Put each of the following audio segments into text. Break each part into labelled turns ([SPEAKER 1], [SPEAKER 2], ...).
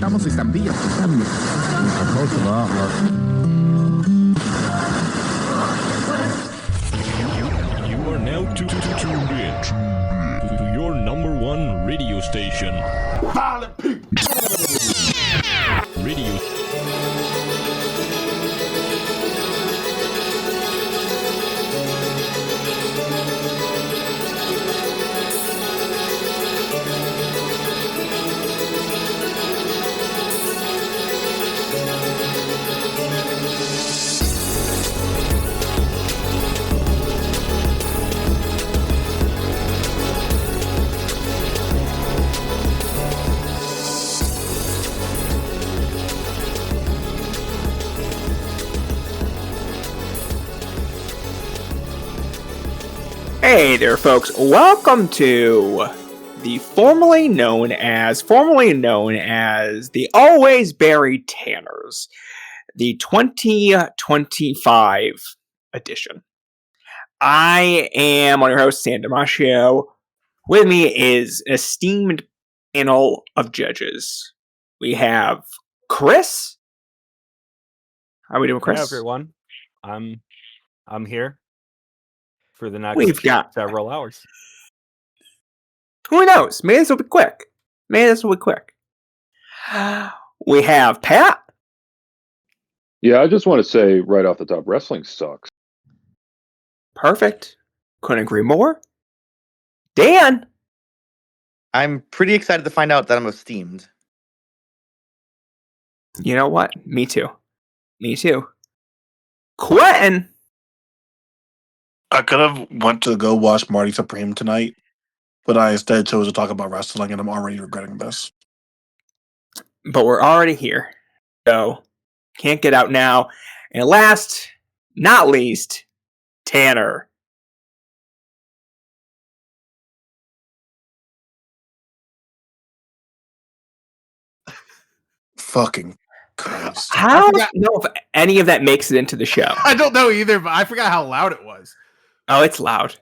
[SPEAKER 1] Necesitamos estampillas que cambien.
[SPEAKER 2] Close enough.
[SPEAKER 3] You are now tuned in to your number one radio station.
[SPEAKER 1] Violent people.
[SPEAKER 3] Radio.
[SPEAKER 4] Hey there, folks. Welcome to the formerly known as the Always Barry Tanners, the 2025 edition. I am on your host, San Damasio. With me is an esteemed panel of judges. We have Chris. How are we doing, Chris?
[SPEAKER 5] Hey everyone, I'm here for the next
[SPEAKER 4] We've got
[SPEAKER 5] several hours.
[SPEAKER 4] Who knows? Maybe this will be quick. We have Pat.
[SPEAKER 6] Yeah, I just want to say right off the top, wrestling sucks.
[SPEAKER 4] Perfect. Couldn't agree more. Dan.
[SPEAKER 7] I'm pretty excited to find out that I'm esteemed.
[SPEAKER 4] You know what? Me too. Quentin.
[SPEAKER 8] I could have went to go watch Marty Supreme tonight, but I instead chose to talk about wrestling, and I'm already regretting this.
[SPEAKER 4] But we're already here, so can't get out now. And last, not least, Tanner.
[SPEAKER 8] Fucking Christ.
[SPEAKER 4] I don't know if any of that makes it into the show.
[SPEAKER 9] I don't know either, but I forgot how loud it was.
[SPEAKER 4] Oh, it's loud.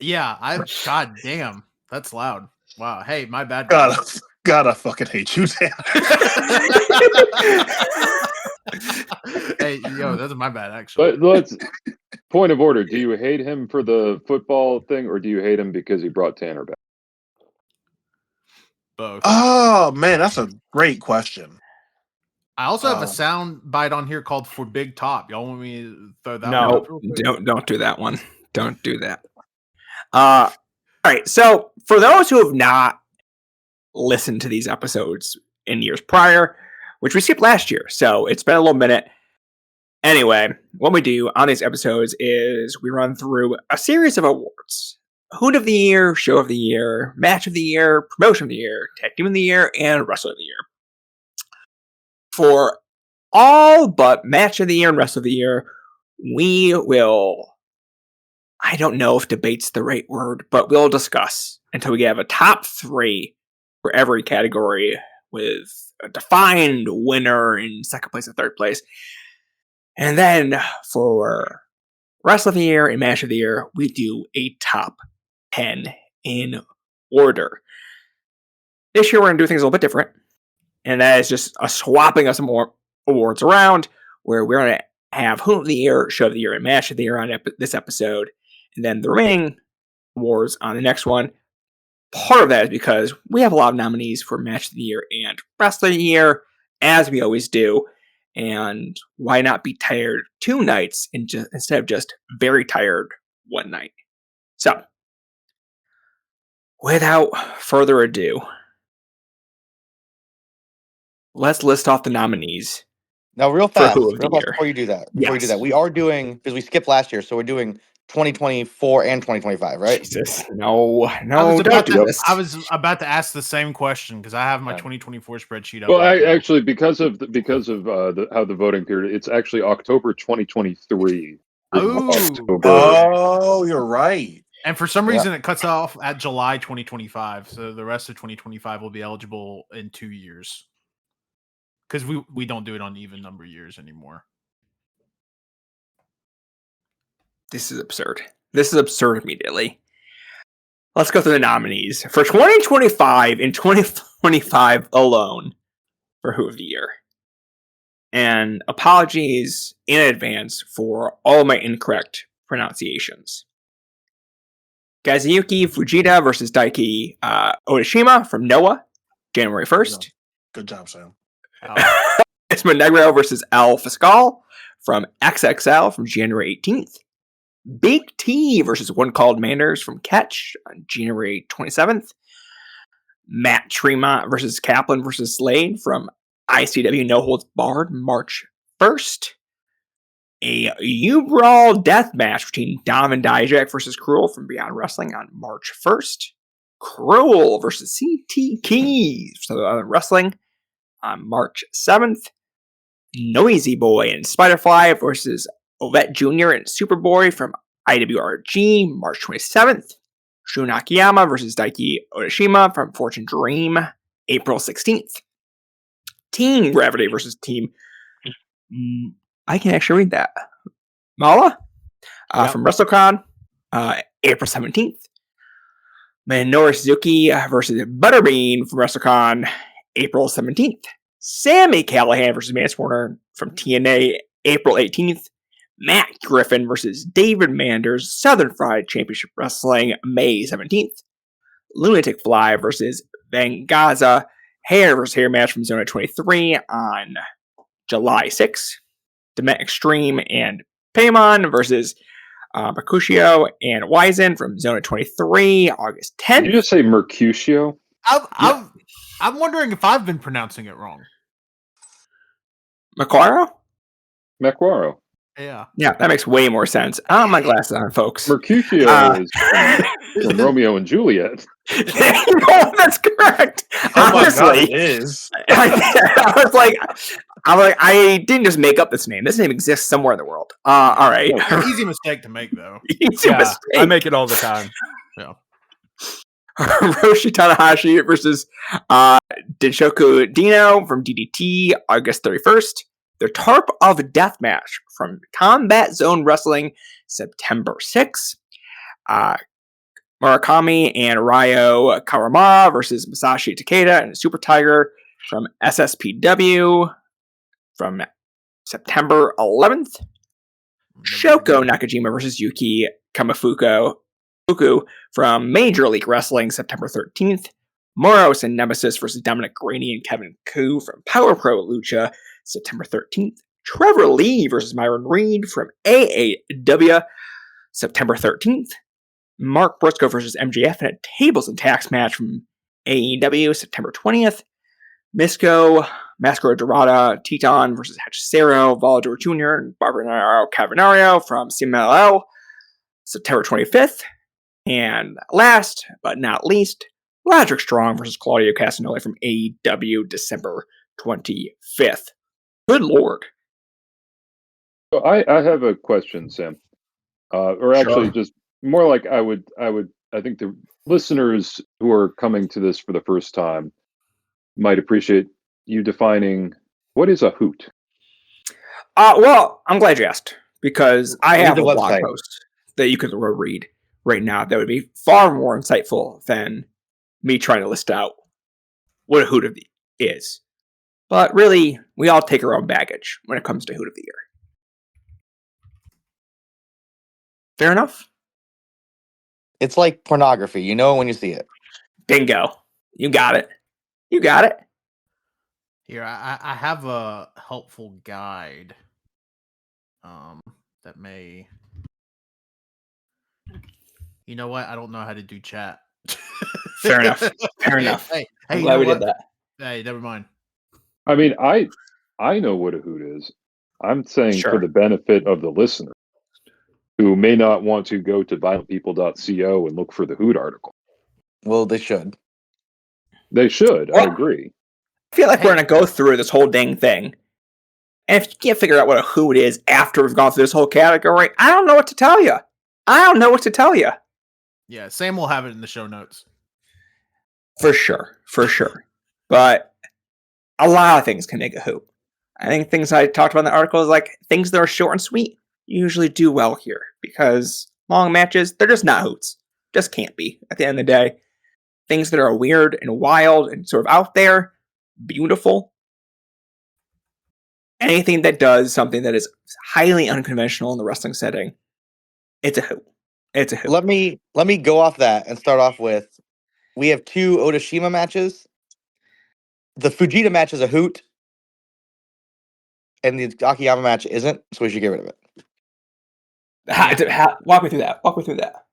[SPEAKER 9] Yeah, God damn, that's loud. Wow. Hey, my bad.
[SPEAKER 8] Gotta fucking hate you, Dan.
[SPEAKER 9] Hey, yo, that's my bad, actually.
[SPEAKER 6] But let's point of order. Do you hate him for the football thing, or do you hate him because he brought Tanner back?
[SPEAKER 9] Both.
[SPEAKER 8] Oh, man, that's a great question.
[SPEAKER 9] I also have a sound bite on here called "For Big Top." Y'all want me to throw that?
[SPEAKER 4] No,
[SPEAKER 9] one up real quick?
[SPEAKER 4] don't do that one. Don't do that. All right. So for those who have not listened to these episodes in years prior, which we skipped last year, so it's been a little minute. Anyway, what we do on these episodes is we run through a series of awards: Hoot of the Year, Show of the Year, Match of the Year, Promotion of the Year, Tag Team of the Year, and Wrestler of the Year. For all but Match of the Year and Wrestler of the Year, we will, I don't know if debate's the right word, but we'll discuss until we have a top three for every category with a defined winner in second place and third place. And then for Wrestler of the Year and Match of the Year, we do a top 10 in order. This year we're going to do things a little bit different. And that is just a swapping of some more awards around, where we're going to have Hoot of the Year, Show of the Year, and Match of the Year on this episode. And then the remaining awards on the next one. Part of that is because we have a lot of nominees for Match of the Year and Wrestler of the Year, as we always do. And why not be tired two nights instead of just very tired one night? So, without further ado, let's list off the nominees.
[SPEAKER 7] Now, real fast,
[SPEAKER 4] Who of the Year.
[SPEAKER 7] before you do that, we are doing, because we skipped last year, so we're doing 2024 and 2025, right?
[SPEAKER 4] Jesus, no,
[SPEAKER 9] don't
[SPEAKER 4] do this.
[SPEAKER 9] I was about to ask the same question because I have my 2024 spreadsheet up.
[SPEAKER 6] Well, actually, because of how the voting period, it's actually October 2023.
[SPEAKER 8] Oh, you're right.
[SPEAKER 9] And for some reason, it cuts off at July 2025, so the rest of 2025 will be eligible in 2 years. Because we don't do it on even number years anymore.
[SPEAKER 4] This is absurd. Immediately. Let's go through the nominees. For 2025 and 2025 alone, for Hoot of the Year. And apologies in advance for all my incorrect pronunciations. Kazuyuki Fujita versus Daiki Odashima from Noah, January 1st.
[SPEAKER 8] Good job, Sam.
[SPEAKER 4] It's Monegro versus El Fiscal from XXL from January 18th. Big T versus One Called Manners from Catch on January 27th. Matt Tremont versus Kaplan versus Slade from ICW No Holds Barred March 1st. A U-Brawl death match between Dom and Dijak versus Cruel from Beyond Wrestling on March 1st. Cruel versus CT Keys from Wrestling on March 7th. Noisy Boy and Spiderfly versus Ovette Jr. and Superboy from IWRG March 27th. Shun Akiyama versus Daiki Odashima from Fortune Dream April 16th. Team Gravity versus Team... I can actually read that. Mala from WrestleCon April 17th. Minoru Suzuki versus Butterbean from WrestleCon April 17th. Sammy Callahan versus Mance Warner from TNA April 18th. Matt Griffin versus David Manders Southern Fried Championship Wrestling May 17th. Lunatic Fly versus Vengaza Hair versus Hair match from Zona 23 on July 6th. Dement Extreme and Paimon versus Mercutio and Wizen from Zona 23 August 10th.
[SPEAKER 6] Did you just say Mercutio?
[SPEAKER 9] I'm wondering if I've been pronouncing it wrong.
[SPEAKER 4] Maquaro?
[SPEAKER 6] Maquaro.
[SPEAKER 9] Yeah.
[SPEAKER 4] Yeah, that makes way more sense. I don't have my glasses on, folks.
[SPEAKER 6] Mercutio is from Romeo and Juliet.
[SPEAKER 4] No, that's correct.
[SPEAKER 8] Oh my
[SPEAKER 4] Honestly,
[SPEAKER 8] God, it is.
[SPEAKER 4] I was like, I didn't just make up this name. This name exists somewhere in the world. All right.
[SPEAKER 9] Easy mistake to make, though.
[SPEAKER 4] Easy mistake.
[SPEAKER 5] I make it all the time.
[SPEAKER 9] Yeah.
[SPEAKER 4] Roshi Tanahashi versus Denshoku Dino from DDT August 31st. Their Tarp of Death match from Combat Zone Wrestling September 6th. Murakami and Ryo Kawamura versus Masashi Takeda and Super Tiger from SSPW from September 11th. Shoko Nakajima versus Yuki Kamifuku from Major League Wrestling September 13th. Moros and Nemesis versus Dominic Graney and Kevin Koo from Power Pro Lucha September 13th. Trevor Lee versus Myron Reed from AAW September 13th. Mark Briscoe versus MJF in a Tables and Tax match from AEW September 20th. Mascaro Dorada, Teton versus Hachicero, Volador Jr., and Barbaro Cavanario from CMLL September 25th. And last but not least, Roderick Strong versus Claudio Castagnoli from AEW December 25th. Good lord.
[SPEAKER 6] So I have a question, Sam. Or actually just more like I think the listeners who are coming to this for the first time might appreciate you defining what is a hoot.
[SPEAKER 4] Well, I'm glad you asked, because I have a blog
[SPEAKER 7] website.
[SPEAKER 4] post that you could read right now that would be far more insightful than me trying to list out what a Hoot of the is. But really, we all take our own baggage when it comes to Hoot of the Year. Fair enough?
[SPEAKER 7] It's like pornography. You know when you see it.
[SPEAKER 4] Bingo. You got it. You got it.
[SPEAKER 9] Here, I have a helpful guide. That may. You know what? I don't know how to do chat.
[SPEAKER 4] Fair enough. Fair enough.
[SPEAKER 9] Hey,
[SPEAKER 4] I'm
[SPEAKER 9] you
[SPEAKER 4] glad
[SPEAKER 9] know
[SPEAKER 4] we
[SPEAKER 9] what?
[SPEAKER 4] did that.
[SPEAKER 9] Hey, never mind.
[SPEAKER 6] I mean, I know what a hoot is. I'm saying
[SPEAKER 4] Sure.
[SPEAKER 6] for the benefit of the listener who may not want to go to violentpeople.co and look for the Hoot article.
[SPEAKER 7] Well, they should.
[SPEAKER 6] They should. I
[SPEAKER 4] Well,
[SPEAKER 6] agree.
[SPEAKER 4] I feel like we're going to go through this whole dang thing. And if you can't figure out what a Hoot is after we've gone through this whole category, I don't know what to tell you. I don't know what to tell you.
[SPEAKER 9] Yeah, Sam will have it in the show notes.
[SPEAKER 4] For sure. For sure. But a lot of things can make a Hoot. I think things I talked about in the article is like things that are short and sweet usually do well here, because long matches, they're just not Hoots. Just can't be at the end of the day. Things that are weird and wild and sort of out there, beautiful, anything that does something that is highly unconventional in the wrestling setting, it's a Hoot. It's a Hoot.
[SPEAKER 7] Let me go off that and start off with, we have 2 Odashima matches. The Fujita match is a Hoot, and the Akiyama match isn't, so we should get rid of it.
[SPEAKER 4] Walk me through that. Walk me through that.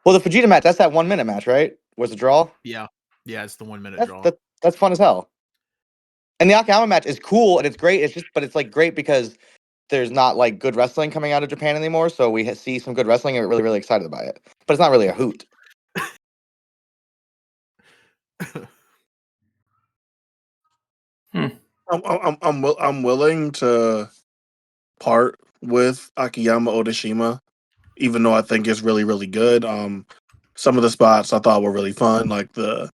[SPEAKER 7] Well, the Fujita match, that's that 1 minute match, right? Was a draw?
[SPEAKER 9] Yeah, it's the 1 minute draw.
[SPEAKER 7] That's fun as hell. And the Akiyama match is cool and it's great. But it's like great because there's not like good wrestling coming out of Japan anymore. So we see some good wrestling and we're really, really excited by it. But it's not really a Hoot.
[SPEAKER 8] I'm willing to part with Akiyama Odashima, even though I think it's really, really good. Some of the spots I thought were really fun, like the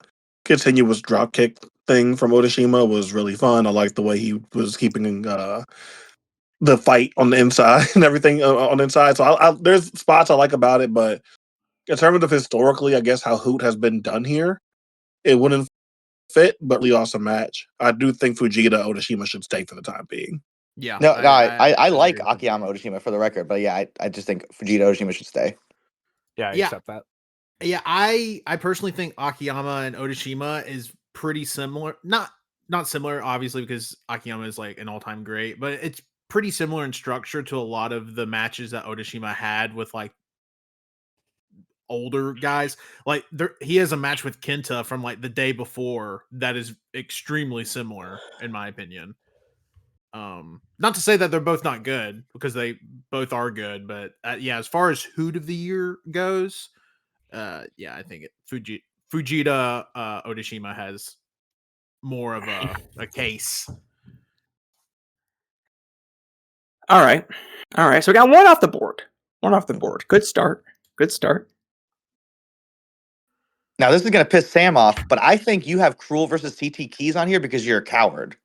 [SPEAKER 8] continuous dropkick thing from Odashima was really fun. I liked the way he was keeping the fight on the inside and everything on the inside. So there's spots I like about it, but in terms of historically, I guess how Hoot has been done here, it wouldn't fit, but really awesome match. I do think Fujita Odashima should stay for the time being.
[SPEAKER 9] Yeah.
[SPEAKER 7] No, I like Akiyama Odashima for the record, but yeah, I just think Fujita Odashima should stay.
[SPEAKER 5] Yeah, I accept that.
[SPEAKER 9] Yeah, I personally think Akiyama and Odashima is pretty similar. Not similar, obviously, because Akiyama is like an all-time great, but it's pretty similar in structure to a lot of the matches that Odashima had with like older guys. Like he has a match with Kenta from like the day before that is extremely similar, in my opinion. Not to say that they're both not good, because they both are good, but yeah, as far as Hoot of the Year goes, yeah, I think Fujita Odashima has more of a case.
[SPEAKER 4] All right. So we got one off the board. Good start.
[SPEAKER 7] Now this is gonna piss Sam off, but I think you have Cruel versus CT Keys on here because you're a coward.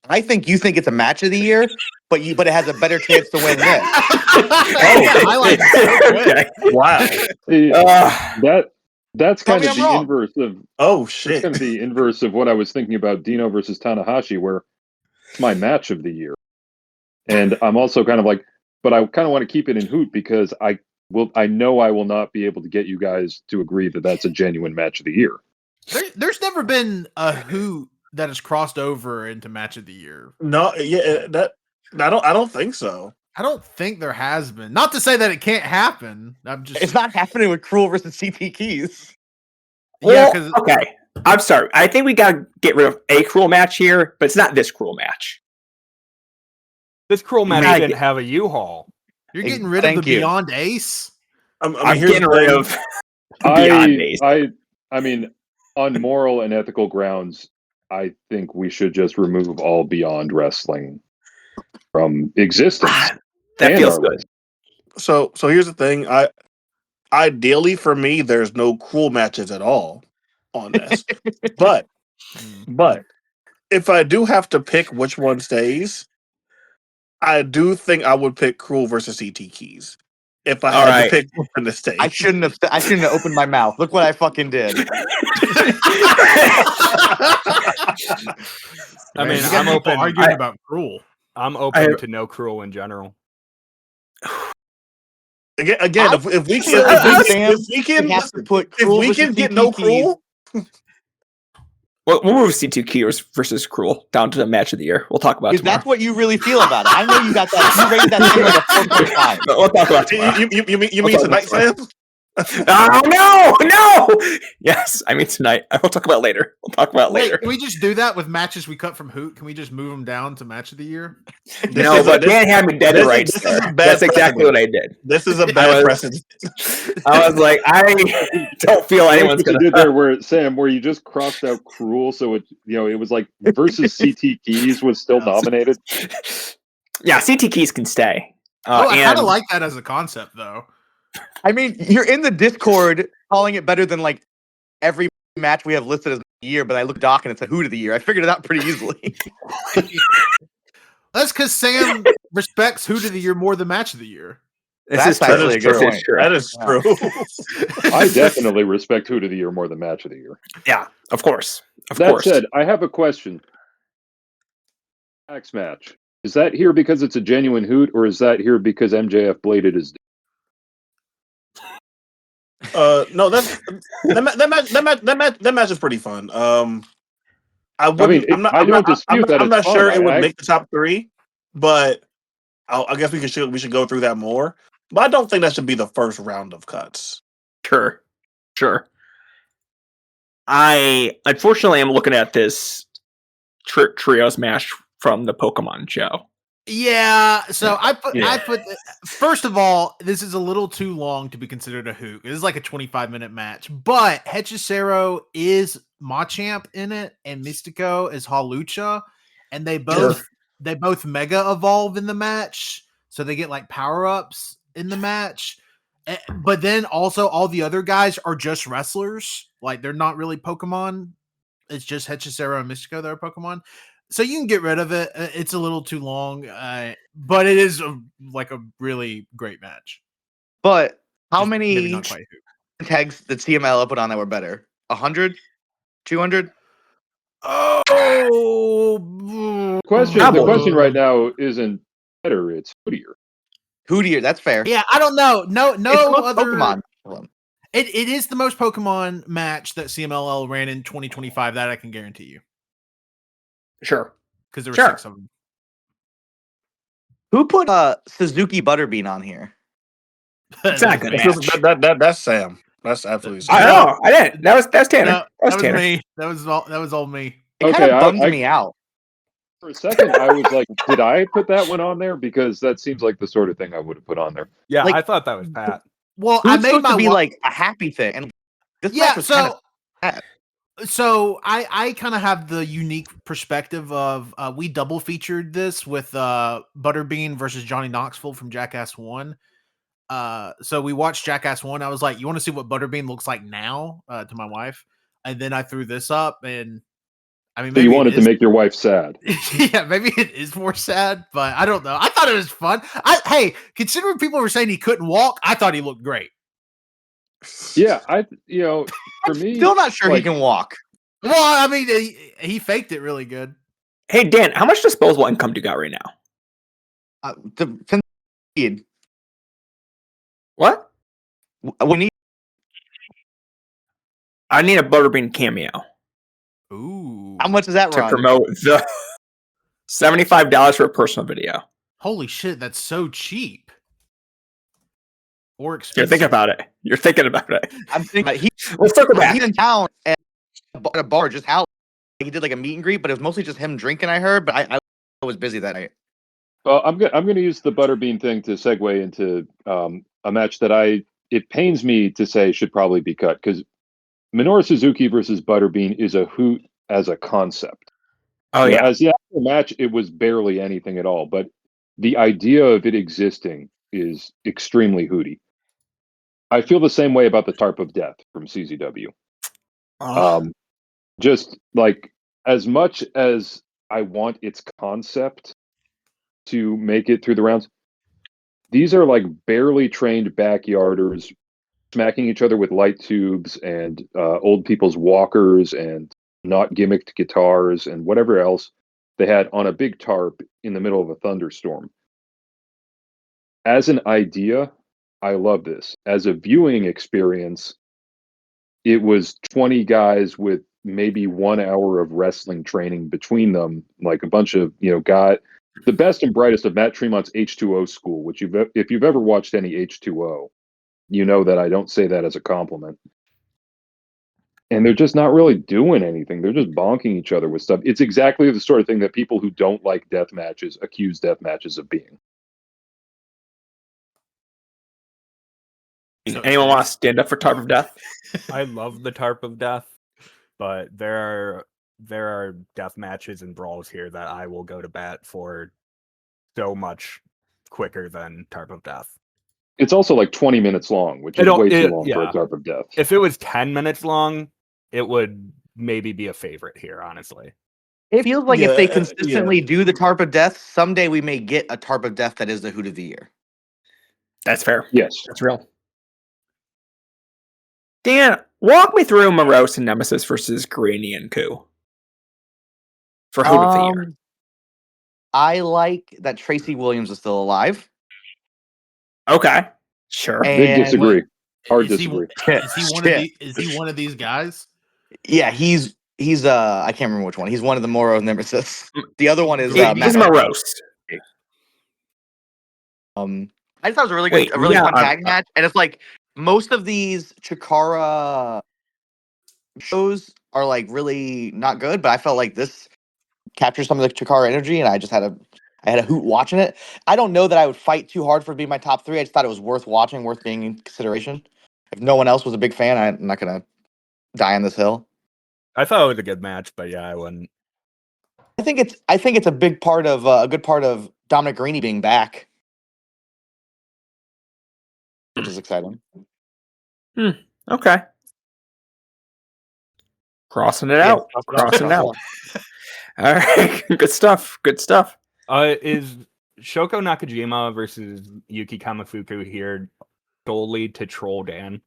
[SPEAKER 7] I think you think it's a match of the year, but it has a better chance to win this.
[SPEAKER 9] I like
[SPEAKER 4] Okay.
[SPEAKER 8] Wow.
[SPEAKER 6] That's
[SPEAKER 7] Tell
[SPEAKER 6] kind
[SPEAKER 7] me
[SPEAKER 6] of
[SPEAKER 7] I'm
[SPEAKER 6] the
[SPEAKER 7] wrong.
[SPEAKER 6] inverse of
[SPEAKER 8] That's
[SPEAKER 6] kind of the inverse of what I was thinking about Dino versus Tanahashi, where it's my match of the year. And I'm also kind of like, but I kind of want to keep it in Hoot because I know I will not be able to get you guys to agree that that's a genuine match of the year.
[SPEAKER 9] There's never been a Hoot that has crossed over into match of the year.
[SPEAKER 8] No, yeah, I don't think so.
[SPEAKER 9] I don't think there has been. Not to say that it can't happen.
[SPEAKER 7] It's not happening with Cruel versus CT Keys.
[SPEAKER 9] Yeah,
[SPEAKER 4] Well, okay. I'm sorry. I think we gotta get rid of a Cruel match here, but it's not this Cruel match.
[SPEAKER 5] This Cruel match didn't have a U-Haul.
[SPEAKER 9] You're getting rid of the Beyond Ace?
[SPEAKER 4] I'm getting rid of Beyond Ace.
[SPEAKER 6] I mean, on moral and ethical grounds, I think we should just remove all Beyond Wrestling from existence.
[SPEAKER 4] That feels good.
[SPEAKER 8] So here's the thing. Ideally for me, there's no Cruel matches at all on this. but if I do have to pick which one stays, I do think I would pick Cruel versus CT Keys. If I had to pick one to stay.
[SPEAKER 7] I shouldn't have opened my mouth. Look what I fucking did.
[SPEAKER 5] I mean,
[SPEAKER 9] I'm open arguing about Cruel.
[SPEAKER 5] I'm open to no Cruel in general.
[SPEAKER 8] Again, if we can get no Cruel.
[SPEAKER 4] Well, we'll move CT Keys versus Cruel down to the match of the year. We'll talk about it tomorrow.
[SPEAKER 7] That's what you really feel about it. I know you got that. You rated that thing like a 4.5.
[SPEAKER 4] We'll talk about it tomorrow.
[SPEAKER 8] You mean tonight, Sam?
[SPEAKER 4] Oh, no! Yes, I mean tonight. We'll talk about it later.
[SPEAKER 9] Can we just do that with matches we cut from Hoot? Can we just move them down to match of the year?
[SPEAKER 4] No, but can't have me dead to rights. That's exactly what I did.
[SPEAKER 8] This is a bad precedent.
[SPEAKER 4] I was like, I don't feel anyone's going to.
[SPEAKER 6] You did there, where you just crossed out Cruel, so it was like versus CT Keys was still nominated.
[SPEAKER 4] Yeah, CT Keys can stay.
[SPEAKER 9] I kind of like that as a concept, though.
[SPEAKER 7] I mean, you're in the Discord calling it better than like every match we have listed as the year, but I look Doc and it's a Hoot of the year. I figured it out pretty easily.
[SPEAKER 9] That's because Sam respects Hoot of the Year more than match of the year.
[SPEAKER 7] That's actually a good point.
[SPEAKER 8] That is true.
[SPEAKER 6] I definitely respect Hoot of the Year more than match of the year.
[SPEAKER 4] Yeah, of course.
[SPEAKER 6] That said, I have a question. Next match. Is that here because it's a genuine Hoot, or is that here because MJF bladed his?
[SPEAKER 8] No, that match is pretty fun. I wouldn't.
[SPEAKER 6] I don't dispute that
[SPEAKER 8] I'm
[SPEAKER 6] it's
[SPEAKER 8] not
[SPEAKER 6] fun.
[SPEAKER 8] sure it would make the top 3, but I guess we should go through that more. But I don't think that should be the first round of cuts.
[SPEAKER 4] Sure. I unfortunately am looking at this trios match from the Pokemon show.
[SPEAKER 9] Yeah, so I put first of all, this is a little too long to be considered a Hoot. It is like a 25-minute match, but Hechicero is Machamp in it, and Mystico is Halucha, and they both mega evolve in the match, so they get like power-ups in the match. But then also all the other guys are just wrestlers, like they're not really Pokemon. It's just Hechicero and Mystico that are Pokemon. So you can get rid of it. It's a little too long, but it is like a really great match.
[SPEAKER 7] But how
[SPEAKER 9] Just
[SPEAKER 7] many
[SPEAKER 9] maybe not quite Hoot.
[SPEAKER 7] tags did CMLL put on that were better? 100? 200?
[SPEAKER 9] Oh,
[SPEAKER 6] The question right now isn't better; it's Hootier.
[SPEAKER 7] Hootier, that's fair.
[SPEAKER 9] Yeah, I don't know. No
[SPEAKER 7] It's the most
[SPEAKER 9] other
[SPEAKER 7] Pokemon.
[SPEAKER 9] It is the most Pokemon match that CMLL ran in 2025. That I can guarantee you.
[SPEAKER 4] Sure,
[SPEAKER 9] because there were 6 of them.
[SPEAKER 7] Who put Suzuki Butterbean on here?
[SPEAKER 4] It's not a good match.
[SPEAKER 8] That's Sam. That's absolutely Sam.
[SPEAKER 4] I know. I didn't. That was Tanner.
[SPEAKER 9] No, that was
[SPEAKER 4] Tanner.
[SPEAKER 9] me. That was all me.
[SPEAKER 7] It kind of bums me out.
[SPEAKER 6] For a second, I was like, "Did I put that one on there?" Because that seems like the sort of thing I would have put on there.
[SPEAKER 5] Yeah,
[SPEAKER 7] like,
[SPEAKER 5] I thought that was Pat.
[SPEAKER 9] Well,
[SPEAKER 7] I made supposed to be like a happy thing, and this match was kind of sad.
[SPEAKER 9] So I kind of have the unique perspective of we double featured this with Butterbean versus Johnny Knoxville from Jackass 1. So we watched Jackass 1. I was like, you want to see what Butterbean looks like now to my wife? And then I threw this up, and I mean,
[SPEAKER 6] so you wanted to make your wife sad.
[SPEAKER 9] Yeah, maybe it is more sad, but I don't know. I thought it was fun. Hey, considering people were saying he couldn't walk, I thought he looked great.
[SPEAKER 6] Yeah, for me,
[SPEAKER 7] still not sure he can walk.
[SPEAKER 9] Well, I mean, he faked it really good.
[SPEAKER 4] Hey, Dan, how much disposable income do you got right now? What?
[SPEAKER 7] We need.
[SPEAKER 4] I need a Butterbean cameo.
[SPEAKER 9] Ooh.
[SPEAKER 7] How much does that
[SPEAKER 4] to
[SPEAKER 7] run?
[SPEAKER 4] promote the $75 for a personal video?
[SPEAKER 9] Holy shit, that's so cheap. Or expensive.
[SPEAKER 4] You're thinking about it.
[SPEAKER 7] I'm thinking
[SPEAKER 4] Let's circle back.
[SPEAKER 7] He's in town at a bar just out. He did like a meet and greet, but it was mostly just him drinking. I heard, but I was busy that night.
[SPEAKER 6] Well, I'm going to use the Butterbean thing to segue into a match that it pains me to say should probably be cut, because Minoru Suzuki versus Butterbean is a Hoot as a concept.
[SPEAKER 4] Oh, yeah.
[SPEAKER 6] As the actual match, it was barely anything at all, but the idea of it existing is extremely Hooty. I feel the same way about the Tarp of Death from CZW. Just like, as much as I want its concept to make it through the rounds, these are like barely trained backyarders smacking each other with light tubes and old people's walkers and not gimmicked guitars and whatever else they had on a big tarp in the middle of a thunderstorm. As an idea, I love this. As a viewing experience, it was 20 guys with maybe 1 hour of wrestling training between them, like a bunch of, got the best and brightest of Matt Tremont's H2O school, which if you've ever watched any H2O, you know that I don't say that as a compliment. And they're just not really doing anything. They're just bonking each other with stuff. It's exactly the sort of thing that people who don't like death matches accuse death matches of being.
[SPEAKER 4] Anyone want to stand up for Tarp of Death?
[SPEAKER 5] I love the Tarp of Death, but there are death matches and brawls here that I will go to bat for so much quicker than Tarp of Death.
[SPEAKER 6] It's also like 20 minutes long, which is way too long for a Tarp of Death.
[SPEAKER 5] If it was 10 minutes long, it would maybe be a favorite here, honestly.
[SPEAKER 7] It feels like if they consistently do the Tarp of Death, someday we may get a Tarp of Death that is the Hoot of the Year.
[SPEAKER 4] That's fair.
[SPEAKER 6] Yes.
[SPEAKER 4] That's real. Dan, walk me through Morose and Nemesis versus Granny and Coup for Hoot of the Year.
[SPEAKER 7] I like that Tracy Williams is still alive.
[SPEAKER 4] Okay, sure.
[SPEAKER 7] And
[SPEAKER 6] Big disagree. Hard
[SPEAKER 9] Is he,
[SPEAKER 6] disagree.
[SPEAKER 9] is he one of the? Is he one of these guys?
[SPEAKER 7] Yeah, he's I can't remember which one. He's one of the Moro nemesis. The other one is
[SPEAKER 9] He's
[SPEAKER 4] He's
[SPEAKER 7] Matt.
[SPEAKER 4] morose.
[SPEAKER 7] I just thought it was a really good,
[SPEAKER 4] Wait,
[SPEAKER 7] a really
[SPEAKER 4] yeah,
[SPEAKER 7] fun tag match, and it's like most of these Chikara shows are like really not good, but I felt like this captures some of the Chikara energy, and I had a hoot watching it. I don't know that I would fight too hard for it to be my top 3. I just thought it was worth watching, worth being in consideration. If no one else was a big fan, I'm not gonna die on this hill.
[SPEAKER 5] I thought it was a good match, but yeah, I wouldn't.
[SPEAKER 7] I think it's a big part of a good part of Dominic Garrini being back, which is exciting.
[SPEAKER 4] Okay. Crossing it out. Crossing it out. All right. Good stuff. Good stuff.
[SPEAKER 5] Is Shoko Nakajima versus Yuki Kamifuku here solely to troll Dan?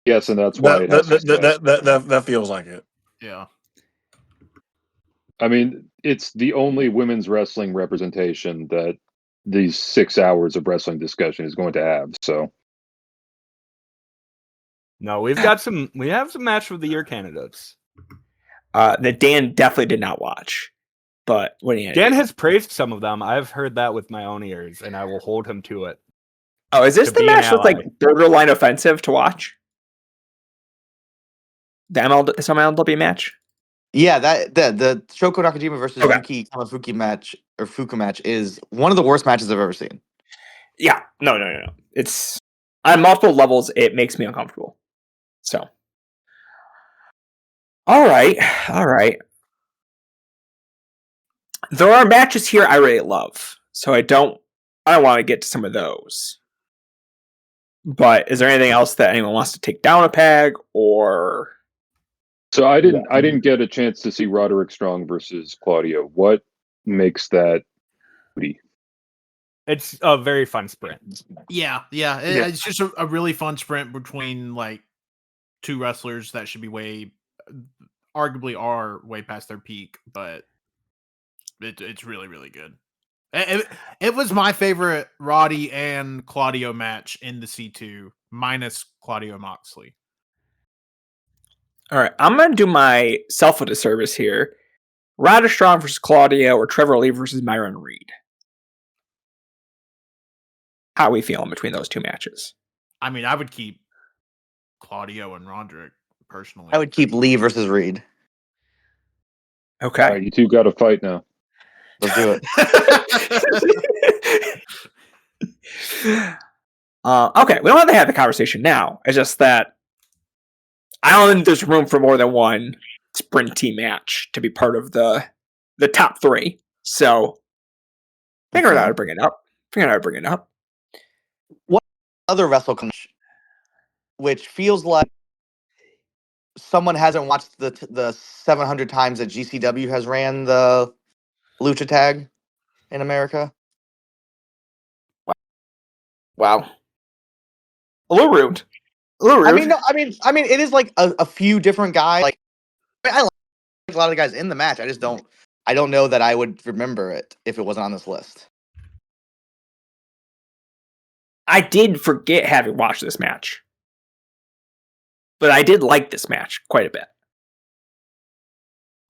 [SPEAKER 6] Yes, and that's why it has to stay.
[SPEAKER 8] That feels like it.
[SPEAKER 9] Yeah.
[SPEAKER 6] I mean, it's the only women's wrestling representation that these 6 hours of wrestling discussion is going to have. So
[SPEAKER 5] No, we have some match of the year candidates.
[SPEAKER 4] That Dan definitely did not watch. But what do you
[SPEAKER 5] Dan has praised some of them. I've heard that with my own ears, and I will hold him to it.
[SPEAKER 4] Oh, is this
[SPEAKER 5] to
[SPEAKER 4] the
[SPEAKER 5] be an
[SPEAKER 4] match that's
[SPEAKER 5] ally.
[SPEAKER 4] like borderline offensive to watch? The MLW match?
[SPEAKER 7] Yeah, the Shoko Nakajima versus
[SPEAKER 4] Okay.
[SPEAKER 7] Yuki Kamifuku match or Fuku match is one of the worst matches I've ever seen.
[SPEAKER 4] Yeah. No. It's on multiple levels, it makes me uncomfortable. So. All right. There are matches here I really love. So I don't want to get to some of those. But is there anything else that anyone wants to take down a peg or
[SPEAKER 6] So I didn't get a chance to see Roderick Strong versus Claudio. What makes that booty?
[SPEAKER 5] It's a very fun sprint.
[SPEAKER 9] Yeah. It's just a really fun sprint between like two wrestlers that should be arguably are way past their peak, but it's really, really good. It was my favorite Roddy and Claudio match in the C2, minus Claudio Moxley.
[SPEAKER 4] all right, I'm gonna do myself a disservice here. Roderick Strong versus Claudio or Trevor Lee versus Myron Reed. How are we feeling between those two matches?
[SPEAKER 9] I mean, I would keep Claudio and Roderick personally.
[SPEAKER 7] I would keep Lee versus Reed.
[SPEAKER 4] Okay.
[SPEAKER 6] All right, you two got to fight now.
[SPEAKER 7] Let's do it.
[SPEAKER 4] Okay, we don't have to have the conversation now. It's just that I don't think there's room for more than one sprint team match to be part of the top 3. So figure out how to bring it up.
[SPEAKER 7] What other wrestle match, which feels like someone hasn't watched the 700 times that GCW has ran the Lucha Tag in America?
[SPEAKER 4] Wow. A little rude.
[SPEAKER 7] I mean, it is like a few different guys. Like, I like a lot of the guys in the match. I don't know that I would remember it if it wasn't on this list.
[SPEAKER 4] I did forget having watched this match. But I did like this match quite a bit.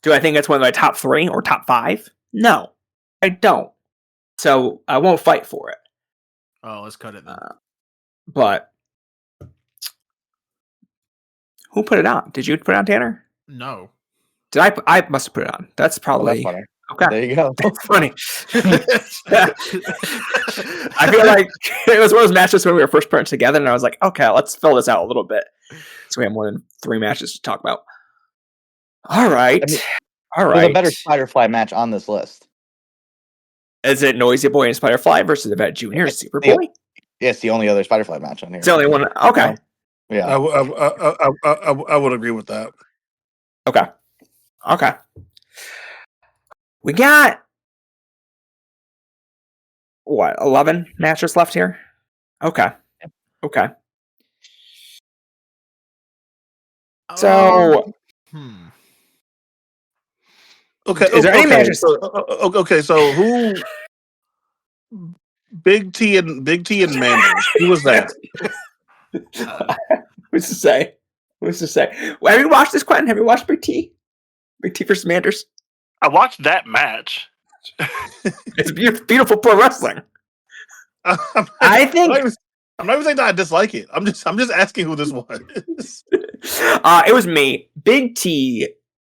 [SPEAKER 4] Do I think it's one of my top 3 or top 5? No, I don't. So I won't fight for it.
[SPEAKER 9] Oh, let's cut it then.
[SPEAKER 4] But who put it on? Did you put it on, Tanner?
[SPEAKER 9] No.
[SPEAKER 4] Did I? I must have put it on. That's probably
[SPEAKER 7] Well, that's funny.
[SPEAKER 4] okay.
[SPEAKER 7] There you go.
[SPEAKER 4] That's funny. I feel like it was one of those matches when we were first putting together, and I was like, okay, let's fill this out a little bit, so we have more than 3 matches to talk about. All right,
[SPEAKER 7] There's a better Spider-Fly match on this list.
[SPEAKER 4] Is it Noisy Boy and Spider-Fly versus Yvette Jr. and Superboy?
[SPEAKER 7] Yeah, it's the only other Spider-Fly match on here.
[SPEAKER 4] It's the only one. Okay.
[SPEAKER 7] Yeah.
[SPEAKER 8] I would agree with that.
[SPEAKER 4] Okay. We got what, 11 matches left here? Okay. So
[SPEAKER 8] Okay.
[SPEAKER 4] Is there any
[SPEAKER 8] okay,
[SPEAKER 4] matches?
[SPEAKER 8] okay. So who? Big T and Manders. Who was that?
[SPEAKER 4] Who's to say? Who's to say? Well, have you watched this, Quentin? Have you watched Big T? Big T versus Manders?
[SPEAKER 10] I watched that match.
[SPEAKER 4] It's beautiful pro wrestling. I think
[SPEAKER 8] I'm not even saying that I dislike it. I'm just asking who this was.
[SPEAKER 4] It was me. Big T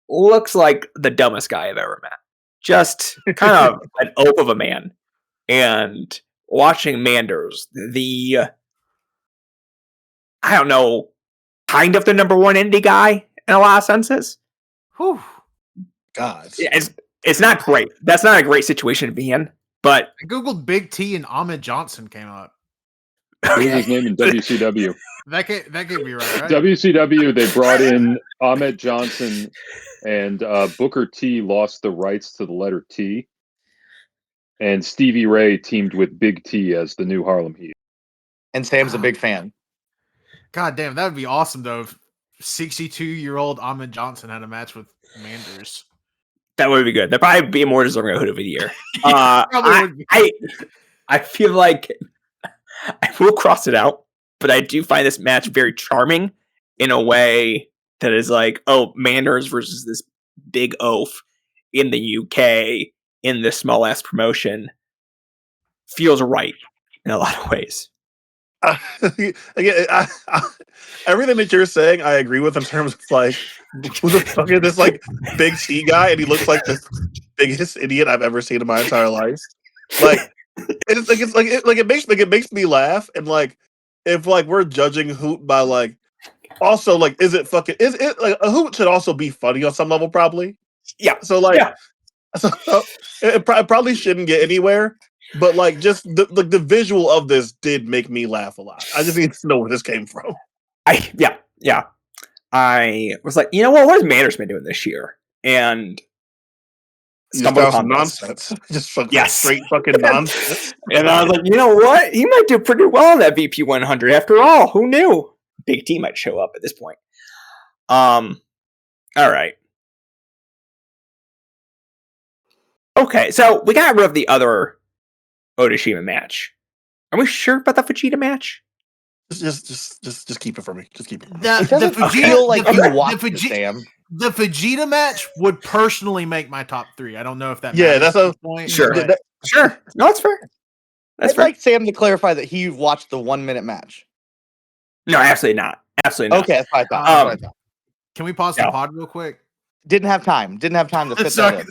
[SPEAKER 4] looks like the dumbest guy I've ever met. Just kind of an oaf of a man. And watching Manders, I don't know, kind of the number one indie guy in a lot of senses.
[SPEAKER 9] Whew.
[SPEAKER 8] God.
[SPEAKER 4] Yeah, it's not great. That's not a great situation to be in. But
[SPEAKER 9] I googled Big T and Ahmed Johnson came up.
[SPEAKER 6] What was his name in WCW?
[SPEAKER 9] That can't be right?
[SPEAKER 6] WCW, they brought in Ahmed Johnson, and Booker T lost the rights to the letter T. And Stevie Ray teamed with Big T as the new Harlem Heat.
[SPEAKER 7] And Sam's a big fan.
[SPEAKER 9] God damn, that would be awesome though. If 62-year-old Ahmed Johnson had a match with Manders.
[SPEAKER 4] that would be good. That'd probably be more deserving of Hoot of the Year.
[SPEAKER 9] Probably would be.
[SPEAKER 4] I feel like I will cross it out, but I do find this match very charming in a way that is like, oh, Manders versus this big oaf in the UK in this small ass promotion feels right in a lot of ways.
[SPEAKER 8] Again, everything that you're saying, I agree with in terms of like, who the fuck is this like big T guy, and he looks like the biggest idiot I've ever seen in my entire life. Like, it makes me laugh, and like, if like we're judging Hoot by like, also like, is it like a Hoot should also be funny on some level, probably.
[SPEAKER 4] Yeah.
[SPEAKER 8] So like,
[SPEAKER 4] yeah.
[SPEAKER 8] So it probably shouldn't get anywhere. But like, just the visual of this did make me laugh a lot. I just need to know where this came from.
[SPEAKER 4] Yeah. I was like, you know what has Manders been doing this year? And stumbled upon
[SPEAKER 8] nonsense. Just
[SPEAKER 4] straight
[SPEAKER 8] fucking nonsense.
[SPEAKER 4] And I was like, you know what? He might do pretty well in that VP 100. After all, who knew? Big T might show up at this point. All right. Okay, so we got rid of the other Odashima match. Are we sure about the Vegeta match?
[SPEAKER 8] Just keep it for me. Just keep it.
[SPEAKER 7] It doesn't feel like you watched it, Sam.
[SPEAKER 9] The Vegeta match would personally make my top 3. I don't know if that.
[SPEAKER 8] That's a
[SPEAKER 9] point.
[SPEAKER 4] Sure. Sure. No, that's fair.
[SPEAKER 7] I'd like Sam to clarify that he watched the 1-minute match.
[SPEAKER 4] No, absolutely not. Absolutely not.
[SPEAKER 7] Okay, that's what I thought.
[SPEAKER 9] Can we pause the pod real quick?
[SPEAKER 7] Didn't have time. Didn't have time to fit that in.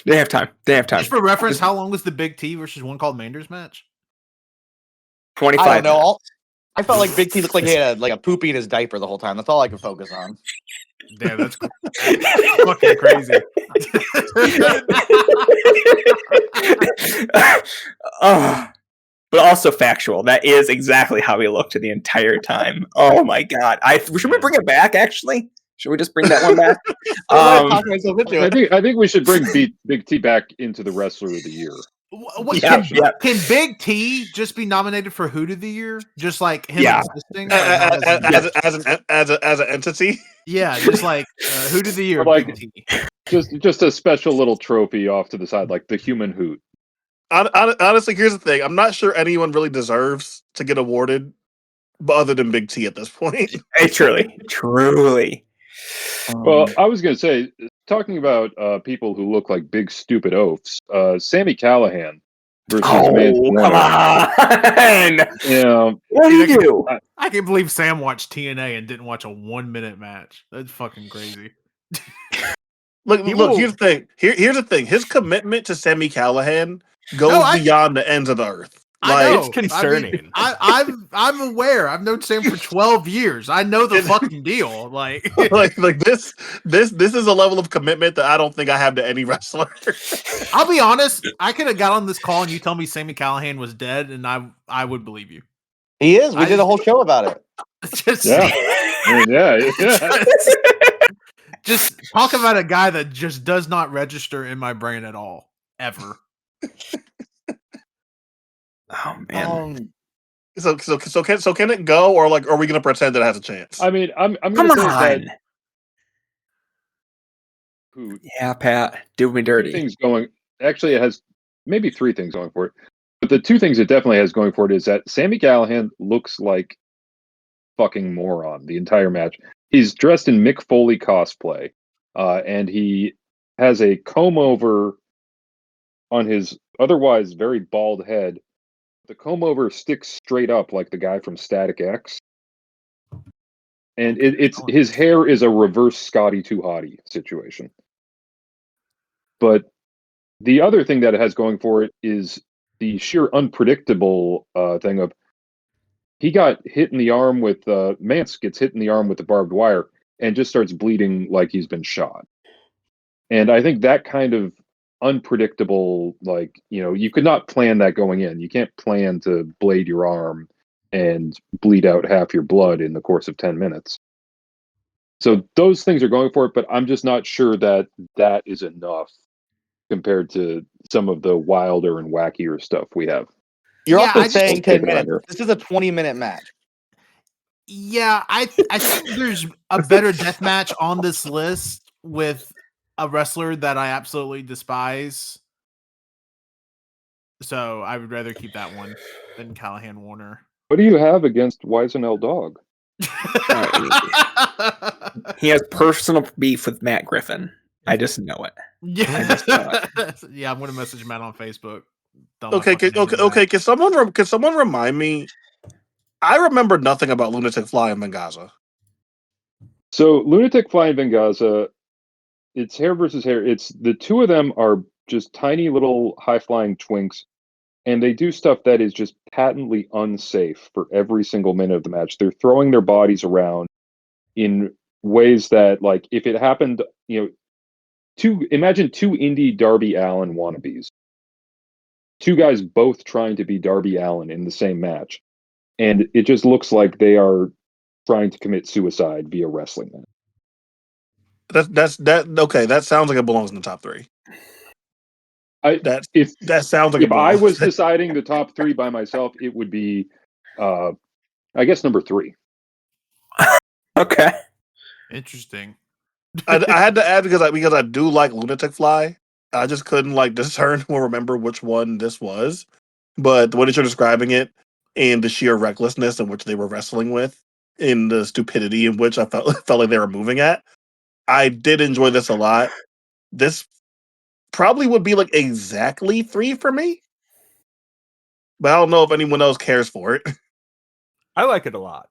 [SPEAKER 4] They have time.
[SPEAKER 9] Just for reference, how long was the Big T versus One Called Manders match?
[SPEAKER 4] 25.
[SPEAKER 7] I don't know. I felt like Big T looked like he had a poopy in his diaper the whole time. That's all I could focus on.
[SPEAKER 9] Damn, that's fucking crazy.
[SPEAKER 4] But also factual. That is exactly how he looked the entire time. Oh my god! Should we bring it back? Actually, should we just bring that one back?
[SPEAKER 6] I think we should bring Big T back into the Wrestler of the Year.
[SPEAKER 9] Can Big T just be nominated for Hoot of the Year? Just like him existing
[SPEAKER 8] as an entity?
[SPEAKER 9] Yeah, just like Hoot of the Year.
[SPEAKER 6] Like,
[SPEAKER 9] Big T.
[SPEAKER 6] just a special little trophy off to the side, like the human Hoot.
[SPEAKER 8] Honestly, here's the thing. I'm not sure anyone really deserves to get awarded, but other than Big T at this point.
[SPEAKER 4] Hey, truly.
[SPEAKER 6] Well, I was going to say, talking about people who look like big stupid oafs, Sammy Callahan versus Mance Warner.
[SPEAKER 4] Come on!
[SPEAKER 6] Yeah,
[SPEAKER 4] what do you do?
[SPEAKER 9] I can't believe Sam watched TNA and didn't watch a 1-minute match. That's fucking crazy.
[SPEAKER 8] Look. Here's the thing. Here's the thing. His commitment to Sammy Callahan goes beyond the ends of the earth.
[SPEAKER 9] Like,
[SPEAKER 5] it's concerning.
[SPEAKER 9] I'm aware. I've known Sam for 12 years. I know the fucking deal. Like
[SPEAKER 8] this is a level of commitment that I don't think I have to any wrestler.
[SPEAKER 9] I'll be honest. I could have got on this call and you tell me Sammy Callahan was dead, and I would believe you.
[SPEAKER 7] He is. We did a whole show about it.
[SPEAKER 9] Just talk about a guy that just does not register in my brain at all, ever.
[SPEAKER 4] Oh man.
[SPEAKER 8] So can it go, or like, are we going to pretend that it has a chance?
[SPEAKER 6] I mean, I'm
[SPEAKER 4] Come
[SPEAKER 6] going to say
[SPEAKER 4] on.
[SPEAKER 6] that Hoot.
[SPEAKER 4] Yeah, Pat, do me
[SPEAKER 6] Two
[SPEAKER 4] dirty.
[SPEAKER 6] things going. Actually, it has maybe three things going for it. But the two things it definitely has going for it is that Sami Callihan looks like fucking moron the entire match. He's dressed in Mick Foley cosplay, and he has a comb over on his otherwise very bald head. The comb over sticks straight up like the guy from Static X. And it's his hair is a reverse Scotty Too Hottie situation. But the other thing that it has going for it is the sheer unpredictable thing of he got hit in the arm with Mance gets hit in the arm with the barbed wire and just starts bleeding like he's been shot. And I think that kind of unpredictable, like, you could not plan that going in. You can't plan to blade your arm and bleed out half your blood in the course of 10 minutes. So those things are going for it, but I'm just not sure that that is enough compared to some of the wilder and wackier stuff we have.
[SPEAKER 7] You're
[SPEAKER 9] Yeah,
[SPEAKER 7] also
[SPEAKER 9] I just-
[SPEAKER 7] saying 10
[SPEAKER 6] Taking
[SPEAKER 7] minutes.
[SPEAKER 6] under.
[SPEAKER 7] This is a 20-minute match.
[SPEAKER 9] Yeah, I think there's a better death match on this list with a wrestler that I absolutely despise. So I would rather keep that one than Callahan Warner.
[SPEAKER 6] What do you have against Wisenell Dog?
[SPEAKER 4] He has personal beef with Matt Griffin. I just know it.
[SPEAKER 9] Yeah, I'm gonna message Matt on Facebook.
[SPEAKER 8] Okay, Can someone remind me? I remember nothing about Lunatic Fly and Benghazi.
[SPEAKER 6] So Lunatic Fly and Benghazi, it's hair versus hair. It's the two of them are just tiny little high flying twinks, and they do stuff that is just patently unsafe for every single minute of the match. They're throwing their bodies around in ways that, like, if it happened, imagine two indie Darby Allin wannabes. Two guys both trying to be Darby Allin in the same match. And it just looks like they are trying to commit suicide via wrestling match.
[SPEAKER 8] That sounds like it belongs in the top three. That sounds like
[SPEAKER 6] if I was deciding the top three by myself, it would be, I guess, number 3.
[SPEAKER 4] Okay,
[SPEAKER 9] interesting.
[SPEAKER 8] I had to add because I do like Lunatic Fly. I just couldn't discern or remember which one this was. But the way that you're describing it and the sheer recklessness in which they were wrestling with, and the stupidity in which I felt like they were moving at, I did enjoy this a lot. This probably would be exactly 3 for me. But I don't know if anyone else cares for it.
[SPEAKER 5] I like it a lot.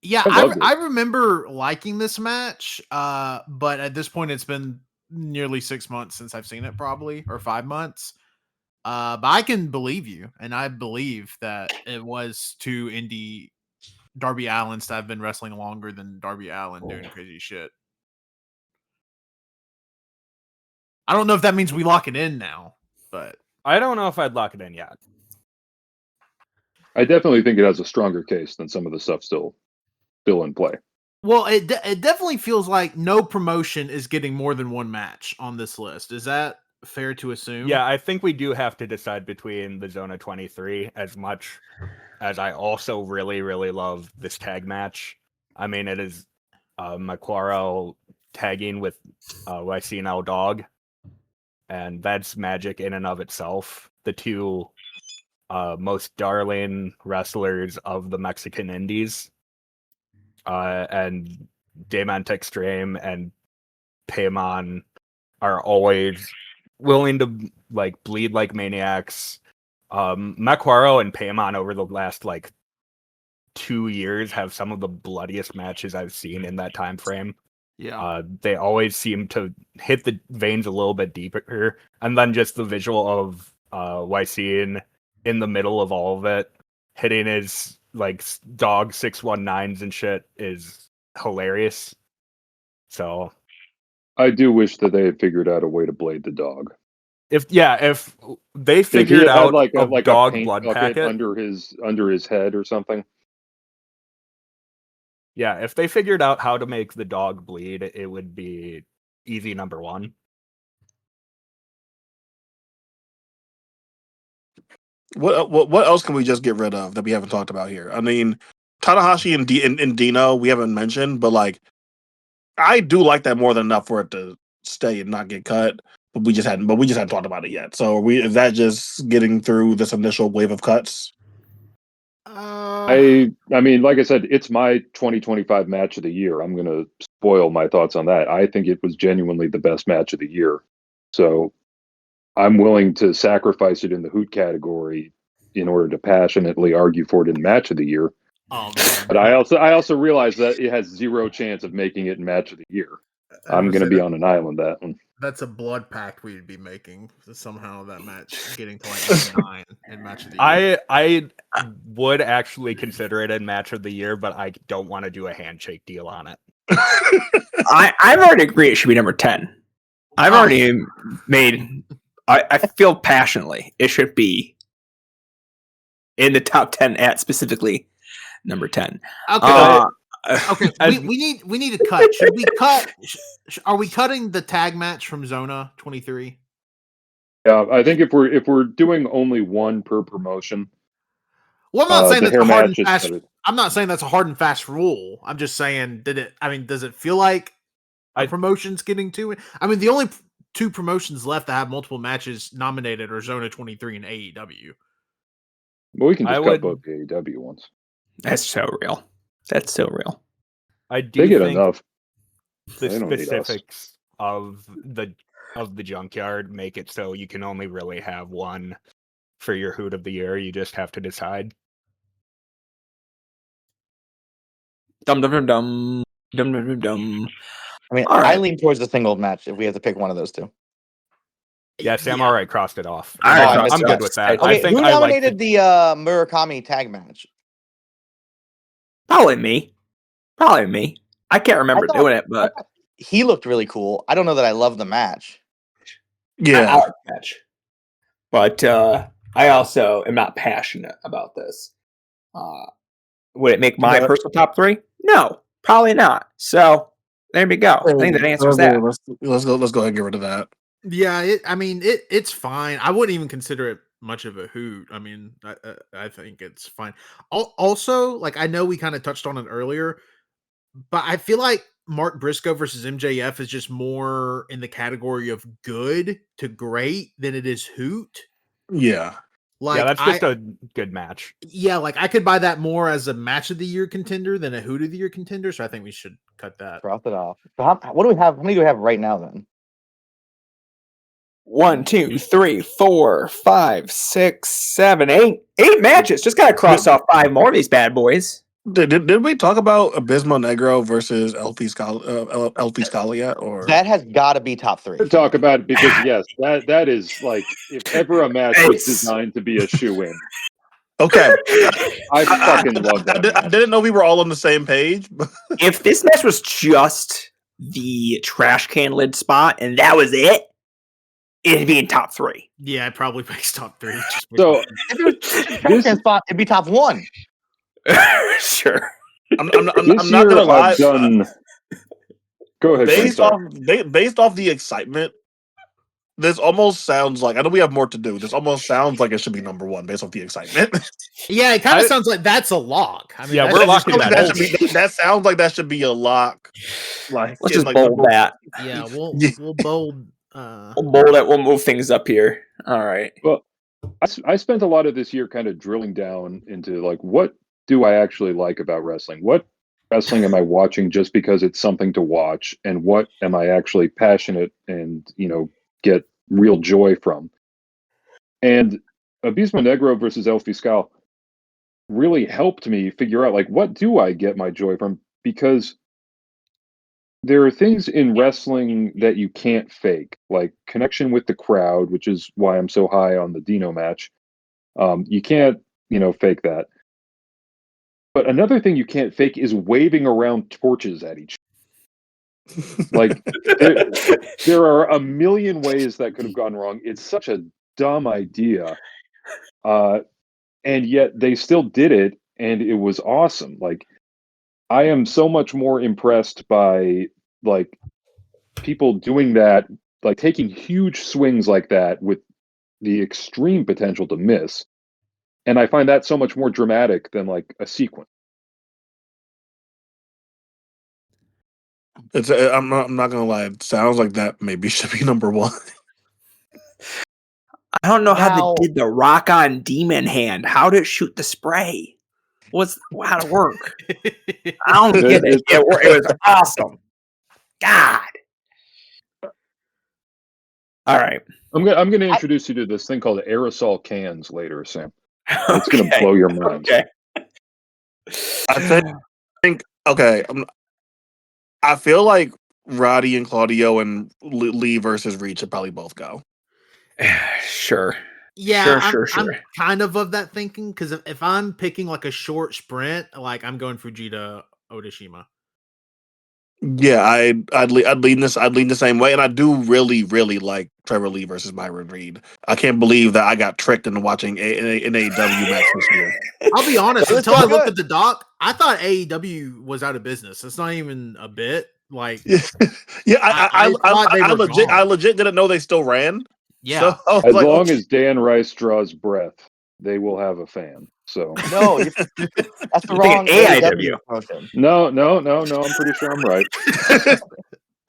[SPEAKER 9] Yeah,
[SPEAKER 6] I
[SPEAKER 9] I remember liking this match, but at this point, it's been nearly 6 months since I've seen it, probably, or 5 months. But I can believe you, and I believe that it was two indie Darby Allins that have been wrestling longer than Darby Allin doing crazy shit. I don't know if that means we lock it in now, but
[SPEAKER 5] I don't know if I'd lock it in yet.
[SPEAKER 6] I definitely think it has a stronger case than some of the stuff still in play.
[SPEAKER 9] Well, it definitely feels like no promotion is getting more than one match on this list. Is that fair to assume?
[SPEAKER 5] Yeah, I think we do have to decide between the Zona 23, as much as I also really, really love this tag match. I mean, it is Maquaro tagging with YCNL Dog, and that's magic in and of itself. The two most darling wrestlers of the Mexican Indies. And Damon Extreme and Paymon are always willing to bleed like maniacs. Maquaro and Paymon over the last 2 years have some of the bloodiest matches I've seen in that time frame.
[SPEAKER 9] Yeah.
[SPEAKER 5] They always seem to hit the veins a little bit deeper, and then just the visual of YC in the middle of all of it, hitting his dog 619s and shit is hilarious. So
[SPEAKER 6] I do wish that they had figured out a way to blade the dog.
[SPEAKER 5] If they figured out a dog
[SPEAKER 6] paint
[SPEAKER 5] blood
[SPEAKER 6] bucket
[SPEAKER 5] packet
[SPEAKER 6] under his head or something.
[SPEAKER 5] Yeah, if they figured out how to make the dog bleed, it would be easy number 1.
[SPEAKER 8] What else can we just get rid of that we haven't talked about here? I mean, Tanahashi and Dino we haven't mentioned, but I do like that more than enough for it to stay and not get cut. But we just hadn't talked about it yet. So is that just getting through this initial wave of cuts?
[SPEAKER 6] I mean, like I said, it's my 2025 match of the year. I'm going to spoil my thoughts on that. I think it was genuinely the best match of the year. So I'm willing to sacrifice it in the Hoot category in order to passionately argue for it in match of the year.
[SPEAKER 9] Oh man!
[SPEAKER 6] But I also realize that it has zero chance of making it match of the year. I'm going to be on an island that one.
[SPEAKER 9] That's a blood pact we'd be making. Somehow that match getting to like 9 in match of the year.
[SPEAKER 5] I would actually consider it a match of the year, but I don't want to do a handshake deal on it.
[SPEAKER 4] I've already agreed it should be number 10. I've already made. I feel passionately it should be in the top 10 at specifically number 10.
[SPEAKER 9] Okay. Okay, we need to cut. Should we cut? Are we cutting the tag match from Zona 23?
[SPEAKER 6] Yeah, I think if we're doing only one per promotion.
[SPEAKER 9] Well, I'm not saying that's a hard and fast.
[SPEAKER 6] Better.
[SPEAKER 9] I'm not saying that's a hard and fast rule. I'm just saying, does it feel like a promotion's getting to it? I mean, the only 2 promotions left that have multiple matches nominated are Zona 23 and AEW.
[SPEAKER 6] Well, we can just cut both the AEW ones.
[SPEAKER 4] That's so real. That's so real.
[SPEAKER 5] I do
[SPEAKER 6] they get
[SPEAKER 5] think
[SPEAKER 6] enough.
[SPEAKER 5] The specifics of the junkyard make it so you can only really have one for your Hoot of the year. You just have to decide.
[SPEAKER 4] Dum dum dum dum dum dum dum dum.
[SPEAKER 7] I mean, I lean towards the single match if we have to pick one of those 2.
[SPEAKER 5] Yeah, Sam already crossed it off.
[SPEAKER 4] I'm
[SPEAKER 5] good with that.
[SPEAKER 7] Okay,
[SPEAKER 5] I think
[SPEAKER 7] who nominated the Murakami tag match?
[SPEAKER 4] Probably me. I can't remember doing it, but
[SPEAKER 7] he looked really cool. I don't know that I love the match.
[SPEAKER 8] Yeah,
[SPEAKER 4] match. But I also am not passionate about this. Would it make my personal top 3? No, probably not. So there we go. I think that answers that.
[SPEAKER 8] Let's go ahead and get rid of that.
[SPEAKER 9] Yeah, it's fine. I wouldn't even consider it much of a Hoot. I mean, I think it's fine. Also, like I know we kind of touched on it earlier, but I feel like Mark Briscoe versus MJF is just more in the category of good to great than it is Hoot.
[SPEAKER 8] Yeah.
[SPEAKER 5] Like, that's just a good match.
[SPEAKER 9] Yeah, like I could buy that more as a match of the year contender than a Hoot of the year contender. So I think we should cut that.
[SPEAKER 7] Cross it off. So what do we have? How many do we have right now then?
[SPEAKER 4] 1, 2, 3, 4, 5, 6, 7, 8. 8 matches. Just gotta cross off 5 more of these bad boys.
[SPEAKER 8] Did we talk about Abismo Negro versus LP Scala yet? Or
[SPEAKER 7] that has got to be top 3.
[SPEAKER 6] To talk about it because yes, that is like if ever a match was designed to be a shoe-in.
[SPEAKER 8] Okay,
[SPEAKER 6] I fucking love that.
[SPEAKER 8] I didn't know we were all on the same page.
[SPEAKER 4] If this match was just the trash can lid spot and that was it, it'd be in top 3.
[SPEAKER 9] Yeah, it probably makes top 3.
[SPEAKER 6] So
[SPEAKER 7] if it was trash can spot, it'd be top 1.
[SPEAKER 4] Sure.
[SPEAKER 8] I'm not gonna lie.
[SPEAKER 6] Go ahead.
[SPEAKER 8] Based off the excitement, this almost sounds like I know we have more to do. This almost sounds like it should be number 1 based off the excitement.
[SPEAKER 9] Yeah, it kind of sounds like that's a lock. I mean,
[SPEAKER 5] yeah, we're locking that.
[SPEAKER 8] That sounds like that should be a lock. Like
[SPEAKER 4] let's just bold that.
[SPEAKER 9] Yeah, we'll bold.
[SPEAKER 4] We'll bold it. We'll move things up here. All right.
[SPEAKER 6] Well, I spent a lot of this year kind of drilling down into like what do I actually like about wrestling? What wrestling am I watching just because it's something to watch? And what am I actually passionate and, get real joy from? And Abismo Negro versus El Fiscal really helped me figure out, like, what do I get my joy from? Because there are things in wrestling that you can't fake, like connection with the crowd, which is why I'm so high on the Dino match. You can't, fake that. But another thing you can't fake is waving around torches at each other. Like, there are a million ways that could have gone wrong. It's such a dumb idea. And yet they still did it, and it was awesome. Like, I am so much more impressed by, like, people doing that, like, taking huge swings like that with the extreme potential to miss. And I find that so much more dramatic than, like, a sequence.
[SPEAKER 8] I'm not gonna lie. It sounds like that maybe should be number one.
[SPEAKER 4] I don't know how
[SPEAKER 7] Now-
[SPEAKER 4] they did the rock on demon hand. How did it shoot the spray? How'd it work? I don't get it. It was awesome. God. All right.
[SPEAKER 6] I'm gonna introduce you to this thing called aerosol cans later, Sam. It's gonna blow your mind.
[SPEAKER 4] Okay.
[SPEAKER 8] I think okay. I feel like Roddy and Claudio and Lee versus Reed should probably both go.
[SPEAKER 4] Sure.
[SPEAKER 9] Yeah,
[SPEAKER 4] Sure.
[SPEAKER 9] I'm kind of that thinking because if I'm picking like a short sprint, like I'm going Fujita Odashima.
[SPEAKER 8] Yeah, I'd lean the same way, and I do really like Trevor Lee versus Byron Reed. I can't believe that I got tricked into watching an AEW match this year.
[SPEAKER 9] I'll be honest.
[SPEAKER 7] It was
[SPEAKER 9] Until I
[SPEAKER 7] pretty
[SPEAKER 9] looked
[SPEAKER 7] good.
[SPEAKER 9] at the doc, I thought AEW was out of business. It's not even a bit. Like,
[SPEAKER 8] Yeah,
[SPEAKER 9] thought they were gone.
[SPEAKER 8] I legit didn't know they still ran.
[SPEAKER 9] Yeah.
[SPEAKER 8] So I was
[SPEAKER 6] As
[SPEAKER 8] like,
[SPEAKER 6] long
[SPEAKER 8] okay.
[SPEAKER 6] as Dan Rice draws breath, they will have a fan. So
[SPEAKER 7] No, that's the
[SPEAKER 4] You're
[SPEAKER 7] wrong
[SPEAKER 4] thinking
[SPEAKER 7] AEW promotion.
[SPEAKER 6] no. I'm pretty sure I'm right.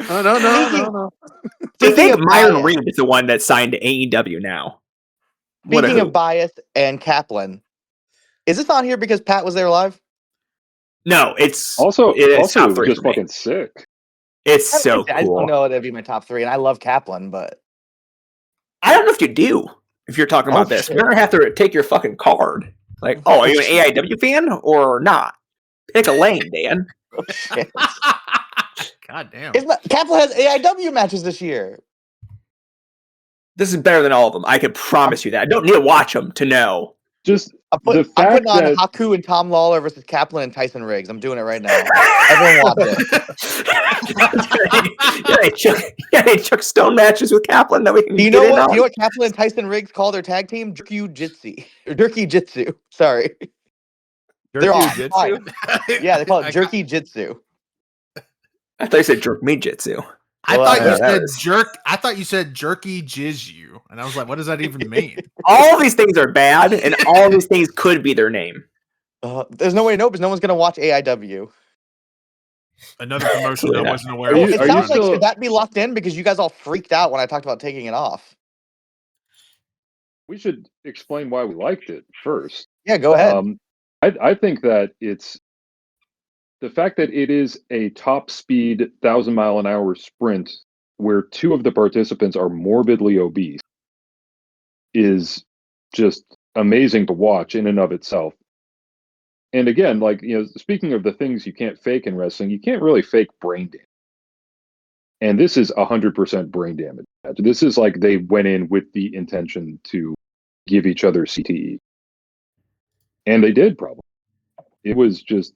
[SPEAKER 8] No.
[SPEAKER 4] I
[SPEAKER 7] Speaking
[SPEAKER 4] think
[SPEAKER 7] of
[SPEAKER 4] Myron
[SPEAKER 7] bias,
[SPEAKER 4] Reed is the one that signed to AEW now. What a
[SPEAKER 7] speaking of
[SPEAKER 4] hoot.
[SPEAKER 7] bias and Kaplan, is this on here because Pat was there live?
[SPEAKER 4] No, it's
[SPEAKER 6] Also,
[SPEAKER 4] it is top
[SPEAKER 6] it was
[SPEAKER 4] three
[SPEAKER 6] just
[SPEAKER 4] for me.
[SPEAKER 6] fucking sick.
[SPEAKER 4] It's so
[SPEAKER 7] I just don't
[SPEAKER 4] cool.
[SPEAKER 7] know it'd be my top 3, and I love Kaplan, but
[SPEAKER 4] I don't know if you do. If you're talking about this,
[SPEAKER 7] shit.
[SPEAKER 4] you're gonna have to take your fucking card. Like, are you an AIW fan or not? Pick a lane, Dan.
[SPEAKER 7] shit.
[SPEAKER 9] God damn.
[SPEAKER 7] Kaplan has AIW matches this year.
[SPEAKER 4] This is better than all of them. I can promise you that. I don't need to watch them to know.
[SPEAKER 6] Just
[SPEAKER 7] I'm
[SPEAKER 6] the
[SPEAKER 7] putting
[SPEAKER 6] fact
[SPEAKER 7] on
[SPEAKER 6] that
[SPEAKER 7] Haku and Tom Lawler versus Kaplan and Tyson Riggs. I'm doing it right now. Everyone watch it.
[SPEAKER 4] yeah, Chuck Stone matches with Kaplan that we can
[SPEAKER 7] Do you
[SPEAKER 4] get
[SPEAKER 7] know
[SPEAKER 4] in
[SPEAKER 7] what?
[SPEAKER 4] on.
[SPEAKER 7] Do you know what Kaplan and Tyson Riggs call their tag team? Jerky Jitsu. Sorry, they're all fine. Yeah, they call it Jerky Jitsu.
[SPEAKER 4] I thought you said jerk me jitsu.
[SPEAKER 9] I
[SPEAKER 7] Well,
[SPEAKER 9] thought you
[SPEAKER 7] yeah,
[SPEAKER 9] said
[SPEAKER 4] is-
[SPEAKER 9] jerk. I thought you said jerky jizz and I was like, what does that even mean?
[SPEAKER 4] All these things are bad, and all these things could be their name.
[SPEAKER 7] There's no way to know because no one's gonna watch AIW.
[SPEAKER 9] Another promotion
[SPEAKER 4] Absolutely
[SPEAKER 9] I
[SPEAKER 4] not.
[SPEAKER 9] wasn't aware
[SPEAKER 6] Are
[SPEAKER 9] of.
[SPEAKER 6] you-
[SPEAKER 7] It
[SPEAKER 6] are
[SPEAKER 7] sounds like
[SPEAKER 6] still-
[SPEAKER 7] should that be locked in because you guys all freaked out when I talked about taking it off.
[SPEAKER 6] we should explain why we liked it first.
[SPEAKER 7] Yeah, go ahead.
[SPEAKER 6] I think that it's the fact that it is a top speed 1,000-mile-an-hour sprint where 2 of the participants are morbidly obese is just amazing to watch in and of itself. And again, like, speaking of the things you can't fake in wrestling, you can't really fake brain damage. And this is 100% brain damage. This is like they went in with the intention to give each other CTE. And they did, probably. It was just,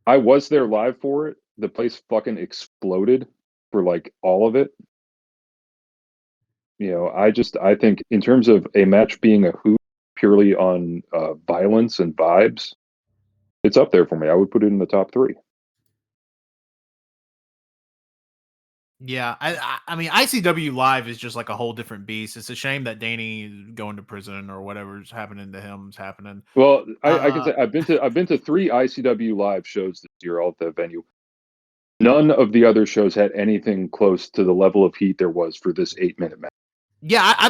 [SPEAKER 6] I was there live for it. The place fucking exploded for like all of it. I think in terms of a match being a hoot purely on violence and vibes, it's up there for me. I would put it in the top 3.
[SPEAKER 9] Yeah, I mean, ICW Live is just like a whole different beast. It's a shame that Danny is going to prison or whatever's happening to him is happening.
[SPEAKER 6] Well, I can say I've been to 3 ICW live shows this year, all at the venue. None of the other shows had anything close to the level of heat there was for this 8-minute match.
[SPEAKER 9] Yeah, I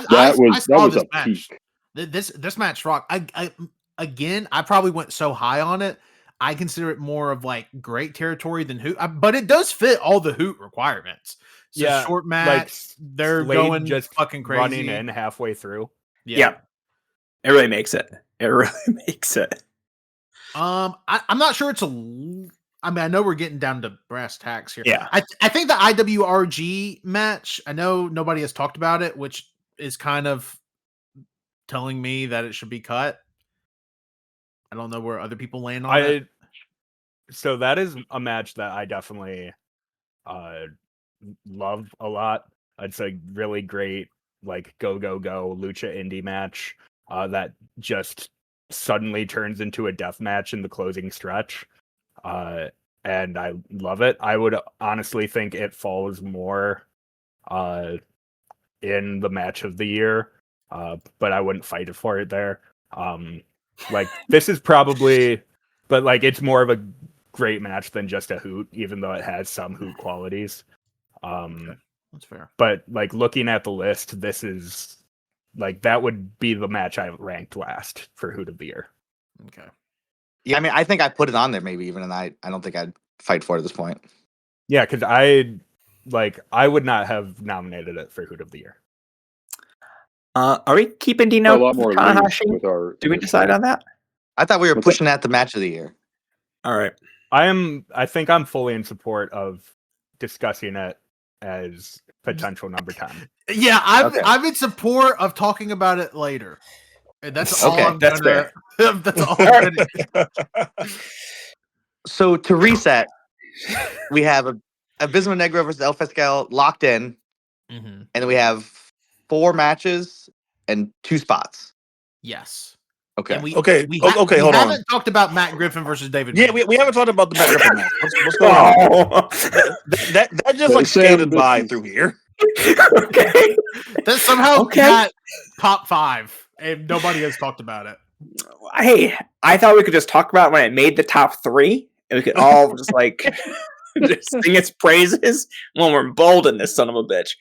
[SPEAKER 6] that
[SPEAKER 9] saw
[SPEAKER 6] was
[SPEAKER 9] this
[SPEAKER 6] a
[SPEAKER 9] match.
[SPEAKER 6] peak.
[SPEAKER 9] This match rock. I probably went so high on it. I consider it more of like great territory than Hoot, but it does fit all the Hoot requirements. So
[SPEAKER 5] Yeah,
[SPEAKER 9] short match, they're
[SPEAKER 5] Slade
[SPEAKER 9] going
[SPEAKER 5] just
[SPEAKER 9] fucking crazy.
[SPEAKER 5] running in halfway through.
[SPEAKER 4] Yeah. It really makes it. It really makes it.
[SPEAKER 9] I'm not sure it's a. I mean, I know we're getting down to brass tacks here.
[SPEAKER 4] Yeah.
[SPEAKER 9] I think the IWRG match. I know nobody has talked about it, which is kind of telling me that it should be cut. I don't know where other people land on it.
[SPEAKER 5] So that is a match that I definitely love a lot. It's a really great like go lucha indie match that just suddenly turns into a death match in the closing stretch. And I love it. I would honestly think it falls more in the match of the year, but I wouldn't fight it for it there. Like this is probably, but like it's more of a great match than just a Hoot, even though it has some Hoot qualities.
[SPEAKER 9] That's fair.
[SPEAKER 5] But like looking at the list, this is like that would be the match I ranked last for Hoot of the Year.
[SPEAKER 9] Okay.
[SPEAKER 7] Yeah, I mean, I think I put it on there maybe even, and I don't think I'd fight for it at this point.
[SPEAKER 5] Yeah, because I would not have nominated it for Hoot of the Year.
[SPEAKER 4] Are we keeping Dino
[SPEAKER 6] A lot more loose
[SPEAKER 4] Tanahashi?
[SPEAKER 6] with our.
[SPEAKER 4] Did we decide on that?
[SPEAKER 7] I thought we were
[SPEAKER 6] What's
[SPEAKER 7] pushing at the match of the year.
[SPEAKER 4] All right.
[SPEAKER 5] I think I'm fully in support of discussing it as potential number 10.
[SPEAKER 9] Yeah,
[SPEAKER 7] Okay.
[SPEAKER 9] I'm in support of talking about it later. And that's all
[SPEAKER 7] Okay,
[SPEAKER 9] I'm
[SPEAKER 4] that's
[SPEAKER 9] gonna. That's all I'm gonna.
[SPEAKER 7] So to reset, we have a Abismo Negro versus El Fiscal locked in,
[SPEAKER 9] Mm-hmm.
[SPEAKER 7] and then we have 4 matches and 2 spots.
[SPEAKER 9] Yes.
[SPEAKER 7] Okay.
[SPEAKER 9] And we
[SPEAKER 8] Okay,
[SPEAKER 9] we
[SPEAKER 8] hold on.
[SPEAKER 9] haven't talked about Matt Griffin versus David.
[SPEAKER 8] Yeah,
[SPEAKER 9] Mamet.
[SPEAKER 8] we haven't talked about the Matt Griffin match. What's going on?
[SPEAKER 4] Oh.
[SPEAKER 8] That just like
[SPEAKER 6] Sam,
[SPEAKER 8] skated
[SPEAKER 6] this
[SPEAKER 8] by
[SPEAKER 6] is-
[SPEAKER 8] through here.
[SPEAKER 4] Okay.
[SPEAKER 9] That somehow
[SPEAKER 4] Okay.
[SPEAKER 9] got top 5, and nobody has talked about it.
[SPEAKER 4] Hey, I thought we could just talk about it when it made the top 3, and we could all just like just sing its praises when we're bold in this son of a bitch.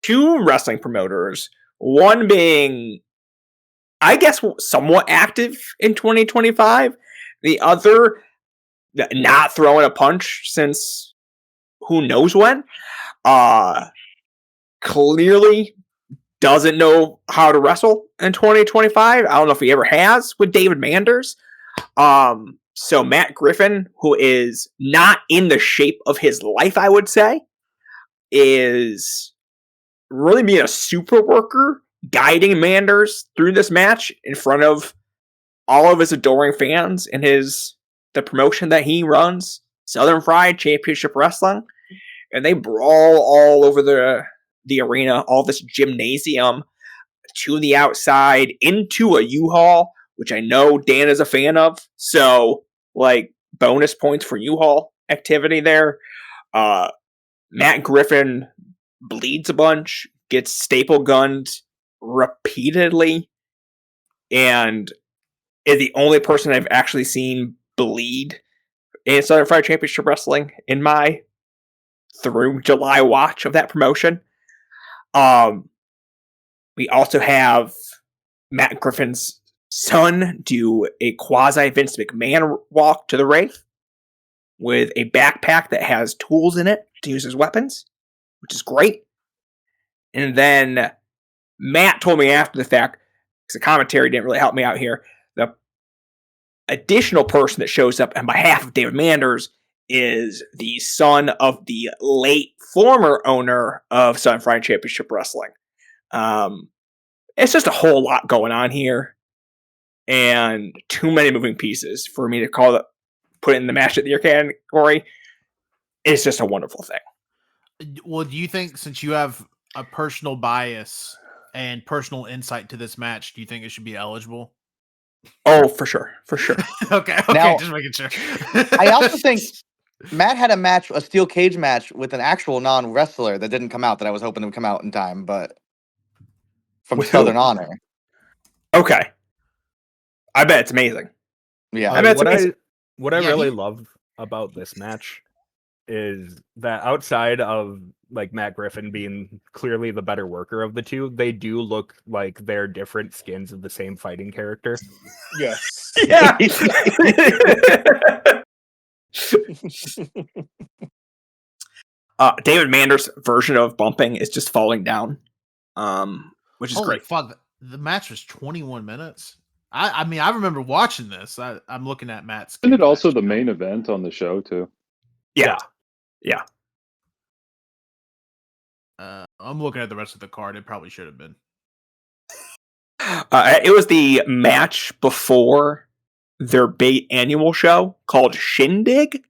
[SPEAKER 4] 2 wrestling promoters, one being, I guess, somewhat active in 2025, the other not throwing a punch since who knows when. Clearly doesn't know how to wrestle in 2025. I don't know if he ever has with David Manders. So Matt Griffin, who is not in the shape of his life, I would say, is really being a super worker, guiding Manders through this match in front of all of his adoring fans in the promotion that he runs, Southern Fried Championship Wrestling, and they brawl all over the arena, all this gymnasium, to the outside, into a U-Haul, which I know Dan is a fan of. So, like, bonus points for U-Haul activity there. Matt Griffin bleeds a bunch, gets staple gunned repeatedly, and is the only person I've actually seen bleed in Southern Fried Championship Wrestling in my through July watch of that promotion. We also have Matt Griffin's son do a quasi Vince McMahon walk to the ring with a backpack that has tools in it to use as weapons, which is great. And then Matt told me after the fact, because the commentary didn't really help me out here, the additional person that shows up on behalf of David Manders is the son of the late former owner of Southern Fried Championship Wrestling. It's just a whole lot going on here, and too many moving pieces for me to put it in the match of the year category. It's just a wonderful thing.
[SPEAKER 9] Well, do you think, since you have a personal bias and personal insight to this match, do you think it should be eligible?
[SPEAKER 4] Oh, for sure.
[SPEAKER 9] Okay,
[SPEAKER 7] Now-
[SPEAKER 9] just making sure.
[SPEAKER 7] I also think Matt had a steel cage match with an actual non-wrestler that didn't come out, that I was hoping would come out in time, but from
[SPEAKER 4] With who?
[SPEAKER 7] Southern Honor.
[SPEAKER 4] Okay. I bet it's amazing.
[SPEAKER 7] Yeah.
[SPEAKER 4] I bet it's amazing.
[SPEAKER 5] What I
[SPEAKER 9] Yeah,
[SPEAKER 5] really
[SPEAKER 9] he-
[SPEAKER 5] love about this match is that outside of like Matt Griffin being clearly the better worker of the two, they do look like they're different skins of the same fighting character.
[SPEAKER 8] Yes.
[SPEAKER 4] Yeah. David Manders' version of bumping is just falling down, which is
[SPEAKER 9] Holy
[SPEAKER 4] great.
[SPEAKER 9] fuck! The match was 21 minutes. I mean, I remember watching this. I'm looking at Matt's.
[SPEAKER 6] Isn't it also the main event on the show too?
[SPEAKER 4] Yeah.
[SPEAKER 9] I'm looking at the rest of the card. It probably should have been.
[SPEAKER 4] It was the match before their big annual show called Shindig.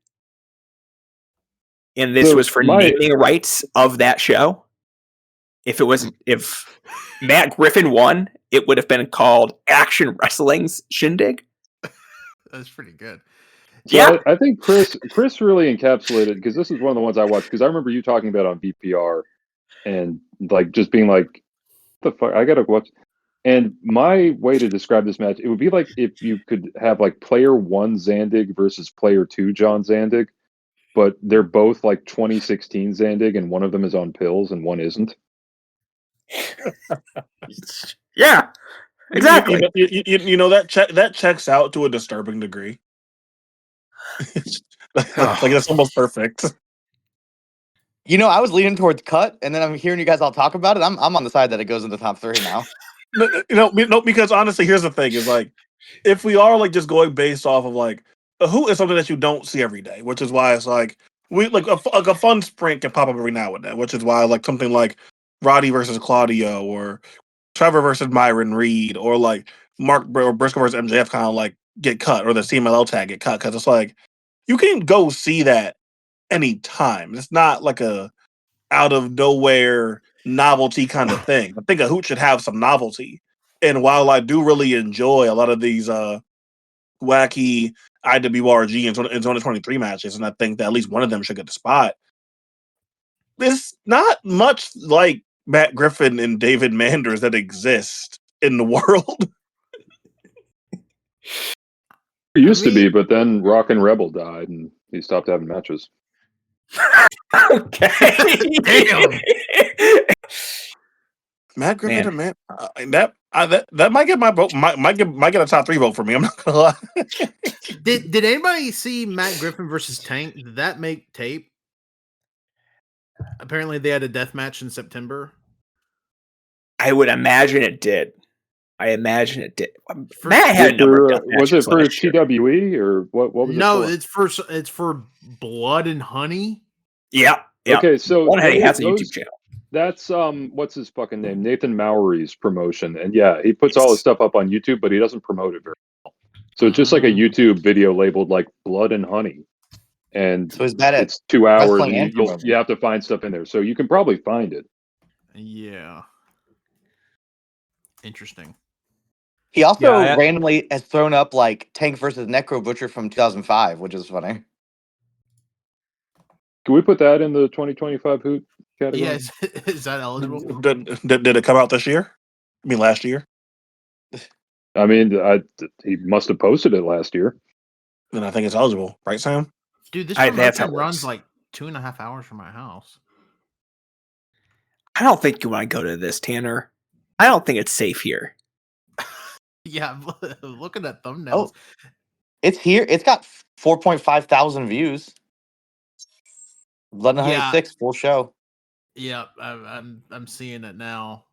[SPEAKER 4] And this
[SPEAKER 6] So
[SPEAKER 4] was for naming rights of that show. If Matt Griffin won, it would have been called Action Wrestling's Shindig.
[SPEAKER 9] That's pretty good.
[SPEAKER 6] So
[SPEAKER 4] Yeah.
[SPEAKER 6] I think Chris really encapsulated, because this is one of the ones I watched, because I remember you talking about it on VPR and like just being like, the fuck, I gotta watch. And my way to describe this match, it would be like if you could have like player 1 Zandig versus player 2 John Zandig, but they're both like 2016 Zandig, and one of them is on pills and one isn't.
[SPEAKER 4] Yeah, exactly.
[SPEAKER 8] You know that checks out to a disturbing degree. like that's almost perfect.
[SPEAKER 7] You know, I was leaning towards cut, and then I'm hearing you guys all talk about it. I'm on the side that it goes into top 3 now.
[SPEAKER 8] No, because honestly, here's the thing: is like if we are like just going based off of like a Hoot is something that you don't see every day, which is why it's like we like a fun sprint can pop up every now and then, which is why like something like Roddy versus Claudio or Trevor versus Myron Reed or like Mark or Briscoe versus MJF kind of like get cut or the CMLL tag get cut because it's like you can go see that anytime. It's not like a out of nowhere novelty kind of thing. I think a Hoot should have some novelty. And while I do really enjoy a lot of these wacky IWRG and Zone 23 matches, and I think that at least one of them should get the spot, there's not much like Matt Griffin and David Manders that exist in the world.
[SPEAKER 6] It used to be, but then Rockin' Rebel died and he stopped having matches.
[SPEAKER 4] Okay.
[SPEAKER 9] Damn.
[SPEAKER 8] Matt Griffin and that might get my vote. Might get a top 3 vote for me. I'm not gonna lie.
[SPEAKER 9] Did anybody see Matt Griffin versus Tank? Did that make tape? Apparently, they had a death match in September.
[SPEAKER 4] I would imagine it did. Matt
[SPEAKER 6] Was
[SPEAKER 4] had a number of death
[SPEAKER 6] was it
[SPEAKER 4] matches
[SPEAKER 6] for
[SPEAKER 4] last year.
[SPEAKER 6] TWE or what was
[SPEAKER 9] No,
[SPEAKER 6] it for?
[SPEAKER 9] it's for Blood and Honey.
[SPEAKER 4] Yeah.
[SPEAKER 6] Okay, so
[SPEAKER 4] One Honey has a YouTube channel.
[SPEAKER 6] That's what's his fucking name? Nathan Mowry's promotion. And yeah, he puts all his stuff up on YouTube, but he doesn't promote it very well. So it's just like a YouTube video labeled like Blood and Honey. And
[SPEAKER 7] So is that it?
[SPEAKER 6] it's 2 hours
[SPEAKER 7] Wrestling
[SPEAKER 6] and
[SPEAKER 7] and
[SPEAKER 6] you
[SPEAKER 7] promoting.
[SPEAKER 6] have to find stuff in there. So you can probably find it.
[SPEAKER 9] Yeah. Interesting.
[SPEAKER 7] He also
[SPEAKER 5] Yeah,
[SPEAKER 7] randomly has thrown up like Tank versus Necro Butcher from 2005, which is funny.
[SPEAKER 6] Can we put that in the 2025 Hoot category?
[SPEAKER 9] Yeah, is that eligible?
[SPEAKER 8] Did it come out this year? I mean, last year.
[SPEAKER 6] I mean, he must have posted it last year.
[SPEAKER 8] Then I think it's eligible, right, Sam?
[SPEAKER 9] Dude, this
[SPEAKER 4] That's how
[SPEAKER 9] promotion
[SPEAKER 4] it
[SPEAKER 9] runs
[SPEAKER 4] works.
[SPEAKER 9] like 2.5 hours from my house.
[SPEAKER 4] I don't think you want to go to this, Tanner. I don't think it's safe here.
[SPEAKER 9] Yeah, looking at thumbnails.
[SPEAKER 7] Oh, it's here. It's got 4.5 thousand views. Blood and Honey
[SPEAKER 9] Yeah.
[SPEAKER 7] 6 full show.
[SPEAKER 9] Yeah, I'm seeing it now.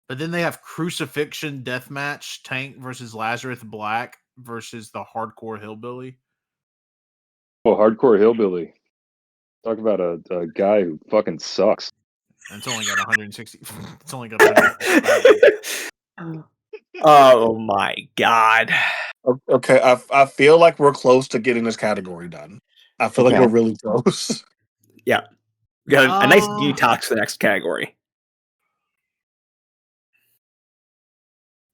[SPEAKER 9] But then they have Crucifixion Deathmatch, Tank versus Lazarus Black versus the Hardcore Hillbilly.
[SPEAKER 6] Oh, Hardcore Hillbilly. Talk about a guy who fucking sucks.
[SPEAKER 9] And it's only got 160. It's only got 160.
[SPEAKER 4] Oh my god.
[SPEAKER 8] Okay, I feel like we're close to getting this category done. I feel like
[SPEAKER 7] Okay.
[SPEAKER 8] we're really close.
[SPEAKER 4] Yeah. We got a nice detox for the next category.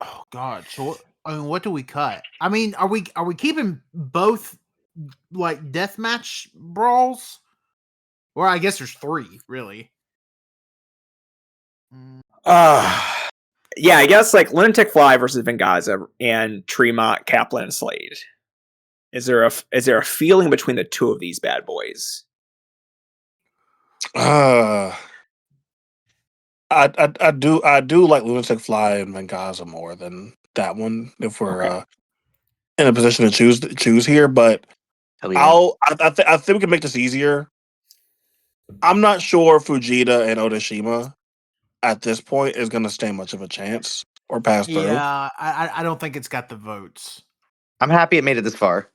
[SPEAKER 9] Oh god. So what do we cut? I mean, are we keeping both like deathmatch brawls? Or I guess there's 3, really.
[SPEAKER 4] Yeah, I guess like Lunatic Fly versus Vengaza and Tremont, Kaplan, and Slade. Is there a feeling between the two of these bad boys?
[SPEAKER 8] I do like Lunatic Fly and Vengaza more than that one. If we're in a position to choose here, but
[SPEAKER 7] Hell yeah.
[SPEAKER 8] I think we can make this easier. I'm not sure Fujita and Odashima at this point is going to stand much of a chance or pass through.
[SPEAKER 9] Yeah, I don't think it's got the votes.
[SPEAKER 7] I'm happy it made it this far.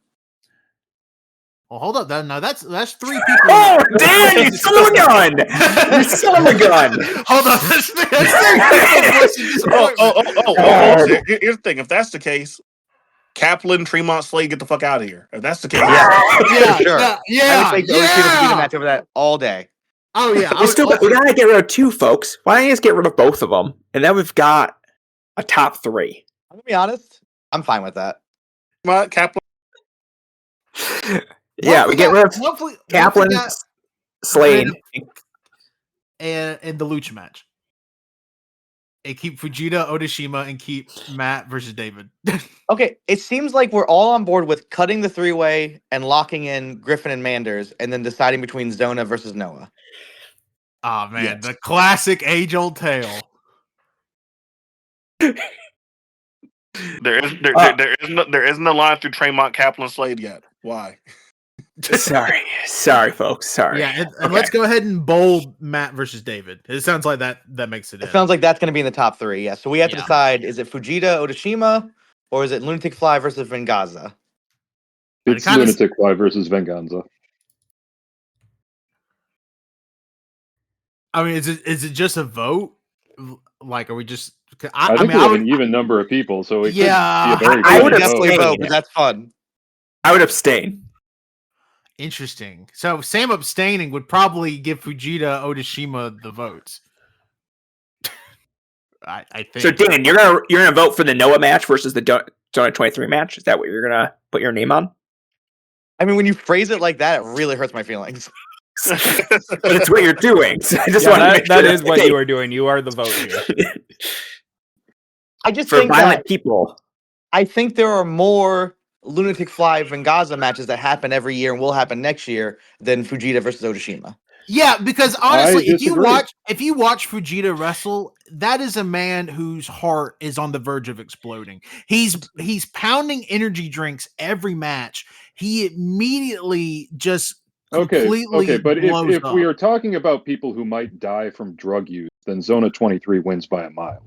[SPEAKER 9] Well, hold up, no, that's 3 people.
[SPEAKER 4] Oh, Dan, you son of a gun! You son of a gun!
[SPEAKER 9] Hold on, that's 3 people.
[SPEAKER 8] Here's the thing: if that's the case, Kaplan, Tremont, Slade, get the fuck out of here. If that's the case,
[SPEAKER 7] Yeah, for sure.
[SPEAKER 9] Yeah,
[SPEAKER 7] I would take the Odashima match over that all day.
[SPEAKER 9] Oh yeah,
[SPEAKER 4] we gotta get rid of 2, folks. Why don't you just get rid of both of them, and then we've got a top 3.
[SPEAKER 7] I'm gonna be honest. I'm fine with that.
[SPEAKER 8] Kaplan.
[SPEAKER 4] Yeah, we get rid of Kaplan, Slade,
[SPEAKER 9] and the Lucha match. and keep Fujita, Odashima, and keep Matt versus David.
[SPEAKER 7] Okay, it seems like we're all on board with cutting the three-way and locking in Griffin and Manders, and then deciding between Zona versus Noah.
[SPEAKER 9] Oh man,
[SPEAKER 8] Yes.
[SPEAKER 9] the classic age-old tale.
[SPEAKER 10] There is
[SPEAKER 8] There isn't a line through Tremont, Kaplan, Slade yet. Why?
[SPEAKER 4] Sorry, folks. Sorry.
[SPEAKER 9] Yeah, and
[SPEAKER 4] Okay.
[SPEAKER 9] let's go ahead and bold Matt versus David. It sounds like that makes it
[SPEAKER 7] It
[SPEAKER 9] in.
[SPEAKER 7] sounds like that's going to be in the top three. Yeah, so we have to
[SPEAKER 9] Yeah.
[SPEAKER 7] decide: is it Fujita, Odashima, or is it Lunatic Fly versus Vengaza?
[SPEAKER 6] It's
[SPEAKER 9] kinda s-
[SPEAKER 6] Lunatic Fly versus Venganza.
[SPEAKER 9] I mean, is it just a vote? Like, are we just?
[SPEAKER 6] I think we have an even number of people, so it
[SPEAKER 9] Yeah,
[SPEAKER 6] could be a very
[SPEAKER 4] I
[SPEAKER 7] I
[SPEAKER 4] would
[SPEAKER 7] would
[SPEAKER 6] close
[SPEAKER 7] definitely
[SPEAKER 6] vote.
[SPEAKER 7] vote, but that's fun.
[SPEAKER 4] I would abstain.
[SPEAKER 9] interesting. So Sam abstaining would probably give Fujita, Odashima the votes. I think.
[SPEAKER 4] So Dan, you're gonna vote for the Noah match versus the Zona 23 match. Is that what you're gonna put your name on?
[SPEAKER 7] I mean, when you phrase it like that, it really hurts my feelings.
[SPEAKER 4] But it's what you're doing. So I just
[SPEAKER 5] Yeah,
[SPEAKER 4] want to make
[SPEAKER 5] that
[SPEAKER 4] sure
[SPEAKER 5] is what you are doing. You are the vote here.
[SPEAKER 7] I just
[SPEAKER 4] for
[SPEAKER 7] think
[SPEAKER 4] violent
[SPEAKER 7] that
[SPEAKER 4] people.
[SPEAKER 7] I think there are more Lunatic Fly Vengaza matches that happen every year and will happen next year than Fujita versus Odashima.
[SPEAKER 9] Yeah, because honestly, if you
[SPEAKER 6] disagree.
[SPEAKER 9] watch Fujita wrestle, that is a man whose heart is on the verge of exploding. He's pounding energy drinks every match. He immediately just completely
[SPEAKER 6] Okay, but
[SPEAKER 9] blows
[SPEAKER 6] if
[SPEAKER 9] up.
[SPEAKER 6] we are talking about people who might die from drug use, then Zona 23 wins by a mile.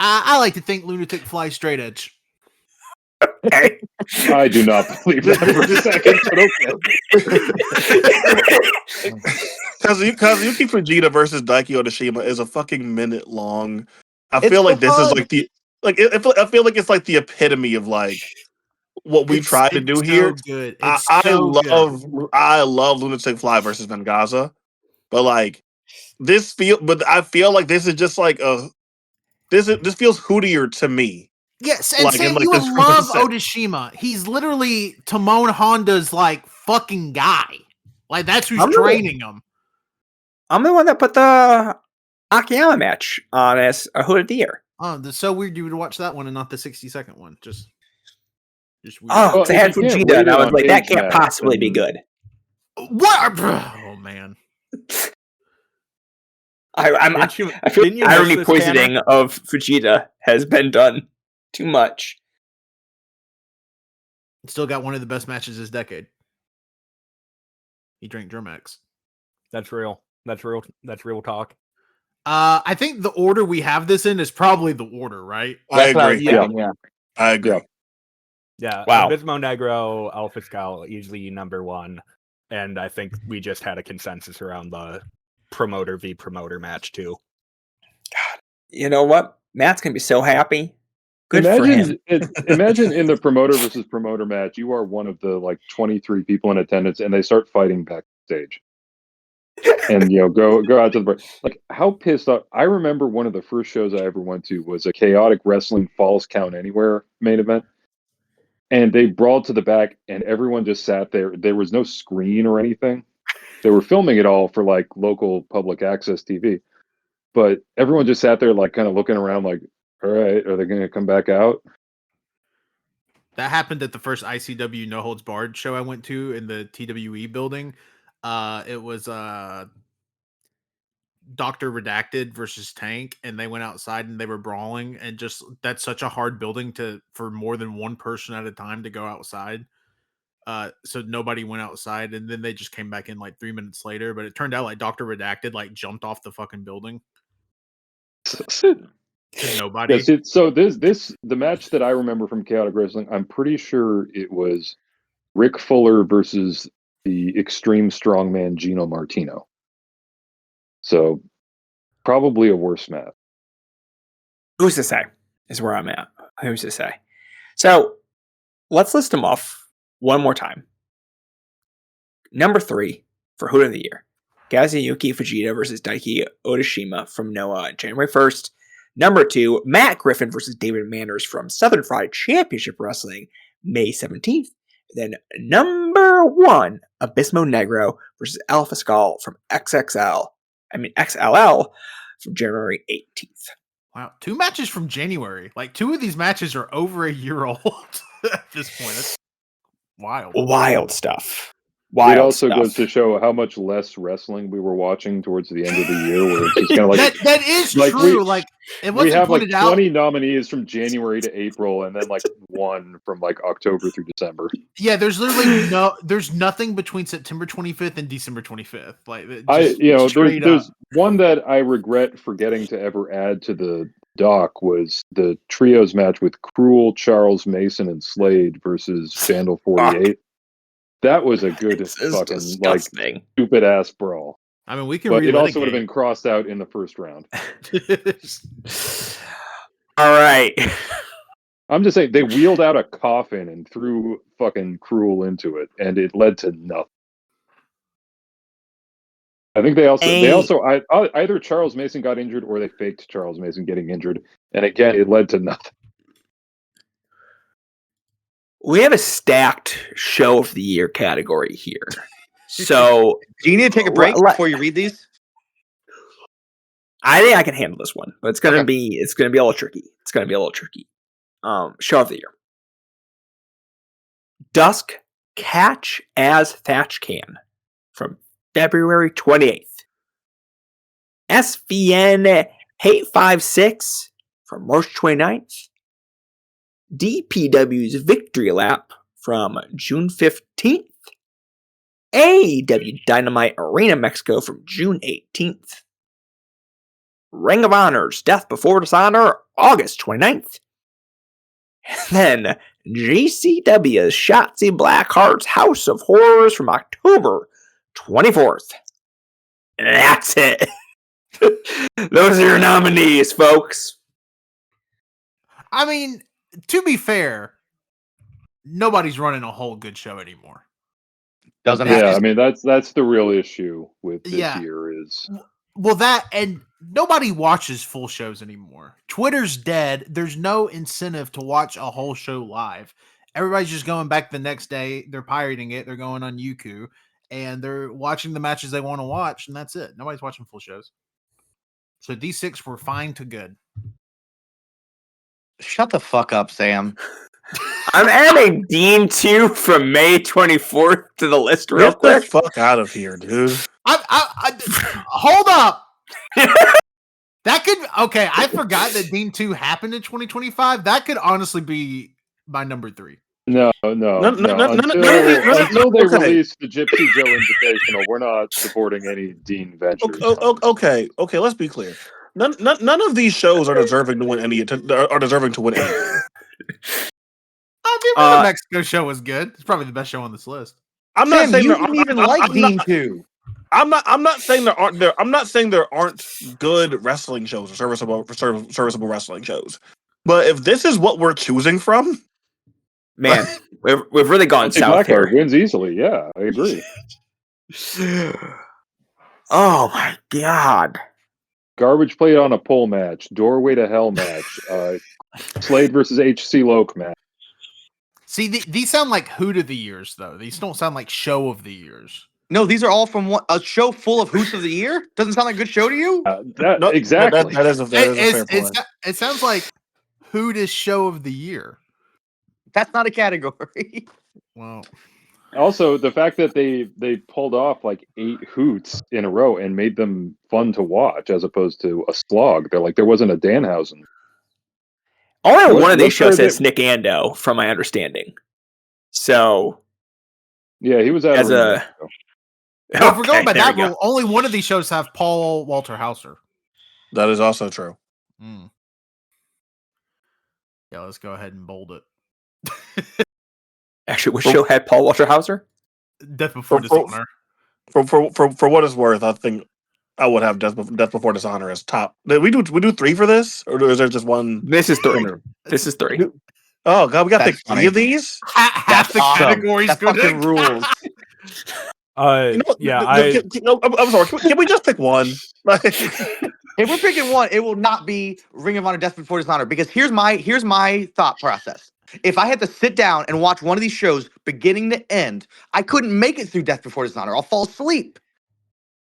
[SPEAKER 9] I like to think Lunatic Fly straight edge.
[SPEAKER 4] Okay.
[SPEAKER 6] I do not believe that for a second, but okay.
[SPEAKER 8] Kazuki Fujita versus Daiki Odashima is a fucking minute long. I
[SPEAKER 7] It's
[SPEAKER 8] feel like
[SPEAKER 7] so
[SPEAKER 8] this is
[SPEAKER 7] fun.
[SPEAKER 8] like I feel like it's like the epitome of like what we try to do here.
[SPEAKER 9] Good.
[SPEAKER 8] I love Lunatic Fly versus Vengaza, but like I feel like this is just like this feels hootier to me.
[SPEAKER 9] Yes, and
[SPEAKER 8] Like,
[SPEAKER 9] Sam,
[SPEAKER 8] in, like,
[SPEAKER 9] you would
[SPEAKER 8] this
[SPEAKER 9] love
[SPEAKER 8] set.
[SPEAKER 9] Odashima. He's literally Timon Honda's like fucking guy. Like that's who's
[SPEAKER 4] I'm
[SPEAKER 9] training him.
[SPEAKER 4] I'm the one that put the Akiyama match on as a Hoot of the Year.
[SPEAKER 9] Oh, that's so weird you would watch that one and not the 60-second one. Just weird.
[SPEAKER 4] Oh,
[SPEAKER 6] Well,
[SPEAKER 4] because I
[SPEAKER 6] if
[SPEAKER 4] had
[SPEAKER 6] you can't
[SPEAKER 4] Fujita,
[SPEAKER 6] rate
[SPEAKER 4] and
[SPEAKER 6] it
[SPEAKER 4] I was
[SPEAKER 6] on
[SPEAKER 4] like, that
[SPEAKER 6] age
[SPEAKER 4] can't
[SPEAKER 6] match,
[SPEAKER 4] possibly be
[SPEAKER 6] then-
[SPEAKER 4] good.
[SPEAKER 9] What? Oh man.
[SPEAKER 4] I feel
[SPEAKER 5] didn't you
[SPEAKER 4] the irony
[SPEAKER 5] miss this,
[SPEAKER 4] poisoning of Fujita has been done too much.
[SPEAKER 9] Still got one of the best matches this decade. He drank Germex.
[SPEAKER 5] That's real. That's real. That's real talk.
[SPEAKER 9] I think the order we have this in is probably the order, right?
[SPEAKER 8] I
[SPEAKER 7] That's what I was
[SPEAKER 8] agree.
[SPEAKER 7] thinking, yeah.
[SPEAKER 8] I agree.
[SPEAKER 5] Yeah.
[SPEAKER 4] Wow.
[SPEAKER 5] Abismo Negro, Alpha Scout, easily number one. And I think we just had a consensus around the promoter v promoter match too.
[SPEAKER 4] You know what? Matt's gonna be so happy. Good for him.
[SPEAKER 6] Imagine in the promoter versus promoter match, you are one of the like 23 people in attendance, and they start fighting backstage. And go out to the bar. Like, how pissed off! I remember one of the first shows I ever went to was a Chaotic Wrestling Falls Count Anywhere main event, and they brawled to the back, and everyone just sat there. There was no screen or anything. They were filming it all for like local public access TV, but everyone just sat there like kind of looking around, like, all right, are they going to come back out?
[SPEAKER 9] That happened at the first ICW No Holds Barred show I went to in the TWE building. It was Dr. Redacted versus Tank, and they went outside and they were brawling, and just that's such a hard building for more than one person at a time to go outside. So nobody went outside, and then they just came back in like 3 minutes later. But it turned out like Dr. Redacted like jumped off the fucking building. To nobody.
[SPEAKER 6] Yes, so the match that I remember from Chaotic Wrestling, I'm pretty sure it was Rick Fuller versus the Extreme Strongman Gino Martino. So probably a worse match.
[SPEAKER 4] Who's to say? Is where I'm at. Who's to say? So let's list them off one more time. Number 3 for Hoot of the Year: Kazuyuki Fujita versus Daiki Odashima from Noah, January 1st. Number 2, Matt Griffin versus David Manners from Southern Fried Championship Wrestling, May 17th. Then number 1, Abismo Negro versus Alpha Skull from XLL, from January 18th.
[SPEAKER 9] Wow, 2 matches from January. Like 2 of these matches are over a year old at this point. That's wild.
[SPEAKER 4] Wild stuff.
[SPEAKER 6] It also goes to show how much less wrestling we were watching towards the end of the year, where it's just kind of like
[SPEAKER 9] that is
[SPEAKER 6] like
[SPEAKER 9] true. Like it wasn't
[SPEAKER 6] we have like
[SPEAKER 9] pointed out.
[SPEAKER 6] 20 nominees from January to April, and then like 1 from like October through December.
[SPEAKER 9] Yeah, there's literally there's nothing between September 25th and December 25th. Like
[SPEAKER 6] there's one that I regret forgetting to ever add to the doc was the trios match with Cruel, Charles Mason, and Slade versus Vandal 48. That was a good fucking
[SPEAKER 4] disgusting.
[SPEAKER 6] Like stupid ass brawl.
[SPEAKER 9] I mean, we can.
[SPEAKER 6] But it also would have been crossed out in the first round.
[SPEAKER 4] All right.
[SPEAKER 6] I'm just saying they wheeled out a coffin and threw fucking Cruel into it, and it led to nothing. I think they also either Charles Mason got injured or they faked Charles Mason getting injured, and again it led to nothing.
[SPEAKER 4] We have a stacked show of the year category here. So
[SPEAKER 7] do you need to take a break before you read these?
[SPEAKER 4] I think I can handle this one, but it's gonna be a little tricky. Show of the year. Dusk Catch as Thatch Can from February 28th. SVN 856 from March 29th. DPW's Victory Lap from June 15th. AEW Dynamite Arena Mexico from June 18th. Ring of Honor's Death Before Dishonor, August 29th. And then GCW's Shotzi Blackheart's House of Horrors from October 24th. And that's it. Those are your nominees, folks.
[SPEAKER 9] I mean, to be fair, nobody's running a whole good show anymore.
[SPEAKER 7] Doesn't have
[SPEAKER 6] I mean that's the real issue with this year is
[SPEAKER 9] well that and nobody watches full shows anymore. Twitter's dead. There's no incentive to watch a whole show live. Everybody's just going back the next day. They're pirating it. They're going on Youku and they're watching the matches they want to watch, and that's it. Nobody's watching full shows. So D6 were fine to good.
[SPEAKER 7] Shut the fuck up, Sam.
[SPEAKER 4] I'm adding Dean 2 from May 24th to the list real quick.
[SPEAKER 8] Get the fuck out of here, dude.
[SPEAKER 9] Hold up. That could I forgot that Dean 2 happened in 2025. That could honestly be my number 3.
[SPEAKER 6] No. Until they release the Gypsy Joe Invitational, we're not supporting any Dean ventures.
[SPEAKER 8] Okay. Let's be clear. None of these shows are deserving to win any.
[SPEAKER 9] The Mexico show was good. It's probably the best show on this list.
[SPEAKER 8] I'm not saying
[SPEAKER 7] you didn't even like Dean 2.
[SPEAKER 8] I'm not saying there aren't. I'm not saying there aren't good wrestling shows or serviceable wrestling shows. But if this is what we're choosing from,
[SPEAKER 4] man, we've really gone south here.
[SPEAKER 6] Blackheart wins easily. Yeah, I agree.
[SPEAKER 4] Oh my god.
[SPEAKER 6] Garbage plate on a pole match, doorway to hell match, Slade versus HC Loke match.
[SPEAKER 9] See, these sound like Hoot of the Years, though. These don't sound like Show of the Years.
[SPEAKER 7] No, these are all from a show full of Hoots of the Year? Doesn't sound like a good show to you?
[SPEAKER 6] Exactly.
[SPEAKER 8] That is a fair point.
[SPEAKER 9] It sounds like Hoot is Show of the Year.
[SPEAKER 7] That's not a category.
[SPEAKER 9] Well...
[SPEAKER 6] Also, the fact that they pulled off like 8 Hoots in a row and made them fun to watch as opposed to a slog. They're like, there wasn't a Danhausen.
[SPEAKER 4] Only one of these shows has Nick Ando, from my understanding. So,
[SPEAKER 6] yeah, he was out
[SPEAKER 4] as a.
[SPEAKER 9] If we're going by that rule, only one of these shows have Paul Walter Hauser.
[SPEAKER 8] That is also true.
[SPEAKER 9] Yeah, let's go ahead and bold it.
[SPEAKER 4] Actually, which show had Paul Walter Hauser?
[SPEAKER 9] Death Before Dishonor.
[SPEAKER 8] For what it's worth, I think I would have Death Before Dishonor as top. Did we do 3 for this, or is there just one?
[SPEAKER 4] This is 3. This is 3.
[SPEAKER 8] Oh god, we got to pick 3 of these.
[SPEAKER 9] Half the categories go to
[SPEAKER 7] rules.
[SPEAKER 8] I'm sorry. Can we just pick one?
[SPEAKER 7] If we're picking one, it will not be Ring of Honor Death Before Dishonor, because here's my thought process. If I had to sit down and watch one of these shows beginning to end, I couldn't make it through Death Before Dishonor. I'll fall asleep.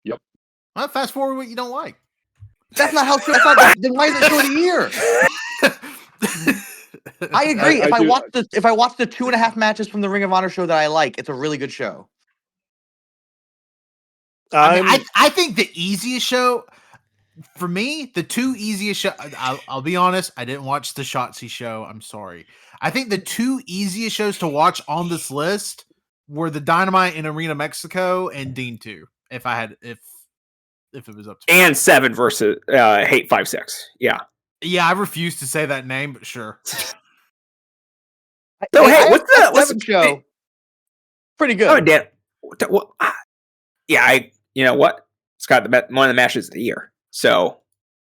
[SPEAKER 6] Yep.
[SPEAKER 9] Well, fast forward what you don't like.
[SPEAKER 7] That's not how. That's not. Then why is it show of the year? I agree. If I watch the 2.5 matches from the Ring of Honor show that I like, it's a really good show.
[SPEAKER 9] I think the easiest show for me, the two easiest show. I'll be honest. I didn't watch the Shotzi show. I'm sorry. I think the two easiest shows to watch on this list were the Dynamite in Arena Mexico and Dean 2. If it was up to me.
[SPEAKER 4] And 7 versus Hate 5-6. Yeah.
[SPEAKER 9] Yeah, I refuse to say that name, but sure.
[SPEAKER 4] So hey, what's the
[SPEAKER 7] show? Pretty good.
[SPEAKER 4] Oh, Dan. Yeah, you know what? It's got one of the matches of the year. So,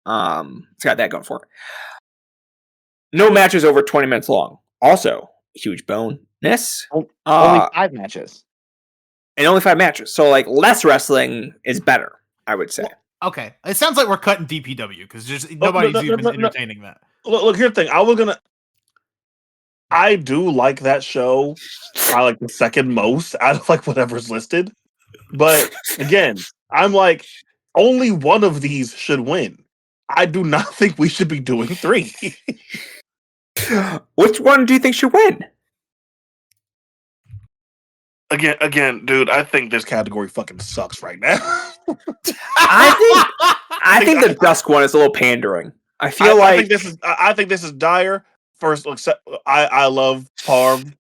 [SPEAKER 4] it's got that going for it. No matches over 20 minutes long. Also, huge bonus.
[SPEAKER 7] Only 5 matches.
[SPEAKER 4] And only 5 matches. So, like, less wrestling is better, I would say.
[SPEAKER 9] Well, okay. It sounds like we're cutting DPW because just nobody's even entertaining that.
[SPEAKER 8] Look, here's the thing. I do like that show. I like the second most out of like whatever's listed. But again, I'm like, only one of these should win. I do not think we should be doing 3.
[SPEAKER 4] Which one do you think should win?
[SPEAKER 8] Again, dude, I think this category fucking sucks right now.
[SPEAKER 4] I think the Dusk one is a little pandering. I think
[SPEAKER 8] this is dire. First, I love Parm.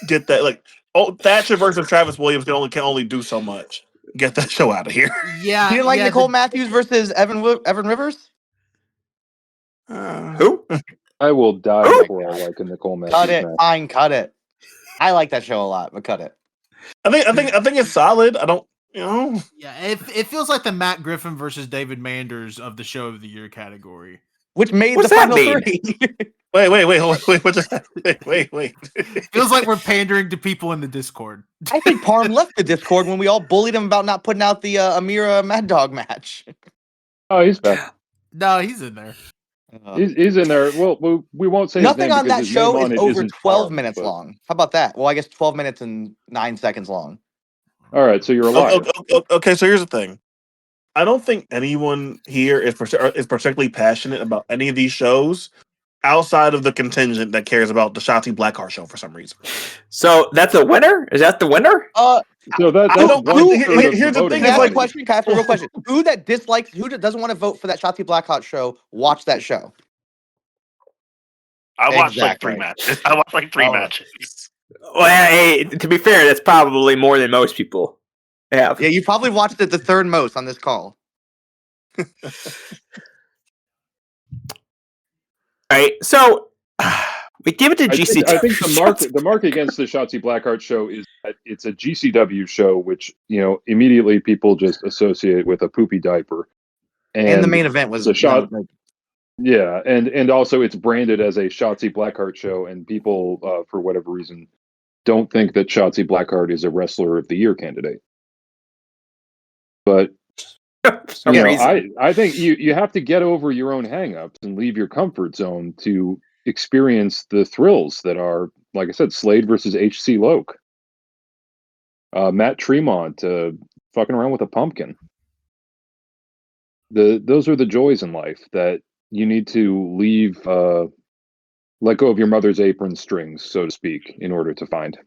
[SPEAKER 8] Get that Thatcher versus Travis Williams can only do so much. Get that show out of here.
[SPEAKER 9] Yeah,
[SPEAKER 7] you didn't like Nicole Matthews versus Evan Rivers?
[SPEAKER 4] Who?
[SPEAKER 6] I will die before I like a Nicole Matthews.
[SPEAKER 7] Cut it, fine, cut it. I like that show a lot, but cut it.
[SPEAKER 8] I think it's solid. I don't,
[SPEAKER 9] Yeah, it feels like the Matt Griffin versus David Manders of the show of the year category,
[SPEAKER 7] which made the final 3.
[SPEAKER 8] Wait.
[SPEAKER 9] Feels like we're pandering to people in the Discord.
[SPEAKER 7] I think Parm left the Discord when we all bullied him about not putting out the Amira Mad Dog match.
[SPEAKER 6] Oh, he's back.
[SPEAKER 9] No, he's in there.
[SPEAKER 6] He's in there. Well, we won't say
[SPEAKER 7] nothing
[SPEAKER 6] his name
[SPEAKER 7] on that
[SPEAKER 6] his
[SPEAKER 7] show
[SPEAKER 6] name
[SPEAKER 7] is
[SPEAKER 6] on
[SPEAKER 7] over 12 minutes long. How about that? Well, I guess 12 minutes and 9 seconds long.
[SPEAKER 6] All right, so you're a liar.
[SPEAKER 8] Okay, so here's the thing. I don't think anyone here is particularly passionate about any of these shows outside of the contingent that cares about the Shotzi Blackheart show for some reason.
[SPEAKER 4] So that's a winner? Is that the winner?
[SPEAKER 6] So that's
[SPEAKER 8] here's the thing.
[SPEAKER 7] Can I ask a question? Can I ask a real question? Who that doesn't want to vote for that Shotzi Blackheart show, watch that show.
[SPEAKER 10] I watched like 3 matches. Matches.
[SPEAKER 4] Well, hey, to be fair, that's probably more than most people have.
[SPEAKER 7] Yeah, you probably watched it the third most on this call.
[SPEAKER 4] All right, so we give it to GCW.
[SPEAKER 6] I think the mark against the Shotzi Blackheart show is that it's a GCW show, which immediately people just associate with a poopy diaper.
[SPEAKER 7] And the main event was
[SPEAKER 6] a shot. Yeah, and also it's branded as a Shotzi Blackheart show, and people, for whatever reason, don't think that Shotzi Blackheart is a Wrestler of the Year candidate. But I think you have to get over your own hangups and leave your comfort zone to experience the thrills that are, like I said, Slade versus H.C. Loke, Matt Tremont fucking around with a pumpkin. Those are the joys in life that you need to let go of your mother's apron strings, so to speak, in order to find.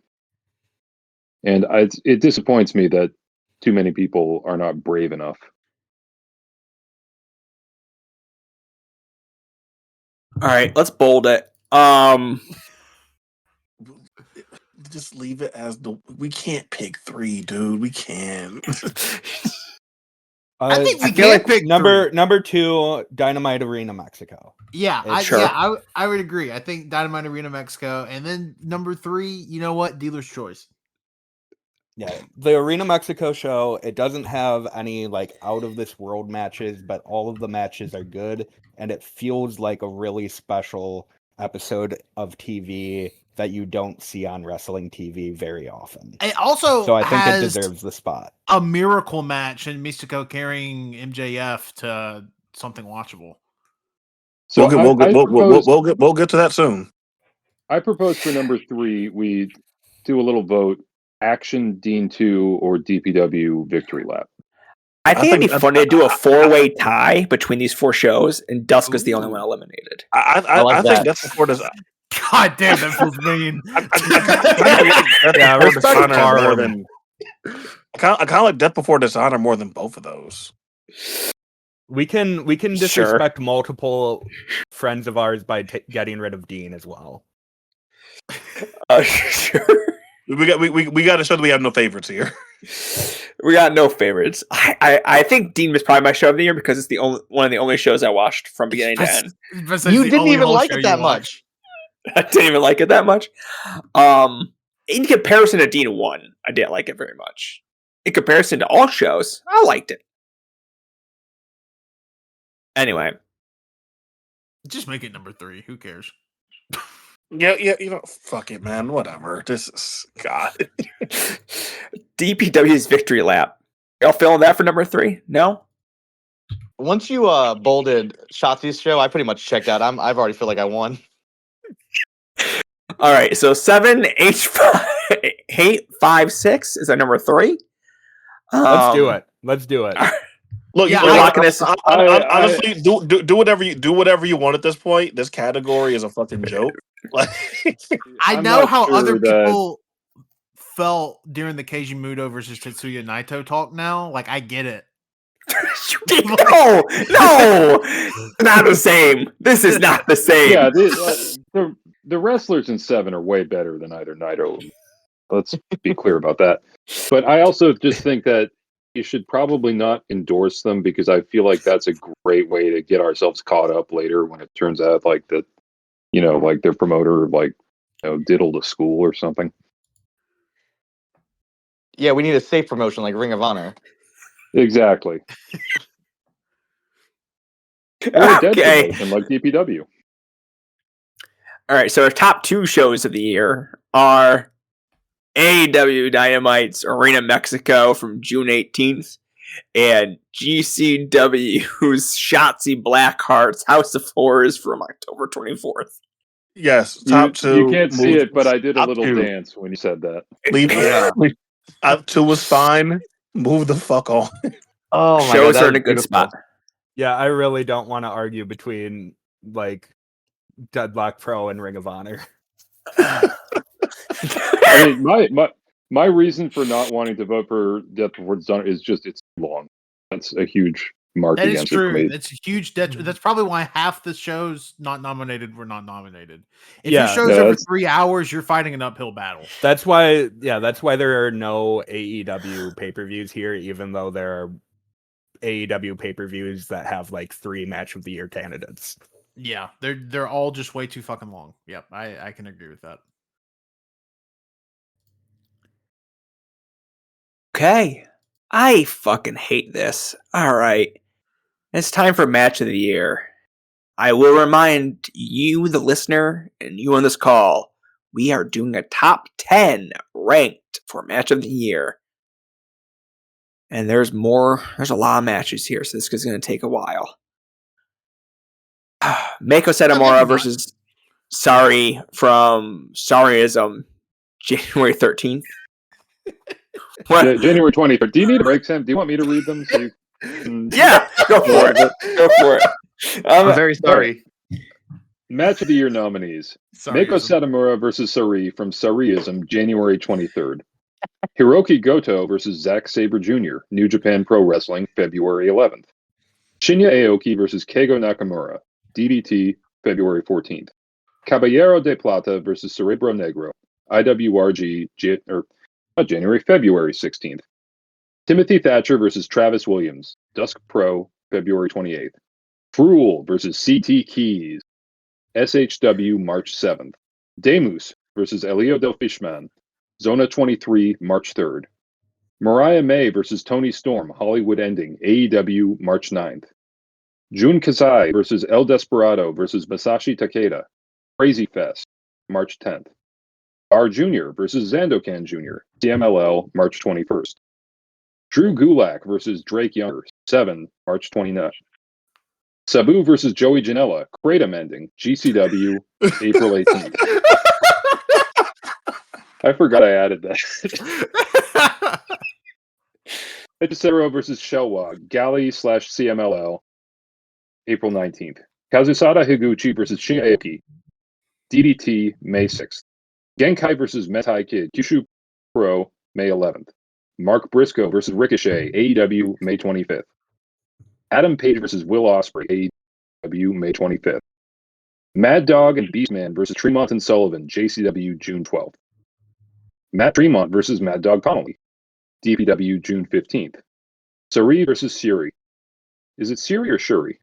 [SPEAKER 6] And it disappoints me that too many people are not brave enough.
[SPEAKER 4] All right, let's bold it.
[SPEAKER 8] Just leave it as we can't pick 3, dude. We can't.
[SPEAKER 5] I
[SPEAKER 9] think we can pick
[SPEAKER 5] number 2, Dynamite Arena Mexico.
[SPEAKER 9] Yeah,
[SPEAKER 4] sure.
[SPEAKER 9] I would agree. I think Dynamite Arena Mexico, and then number 3, you know what? Dealer's Choice.
[SPEAKER 5] Yeah, the Arena Mexico show, it doesn't have any like out of this world matches, but all of the matches are good, and it feels like a really special episode of TV that you don't see on wrestling TV very often.
[SPEAKER 9] It also
[SPEAKER 5] so I think it deserves the spot.
[SPEAKER 9] A miracle match in Mystico carrying MJF to something watchable.
[SPEAKER 8] So we'll get to that soon.
[SPEAKER 6] I propose for number 3 we do a little vote: Action, Dean 2, or DPW Victory Lap.
[SPEAKER 4] I think it'd be funny to do a 4-way tie between these 4 shows, and Dusk is the only one eliminated.
[SPEAKER 8] I think Death Before Dishonor.
[SPEAKER 9] God damn, that feels mean.
[SPEAKER 5] Yeah,
[SPEAKER 8] Before
[SPEAKER 5] respect
[SPEAKER 8] Dishonor more
[SPEAKER 5] Harlem.
[SPEAKER 8] than. I kind of like Death Before Dishonor more than both of those.
[SPEAKER 5] We can
[SPEAKER 4] Sure.
[SPEAKER 5] disrespect multiple friends of ours by getting rid of Dean as well.
[SPEAKER 4] Sure.
[SPEAKER 8] We got to show that we have no favorites here.
[SPEAKER 4] We got no favorites. I think Dean was probably my show of the year because it's the only one of the only shows I watched from beginning to end.
[SPEAKER 7] You didn't even like it that much.
[SPEAKER 4] I didn't even like it that much. In comparison to Dean 1, I didn't like it very much. In comparison to all shows, I liked it. Anyway.
[SPEAKER 9] Just make it number 3. Who cares?
[SPEAKER 8] Yeah, fuck it, man. Whatever. This is God.
[SPEAKER 4] DPW's victory lap. Y'all feeling that for number 3? No?
[SPEAKER 7] Once you bolded Shotzi's show, I pretty much checked out. I've already feel like I won.
[SPEAKER 4] All right, so 7, 8, 5, 6 is that number 3?
[SPEAKER 5] Let's do it. Let's do it.
[SPEAKER 8] Look,
[SPEAKER 4] yeah, we're locking this.
[SPEAKER 8] Honestly, do whatever you want at this point. This category is a fucking joke.
[SPEAKER 9] I know how other people felt during the Keiji Muto versus Tetsuya Naito talk now. Like, I get it.
[SPEAKER 4] No, not the same. This is not the same.
[SPEAKER 6] Yeah, the wrestlers in 7 are way better than either Naito. Let's be clear about that. But I also just think that you should probably not endorse them because I feel like that's a great way to get ourselves caught up later when it turns out like that, like their promoter diddled a school or something.
[SPEAKER 7] Yeah, we need a safe promotion like Ring of Honor.
[SPEAKER 6] Exactly. Or a dead promotion like DPW.
[SPEAKER 4] All right, so our top 2 shows of the year are AEW Dynamite's Arena Mexico from June 18th and GCW's Shotzi Blackheart's House of Horrors from October 24th.
[SPEAKER 8] Yes, top 2.
[SPEAKER 6] You can't see it, but I did a little dance when you said that.
[SPEAKER 8] Top 2 was fine. Move the fuck on.
[SPEAKER 7] Oh my
[SPEAKER 4] Shows
[SPEAKER 7] God,
[SPEAKER 4] are in a good spot.
[SPEAKER 5] Yeah, I really don't want to argue between like Deadlock Pro and Ring of Honor.
[SPEAKER 6] I mean, my reason for not wanting to vote for Death Before Dishonor is just it's long. That's a huge mark
[SPEAKER 9] That is
[SPEAKER 6] against it for
[SPEAKER 9] true.
[SPEAKER 6] me.
[SPEAKER 9] That's a huge that's probably why half the shows not nominated were not nominated. If
[SPEAKER 5] Yeah,
[SPEAKER 9] your show's over 3 hours, you're fighting an uphill battle.
[SPEAKER 5] That's why there are no AEW pay-per-views here, even though there are AEW pay-per-views that have like 3 match of the year candidates.
[SPEAKER 9] Yeah, they're all just way too fucking long. Yep, I can agree with that.
[SPEAKER 4] Okay. I fucking hate this. All right. It's time for match of the year. I will remind you, the listener, and you on this call, we are doing a top 10 ranked for match of the year. And there's a lot of matches here, so this is going to take a while. Mako Satomura versus Sari from Sariism, January 13th.
[SPEAKER 6] Yeah, January 23rd. Do you need a break, Sam? Do you want me to read them?
[SPEAKER 4] Yeah, go for it. Go for it.
[SPEAKER 7] I'm very sorry.
[SPEAKER 6] Match of the year nominees. Mako Satomura versus Sari from Sariism, January 23rd. Hiroki Goto versus Zack Sabre Jr., New Japan Pro Wrestling, February 11th. Shinya Aoki versus Keigo Nakamura, DDT, February 14th. Caballero de Plata versus Cerebro Negro, IWRG, February 16th. Timothy Thatcher versus Travis Williams, Dusk Pro, February 28th. Cruel versus CT Keys, SHW, March 7th. Demus versus Elio Del Fishman, Zona 23, March 3rd. Mariah May versus Tony Storm, Hollywood Ending, AEW, March 9th. Jun Kasai versus El Desperado versus Masashi Takeda, Crazy Fest, March 10th. R Jr. versus Zandokan Jr., CMLL, March 21st. Drew Gulak versus Drake Younger, 7, March 29th. Sabu versus Joey Janela, Kratom Ending, GCW, April 18th. I forgot I added that. Hechicero versus Shelwa, Gali/CMLL, April 19th. Kazusada Higuchi versus Shinya Aoki, DDT, May 6th. Genkai versus Metai Kid, Kyushu Pro, May 11th. Mark Briscoe versus Ricochet, AEW, May 25th. Adam Page versus Will Ospreay, AEW, May 25th. Mad Dog and Beastman versus Tremont and Sullivan, JCW, June 12th. Matt Tremont versus Mad Dog Connolly, DPW, June 15th. Suri versus Suri. Is it Siri or Shuri?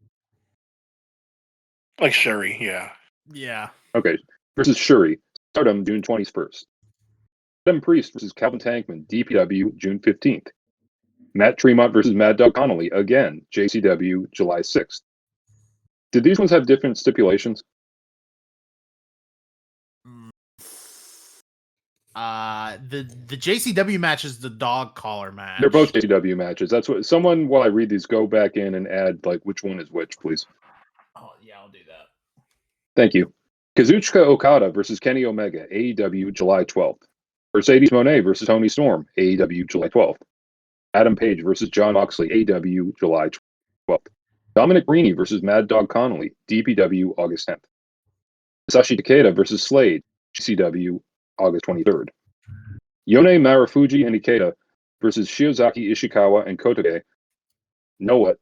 [SPEAKER 10] Like Shuri, yeah.
[SPEAKER 9] Yeah.
[SPEAKER 6] Okay. Versus Shuri. Stardom, June 21st. Adam Priest versus Calvin Tankman, DPW, June 15th. Matt Tremont versus Mad Dog Connolly, again, JCW, July 6th. Did these ones have different stipulations?
[SPEAKER 9] The JCW match is the dog collar match.
[SPEAKER 6] They're both JCW matches. That's what someone, while I read these, go back in and add like which one is which, please.
[SPEAKER 9] Oh yeah, I'll do that.
[SPEAKER 6] Thank you. Kazuchika Okada versus Kenny Omega, AEW, July 12th. Mercedes Moné versus Tony Storm, AEW, July 12th. Adam Page versus John Moxley, AEW, July 12th. Dominic Rini versus Mad Dog Connolly, DPW, August 10th. Sashi Takeda versus Slade, GCW, August 23rd. Yone Marufuji and Ikeda versus Shiozaki Ishikawa and Kotoge, Noah,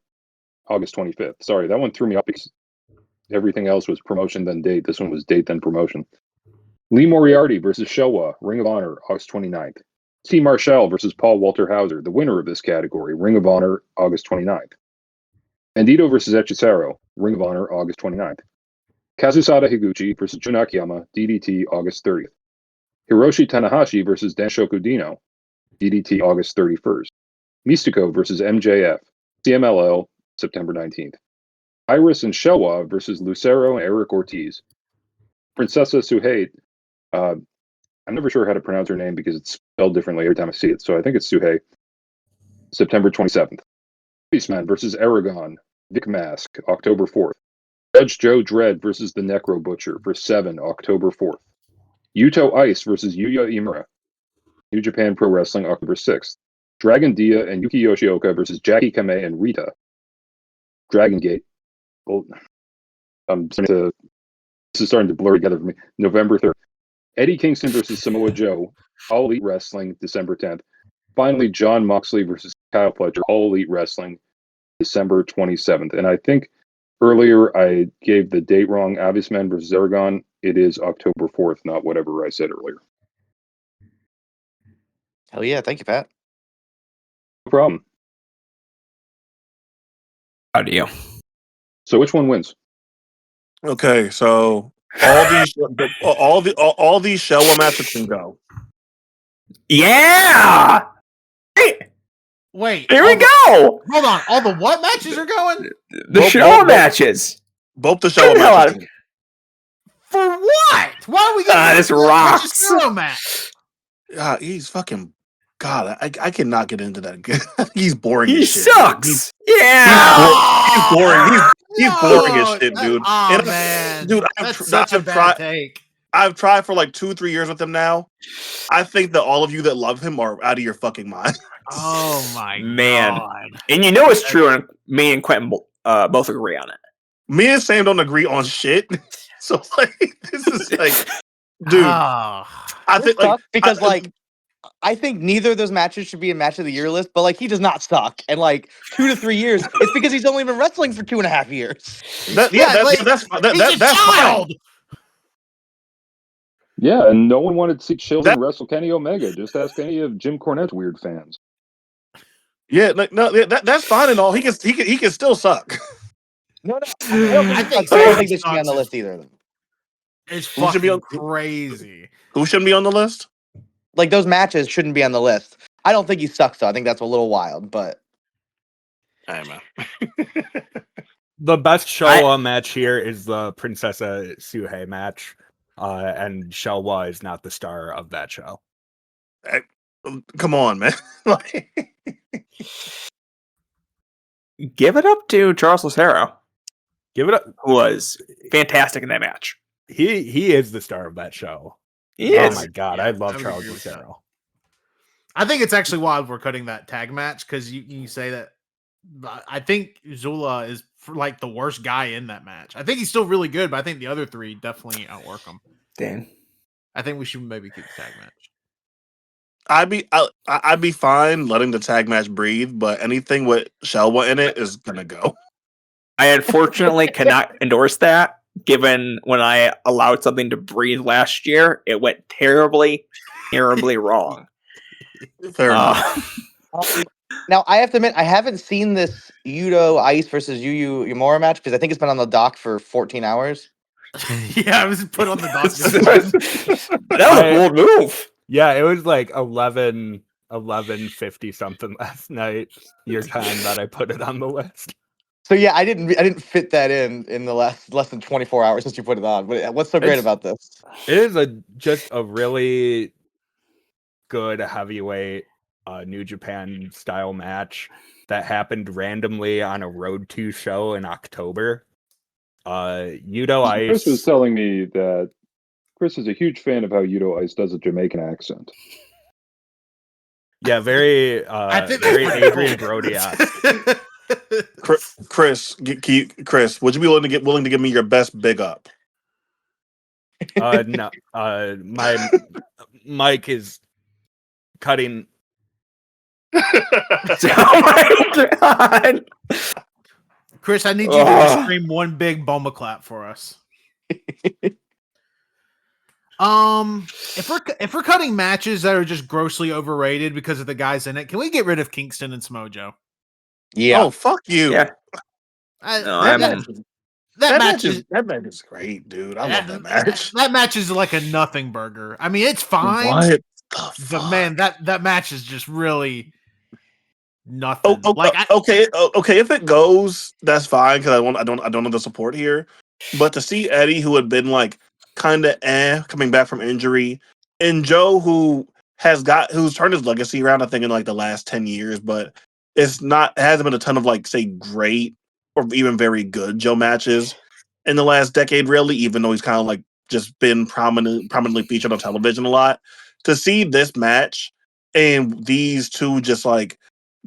[SPEAKER 6] August 25th. Sorry, that one threw me off because everything else was promotion then date. This one was date then promotion. Lee Moriarty versus Showa, Ring of Honor, August 29th. Steve Marshall versus Paul Walter Hauser, the winner of this category, Ring of Honor, August 29th. Bandito versus Hechicero, Ring of Honor, August 29th. Kazusada Higuchi versus Jun Akiyama, DDT, August 30th. Hiroshi Tanahashi versus Danshoku Dino, DDT, August 31st. Mystico versus MJF, CMLL, September 19th. Iris and Showa versus Lucero and Eric Ortiz. Princessa Suhei, I'm never sure how to pronounce her name because it's spelled differently every time I see it, so I think it's Suhei, September 27th. Beastman versus Aragon, Vic Mask, October 4th. Judge Joe Dredd versus the Necro Butcher for 7, October 4th. Yuto Ice versus Yuya Imura, New Japan Pro Wrestling, October 6th. Dragon Dia and Yuki Yoshioka versus Jackie Kamei and Rita. Dragon Gate. Well, this is starting to blur together for me. November 3rd. Eddie Kingston versus Samoa Joe, All Elite Wrestling, December 10th. Finally, John Moxley versus Kyle Fletcher, All Elite Wrestling, December 27th. And I think earlier I gave the date wrong. Avisman versus Aragon. It is October 4th, not whatever I said earlier.
[SPEAKER 7] Hell yeah. Thank you, Pat.
[SPEAKER 6] No problem.
[SPEAKER 4] How do you?
[SPEAKER 6] So which one wins?
[SPEAKER 8] Okay, so all these Showa matches can go.
[SPEAKER 4] Yeah!
[SPEAKER 9] Wait.
[SPEAKER 4] Here we go!
[SPEAKER 9] Hold on. All the what matches are going?
[SPEAKER 4] The Showa matches.
[SPEAKER 8] Both the
[SPEAKER 4] Get
[SPEAKER 8] Showa
[SPEAKER 4] the hell out
[SPEAKER 8] matches.
[SPEAKER 4] of-
[SPEAKER 9] For what? Why are we getting
[SPEAKER 4] this rocks.
[SPEAKER 9] Showa match?
[SPEAKER 8] He's fucking God. I cannot get into that. He's boring.
[SPEAKER 4] He
[SPEAKER 8] as shit.
[SPEAKER 4] sucks. Yeah!
[SPEAKER 8] He's boring. He's boring as shit,
[SPEAKER 9] that-
[SPEAKER 8] dude.
[SPEAKER 9] Oh
[SPEAKER 8] And
[SPEAKER 9] man,
[SPEAKER 8] dude,
[SPEAKER 9] that's such a bad take.
[SPEAKER 8] I've tried for like 2-3 years with him now. I think that all of you that love him are out of your fucking mind.
[SPEAKER 9] Oh my
[SPEAKER 4] Man.
[SPEAKER 9] god!
[SPEAKER 4] And you know it's true, and me and Quentin both agree on it.
[SPEAKER 8] Me and Sam don't agree on shit. So like, this is like, dude.
[SPEAKER 9] Oh.
[SPEAKER 8] I think
[SPEAKER 7] Tough because I think neither of those matches should be in match of the year list, but like he does not suck. And like 2 to 3 years, it's because he's only been wrestling for 2.5 years.
[SPEAKER 8] that's
[SPEAKER 9] He's a child.
[SPEAKER 8] fine.
[SPEAKER 6] Yeah, and no one wanted to see children wrestle Kenny Omega. Just ask any of Jim Cornette's weird fans.
[SPEAKER 8] Yeah, like no, that's fine and all. He can still suck.
[SPEAKER 7] No, I don't think they should be on the list either of them.
[SPEAKER 9] It's
[SPEAKER 8] Who should be
[SPEAKER 9] fucking
[SPEAKER 8] on-
[SPEAKER 9] crazy.
[SPEAKER 8] Who shouldn't be on the list?
[SPEAKER 7] Like those matches shouldn't be on the list. I don't think he sucks though. I think that's a little wild, but
[SPEAKER 10] I don't know.
[SPEAKER 5] The best Showa match here is the Princessa Suhei match, and Showa is not the star of that show.
[SPEAKER 8] Come on, man. Like,
[SPEAKER 4] Give it up to Charles Lucero,
[SPEAKER 5] Give it up.
[SPEAKER 4] who was fantastic in that match.
[SPEAKER 5] He is the star of that show.
[SPEAKER 4] He
[SPEAKER 5] Oh
[SPEAKER 4] is.
[SPEAKER 5] my god, I love
[SPEAKER 9] would
[SPEAKER 5] Charles
[SPEAKER 9] agree with that.
[SPEAKER 5] Lucero.
[SPEAKER 9] I think it's actually wild we're cutting that tag match because you say that. I think Zula is like the worst guy in that match. I think he's still really good, but I think the other three definitely outwork him.
[SPEAKER 4] Dan.
[SPEAKER 9] I think we should maybe keep the tag match.
[SPEAKER 8] I'd be fine letting the tag match breathe, but anything with Shelwa in it is gonna go.
[SPEAKER 4] I unfortunately cannot endorse that, given when I allowed something to breathe last year, it went terribly, terribly wrong.
[SPEAKER 8] Fair enough.
[SPEAKER 7] Now I have to admit I haven't seen this Yudo Ice versus Yu Yamura match because I think it's been on the dock for 14 hours.
[SPEAKER 9] Yeah, I was put on the dock.
[SPEAKER 4] That was a bold move.
[SPEAKER 5] Yeah, it was like 11:50 something last night. Your time that I put it on the list.
[SPEAKER 7] So yeah, I didn't fit that in the less than 24 hours since you put it on. But what's so great about this?
[SPEAKER 5] It is just a really good heavyweight New Japan style match that happened randomly on a Road 2 show in October. Yudo Ice.
[SPEAKER 6] Chris was telling me that Chris is a huge fan of how Yudo Ice does a Jamaican accent.
[SPEAKER 5] Yeah, very Adrian Brody.
[SPEAKER 8] Chris, would you be willing to give me your best big up?
[SPEAKER 5] No, my mic is cutting.
[SPEAKER 4] Oh my god,
[SPEAKER 9] Chris, I need you to stream one big bomba clap for us. If we're cutting matches that are just grossly overrated because of the guys in it, can we get rid of Kingston and Smojo?
[SPEAKER 7] Yeah.
[SPEAKER 8] Oh, fuck you.
[SPEAKER 4] Yeah.
[SPEAKER 8] That match is great, dude. I love that match.
[SPEAKER 9] That match is like a nothing burger. I mean, it's fine.
[SPEAKER 8] What the
[SPEAKER 9] but
[SPEAKER 8] fuck?
[SPEAKER 9] man, that match is just really nothing.
[SPEAKER 8] Okay. If it goes, that's fine because I don't know the support here. But to see Eddie, who had been like kind of coming back from injury, and Joe, who's turned his legacy around, I think in like the last 10 years, but hasn't been a ton of like say great or even very good Joe matches in the last decade, really, even though he's kind of like just been prominently featured on television a lot. To see this match and these two just like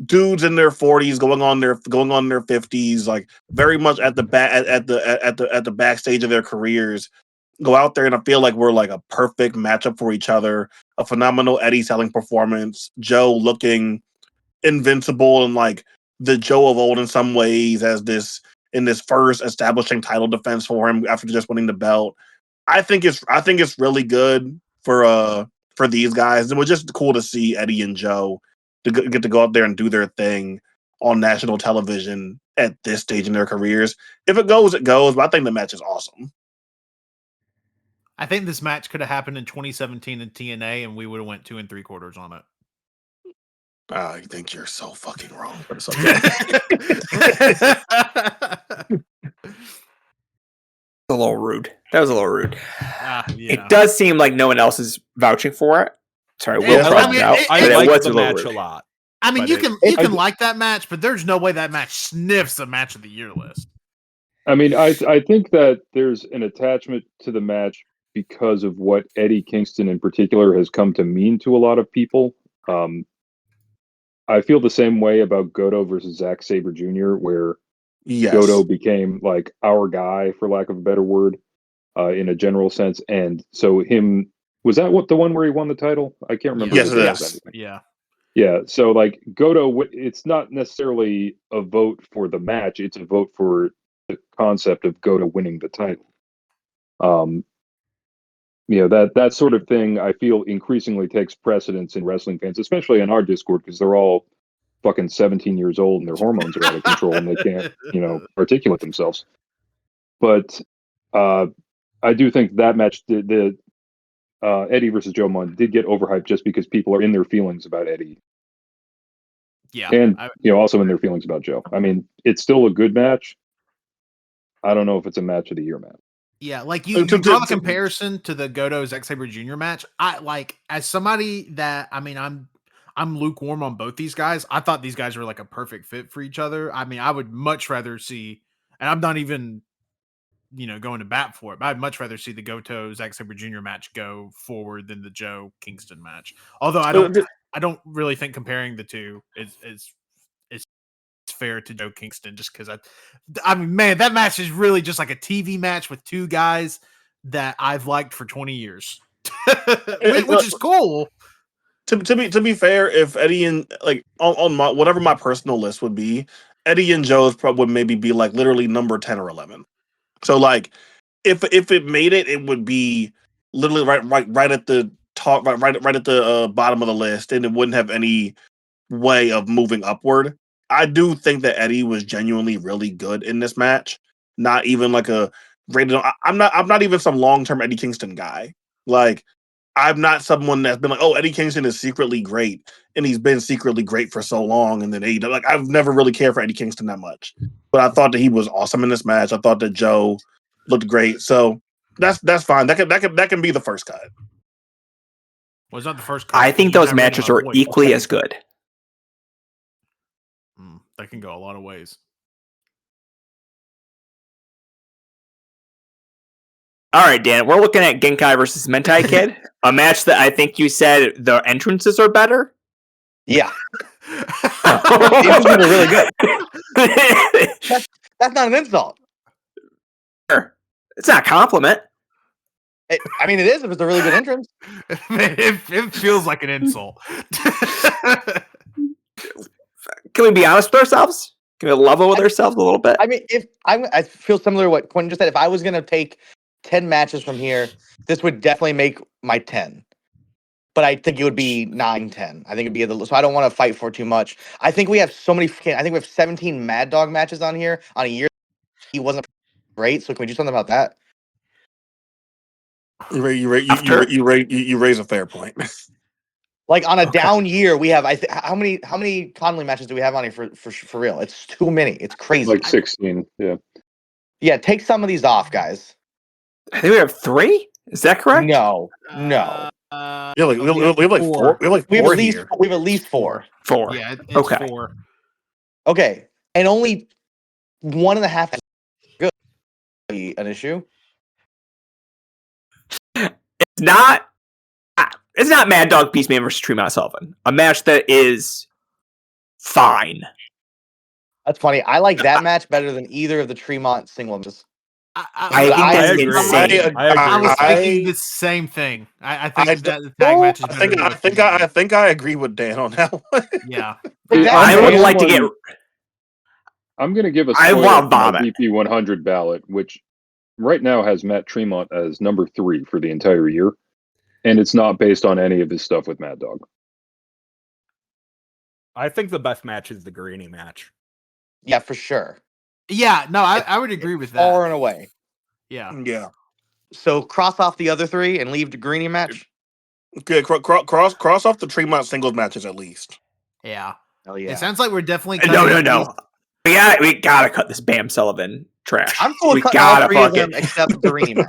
[SPEAKER 8] dudes in their 40s going on their 50s, like very much at the backstage of their careers, go out there, and I feel like we're like a perfect matchup for each other. A phenomenal Eddie selling performance, Joe looking invincible and like the Joe of old in some ways as this first establishing title defense for him after just winning the belt. I think it's really good for these guys. It was just cool to see Eddie and Joe get to go out there and do their thing on national television at this stage in their careers. If it goes, it goes. But I think the match is awesome.
[SPEAKER 9] I think this match could have happened in 2017 in TNA, and we would have went 2 3/4 on it.
[SPEAKER 8] I think you're so fucking wrong. But it's okay.
[SPEAKER 4] a little rude. That was a little rude.
[SPEAKER 9] Yeah.
[SPEAKER 4] It does seem like no one else is vouching for it. Sorry, Will
[SPEAKER 9] Yeah,
[SPEAKER 4] crossed out.
[SPEAKER 5] I like
[SPEAKER 4] was
[SPEAKER 5] the
[SPEAKER 4] a little
[SPEAKER 5] match
[SPEAKER 4] rude.
[SPEAKER 5] a lot.
[SPEAKER 9] I mean,
[SPEAKER 5] but
[SPEAKER 9] you can like that match, but there's no way that match sniffs the match of the year list.
[SPEAKER 6] I mean, I think that there's an attachment to the match because of what Eddie Kingston in particular has come to mean to a lot of people. I feel the same way about Goto versus Zack Sabre Jr., where Goto became like our guy, for lack of a better word, in a general sense. And so was that the one where he won the title? I can't remember.
[SPEAKER 8] Yes, it is.
[SPEAKER 6] Yeah. So like Goto, it's not necessarily a vote for the match. It's a vote for the concept of Goto winning the title. That sort of thing I feel increasingly takes precedence in wrestling fans, especially in our Discord, because they're all fucking 17 years old and their hormones are out of control and they can't, articulate themselves. But I do think that match, the Eddie versus Joe Mon, did get overhyped just because people are in their feelings about Eddie.
[SPEAKER 9] Yeah.
[SPEAKER 6] And also in their feelings about Joe. I mean, it's still a good match. I don't know if it's a match of the year match.
[SPEAKER 9] Yeah, like you draw the comparison to the Goto Zack Sabre Jr. match. I like, as somebody that, I mean, I'm lukewarm on both these guys. I thought these guys were like a perfect fit for each other. I mean, I would much rather see, and I'm not even, going to bat for it, but I'd much rather see the Goto Zack Sabre Jr. match go forward than the Joe Kingston match. Although I don't, I don't really think comparing the two is fair to Joe Kingston, just because I mean, man, that match is really just like a TV match with two guys that I've liked for 20 years, which is cool.
[SPEAKER 8] To be fair, if Eddie and like on my whatever my personal list would be, Eddie and Joe's probably would maybe be like literally number 10 or 11. So like if it made it, it would be literally right at the top, right at the bottom of the list, and it wouldn't have any way of moving upward. I do think that Eddie was genuinely really good in this match. Not even like a rated. I'm not even some long-term Eddie Kingston guy. Like I'm not someone that's been like, oh, Eddie Kingston is secretly great, and he's been secretly great for so long, and then like I've never really cared for Eddie Kingston that much. But I thought that he was awesome in this match. I thought that Joe looked great. So that's fine. That can be the first cut.
[SPEAKER 9] Well, it's not the first cut.
[SPEAKER 4] I think those matches are equally as good.
[SPEAKER 9] That can go a lot of ways.
[SPEAKER 4] All right, Dan, we're looking at Genkai versus Mentai Kid, a match that I think you said the entrances are better.
[SPEAKER 7] Yeah. The entrances are really good. That's not an insult.
[SPEAKER 4] It's not a compliment.
[SPEAKER 7] I mean, it is if it's a really good entrance.
[SPEAKER 9] It feels like an insult.
[SPEAKER 4] Can we be honest with ourselves? Can we level with ourselves a little bit?
[SPEAKER 7] I mean, I feel similar to what Quentin just said. If I was going to take 10 matches from here, this would definitely make my 10. But I think it would be 9, 10. I think it'd be so I don't want to fight for too much. I think we have so many. I think we have 17 Mad Dog matches on here on a year. He wasn't great, so can we do something about that?
[SPEAKER 8] You raise a fair point.
[SPEAKER 7] Like on a down year, we have how many Conley matches do we have on here for real? It's too many. It's crazy.
[SPEAKER 6] Like 16. Yeah.
[SPEAKER 7] Yeah, take some of these off, guys.
[SPEAKER 4] I think we have 3. Is that correct?
[SPEAKER 7] No.
[SPEAKER 8] We have like 4. We have
[SPEAKER 7] at least 4.
[SPEAKER 4] 4.
[SPEAKER 9] Yeah, it's
[SPEAKER 4] okay.
[SPEAKER 9] 4.
[SPEAKER 7] Okay, and only 1.5 is good. An issue.
[SPEAKER 4] It's not Mad Dog Beastman versus Tremont Sullivan. A match that is fine.
[SPEAKER 7] That's funny. I like that match better than either of the Tremont single matches.
[SPEAKER 4] I agree.
[SPEAKER 9] I was thinking the same thing. I think that the tag match is better.
[SPEAKER 8] I think I agree with Dan on that one.
[SPEAKER 9] Yeah.
[SPEAKER 4] I would like to get.
[SPEAKER 6] I'm going to give a VP 100 ballot, which right now has Matt Tremont as number 3 for the entire year, and it's not based on any of his stuff with Mad Dog.
[SPEAKER 5] I think the best match is the Greeny match.
[SPEAKER 7] Yeah, for sure.
[SPEAKER 9] Yeah, no, I would agree with that.
[SPEAKER 7] Far and away.
[SPEAKER 9] Yeah.
[SPEAKER 8] Yeah.
[SPEAKER 7] So cross off the other 3 and leave the Greeny match.
[SPEAKER 8] Okay, cross off the Tremont singles matches at least.
[SPEAKER 9] Yeah.
[SPEAKER 7] Hell yeah.
[SPEAKER 9] It sounds like we're definitely
[SPEAKER 4] No. We gotta cut this Bam Sullivan trash.
[SPEAKER 7] I'm cool with cutting all 3 of them except the Greeny match.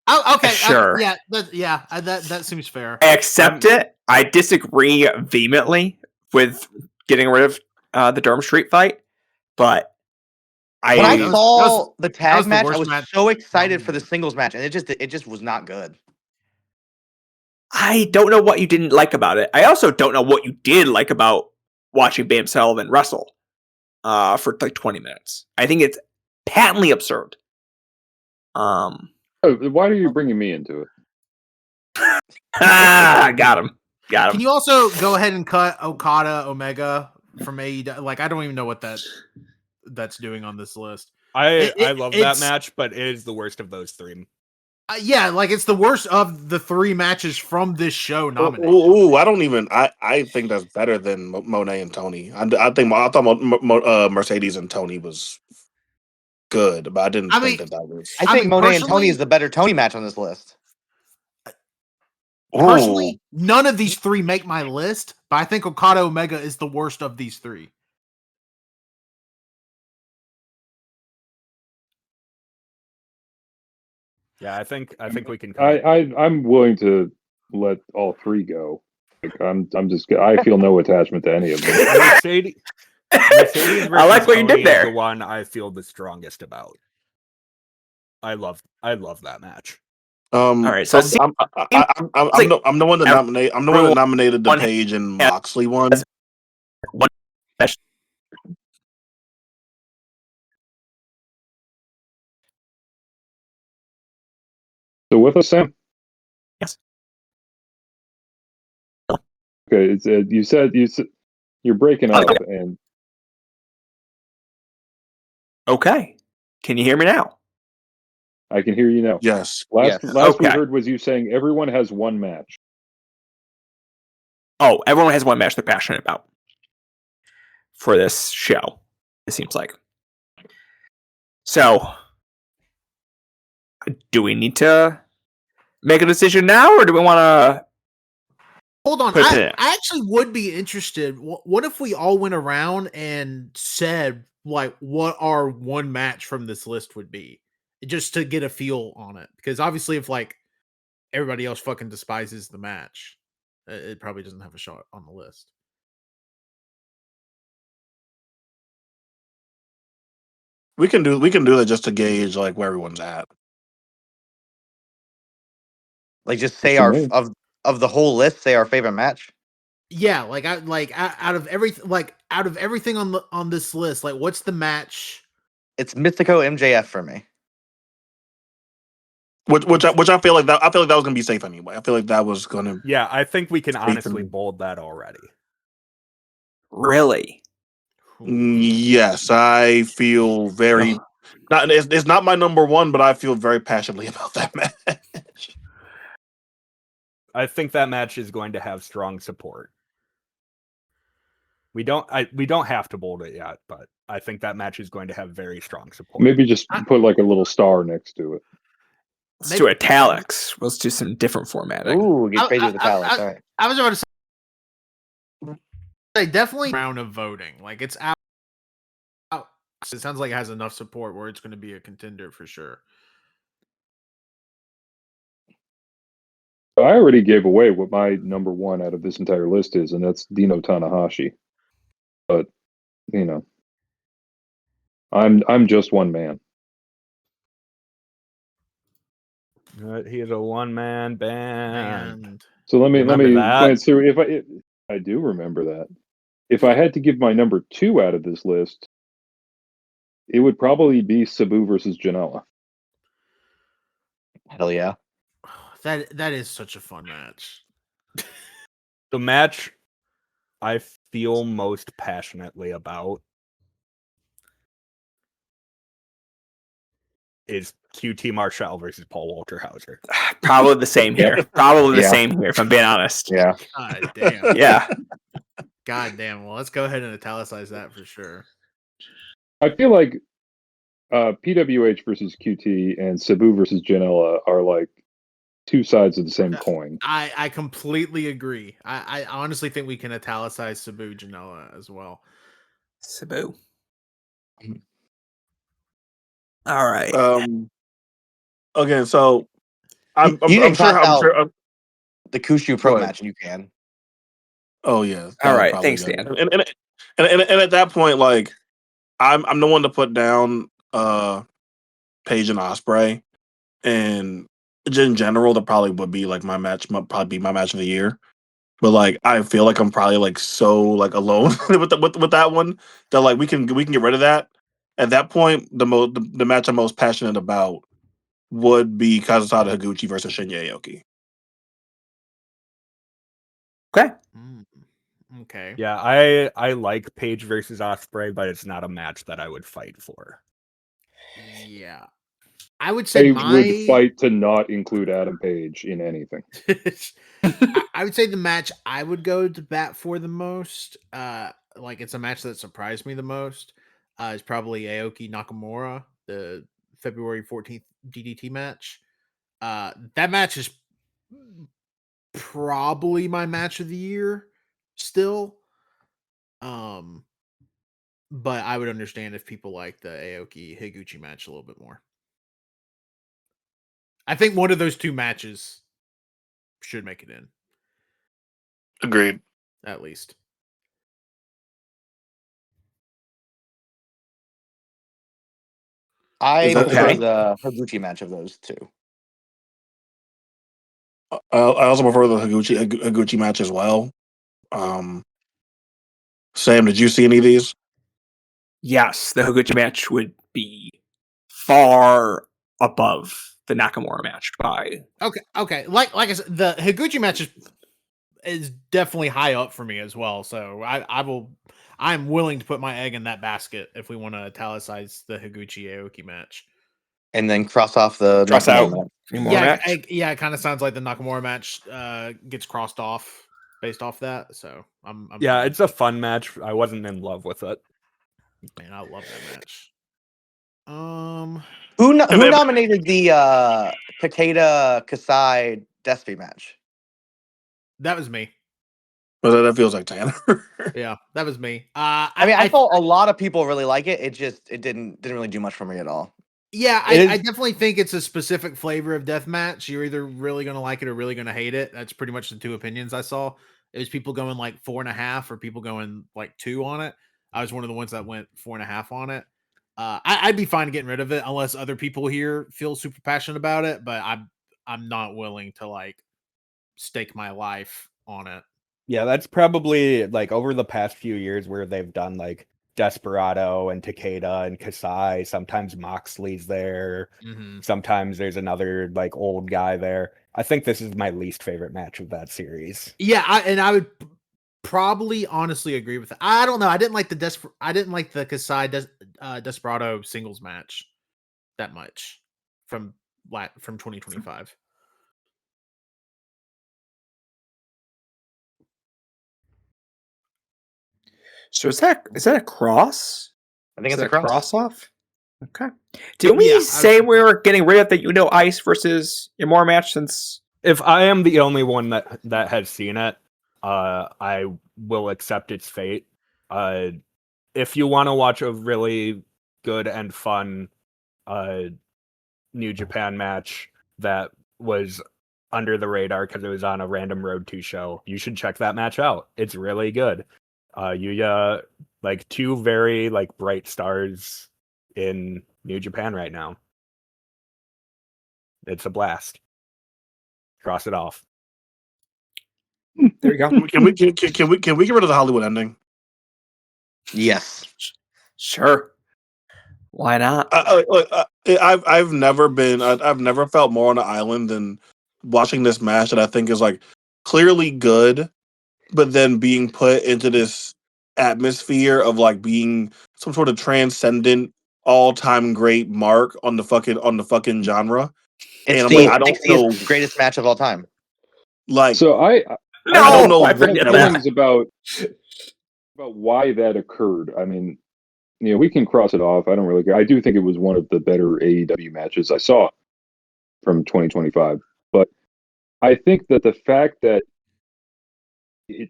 [SPEAKER 9] Oh, okay.
[SPEAKER 4] Sure.
[SPEAKER 9] That seems fair.
[SPEAKER 4] I accept it. I disagree vehemently with getting rid of the Durham Street fight, but
[SPEAKER 7] when I saw the tag match, I was
[SPEAKER 9] match.
[SPEAKER 7] so excited for the singles match, and it just was not good.
[SPEAKER 4] I don't know what you didn't like about it. I also don't know what you did like about watching Bam Sullivan wrestle for like 20 minutes. I think it's patently absurd.
[SPEAKER 6] Why are you bringing me into it?
[SPEAKER 4] Got him.
[SPEAKER 9] Can you also go ahead and cut Okada Omega from AEW? Like, I don't even know what that's doing on this list.
[SPEAKER 5] I love that match, but it is the worst of those 3.
[SPEAKER 9] Yeah, like it's the worst of the 3 matches from this show nominated.
[SPEAKER 8] I think that's better than Monet and Tony. I thought Mercedes and Tony was good, but I didn't think that was.
[SPEAKER 7] I think Monet and Tony is the better Tony match on this list.
[SPEAKER 9] Personally, none of these 3 make my list, but I think Okada Omega is the worst of these 3.
[SPEAKER 5] Yeah, I think we can.
[SPEAKER 6] I'm willing to let all 3 go. Like I feel no attachment to any of them.
[SPEAKER 5] Mercedes
[SPEAKER 4] I like what you did there.
[SPEAKER 5] The one I feel the strongest about. I love that match.
[SPEAKER 4] All right, so
[SPEAKER 8] I'm the one that nominated. I'm the one that nominated the
[SPEAKER 4] Everyone
[SPEAKER 8] Page and
[SPEAKER 4] has
[SPEAKER 8] Moxley one.
[SPEAKER 4] one match.
[SPEAKER 6] So with us, Sam?
[SPEAKER 4] Yes.
[SPEAKER 6] Okay, it's you said you're breaking up, and
[SPEAKER 4] Okay. Can you hear me now?
[SPEAKER 6] I can hear you now.
[SPEAKER 8] Yes.
[SPEAKER 6] Last we
[SPEAKER 4] Okay.
[SPEAKER 6] heard was you saying everyone has one match.
[SPEAKER 4] Oh, everyone has one match they're passionate about for this show, it seems like. So, do we need to make a decision now, or do we want to
[SPEAKER 9] Hold on,
[SPEAKER 4] put it
[SPEAKER 9] I
[SPEAKER 4] in?
[SPEAKER 9] actually would be interested. What if we all went around and said like what our one match from this list would be, just to get a feel on it? Because obviously, if like everybody else fucking despises the match, it probably doesn't have a shot on the list.
[SPEAKER 8] We can do that just to gauge like where everyone's at.
[SPEAKER 7] Like just say
[SPEAKER 6] For
[SPEAKER 7] our
[SPEAKER 6] me.
[SPEAKER 7] of the whole list, say our favorite match.
[SPEAKER 9] Yeah, out of everything on this list, like what's the match?
[SPEAKER 7] It's Mystico MJF for me.
[SPEAKER 8] Which I feel like that was gonna be safe anyway. I feel like that was gonna.
[SPEAKER 5] Yeah, I think we can
[SPEAKER 8] Safe
[SPEAKER 5] honestly
[SPEAKER 8] and-
[SPEAKER 5] bold that already.
[SPEAKER 4] Really?
[SPEAKER 8] Yes, I feel very. Not it's not my number one, but I feel very passionately about that match.
[SPEAKER 5] I think that match is going to have strong support. We don't have to bold it yet, but I think that match is going to have very strong support.
[SPEAKER 6] Maybe just put like a little star next to it.
[SPEAKER 4] Let's do italics. Let's do some different formatting.
[SPEAKER 7] Ooh, get crazy with the italics. All right.
[SPEAKER 9] I was about to say definitely round of voting. Like it's out. It sounds like it has enough support where it's going to be a contender for sure.
[SPEAKER 6] I already gave away what my number one out of this entire list is, and that's Dino Tanahashi. But you know, I'm just one man.
[SPEAKER 5] He is a one-man band.
[SPEAKER 6] So let me
[SPEAKER 5] Remember that?
[SPEAKER 6] explain. So if I do remember that, if I had to give my number two out of this list, it would probably be Sabu versus Janela.
[SPEAKER 7] Hell yeah.
[SPEAKER 9] That is such a fun match.
[SPEAKER 5] The match I feel most passionately about is QT Marshall versus Paul Walter Hauser.
[SPEAKER 4] Probably the same here. Probably the
[SPEAKER 7] Yeah.
[SPEAKER 4] same here, if I'm being honest.
[SPEAKER 7] Yeah.
[SPEAKER 9] God damn.
[SPEAKER 4] Yeah.
[SPEAKER 9] God damn. Well, let's go ahead and italicize that for sure.
[SPEAKER 6] I feel like PWH versus QT and Sabu versus Janela are like two sides of the same coin.
[SPEAKER 9] I completely agree. I honestly think we can italicize Sabu Janela as well.
[SPEAKER 4] Sabu. All right.
[SPEAKER 8] Okay, so I'm
[SPEAKER 7] You can
[SPEAKER 8] sure.
[SPEAKER 7] cross out
[SPEAKER 8] I'm,
[SPEAKER 7] the Kushu
[SPEAKER 8] Go
[SPEAKER 7] Pro
[SPEAKER 8] ahead.
[SPEAKER 7] match. You can.
[SPEAKER 8] oh yeah.
[SPEAKER 4] All
[SPEAKER 8] that
[SPEAKER 4] right.
[SPEAKER 8] probably
[SPEAKER 4] Thanks,
[SPEAKER 8] go.
[SPEAKER 4] Dan.
[SPEAKER 8] And at that point, like I'm the one to put down Paige and Osprey, and in general, that probably would be like my match. Probably be my match of the year. But like, I feel like I'm probably like so like alone with that one that like we can get rid of that. At that point, the match I'm most passionate about would be Kazusada Higuchi versus Shinya Aoki.
[SPEAKER 4] Okay.
[SPEAKER 9] Okay.
[SPEAKER 5] Yeah, I like Page versus Osprey, but it's not a match that I would fight for.
[SPEAKER 9] Yeah. I would say
[SPEAKER 6] Page would fight to not include Adam Page in anything.
[SPEAKER 9] I would say the match I would go to bat for the most, like it's a match that surprised me the most, is probably Aoki Nakamura, the February 14th DDT match. That match is probably my match of the year still. But I would understand if people like the Aoki Higuchi match a little bit more. I think one of those two matches should make it in,
[SPEAKER 8] Agreed.
[SPEAKER 9] at least.
[SPEAKER 7] I
[SPEAKER 8] Is that-
[SPEAKER 7] prefer
[SPEAKER 4] Okay.
[SPEAKER 7] the Higuchi match of those two.
[SPEAKER 8] I also prefer the Higuchi match as well. Sam, did you see any of these?
[SPEAKER 4] Yes, the Higuchi match would be far above the Nakamura match by.
[SPEAKER 9] Okay. Like I said, the Higuchi match is definitely high up for me as well. So I'm willing to put my egg in that basket if we want to italicize the Higuchi Aoki match.
[SPEAKER 7] And then cross off the
[SPEAKER 4] Cross
[SPEAKER 7] Nakamura
[SPEAKER 4] out.
[SPEAKER 7] match.
[SPEAKER 4] Nakamura match.
[SPEAKER 9] It kind of sounds like the Nakamura match gets crossed off based off that. So I'm
[SPEAKER 5] Yeah, it's a fun match. I wasn't in love with it.
[SPEAKER 9] man, I love that match.
[SPEAKER 7] Who nominated the Takeda Kasai Despy match?
[SPEAKER 9] That was me.
[SPEAKER 8] But that feels like Tanner.
[SPEAKER 9] Yeah, that was me.
[SPEAKER 7] I thought a lot of people really like it. It didn't really do much for me at all.
[SPEAKER 9] Yeah, I definitely think it's a specific flavor of deathmatch. You're either really going to like it or really going to hate it. That's pretty much the two opinions I saw. It was people going like 4.5 or people going like 2 on it. I was one of the ones that went 4.5 on it. I'd be fine getting rid of it unless other people here feel super passionate about it, but I'm not willing to like stake my life on it.
[SPEAKER 5] Yeah, that's probably like over the past few years where they've done like Desperado and Takeda and Kasai. Sometimes Moxley's there.
[SPEAKER 9] Mm-hmm.
[SPEAKER 5] Sometimes there's another like old guy there. I think this is my least favorite match of that series.
[SPEAKER 9] Yeah, I would probably honestly agree with that. I don't know. I didn't like the Kasai Desperado singles match that much from 2025.
[SPEAKER 4] So is that a cross?
[SPEAKER 7] I think
[SPEAKER 4] Is
[SPEAKER 7] it's
[SPEAKER 4] that
[SPEAKER 7] a cross
[SPEAKER 4] off? Okay. Did we say we were getting rid of the Ice versus Imora match since?
[SPEAKER 5] If I am the only one that has seen it, I will accept its fate. If you want to watch a really good and fun New Japan match that was under the radar because it was on a random Road 2 show, you should check that match out. It's really good. You like two very like bright stars in New Japan right now. It's a blast. Cross it off.
[SPEAKER 4] There you go.
[SPEAKER 8] Can we get rid of the Hollywood ending?
[SPEAKER 7] Yes.
[SPEAKER 4] Sure. Why not?
[SPEAKER 8] I've never felt more on an island than watching this match that I think is like clearly good, but then being put into this atmosphere of like being some sort of transcendent all-time great mark on the fucking genre.
[SPEAKER 7] It's
[SPEAKER 8] And I'm
[SPEAKER 7] the
[SPEAKER 8] like, I don't know,
[SPEAKER 7] greatest match of all time.
[SPEAKER 8] like,
[SPEAKER 6] So I
[SPEAKER 8] don't know
[SPEAKER 4] I
[SPEAKER 8] what
[SPEAKER 4] forget
[SPEAKER 8] that
[SPEAKER 4] that.
[SPEAKER 6] feelings about why that occurred. I mean, we can cross it off. I don't really care. I do think it was one of the better AEW matches I saw from 2025. But I think that the fact that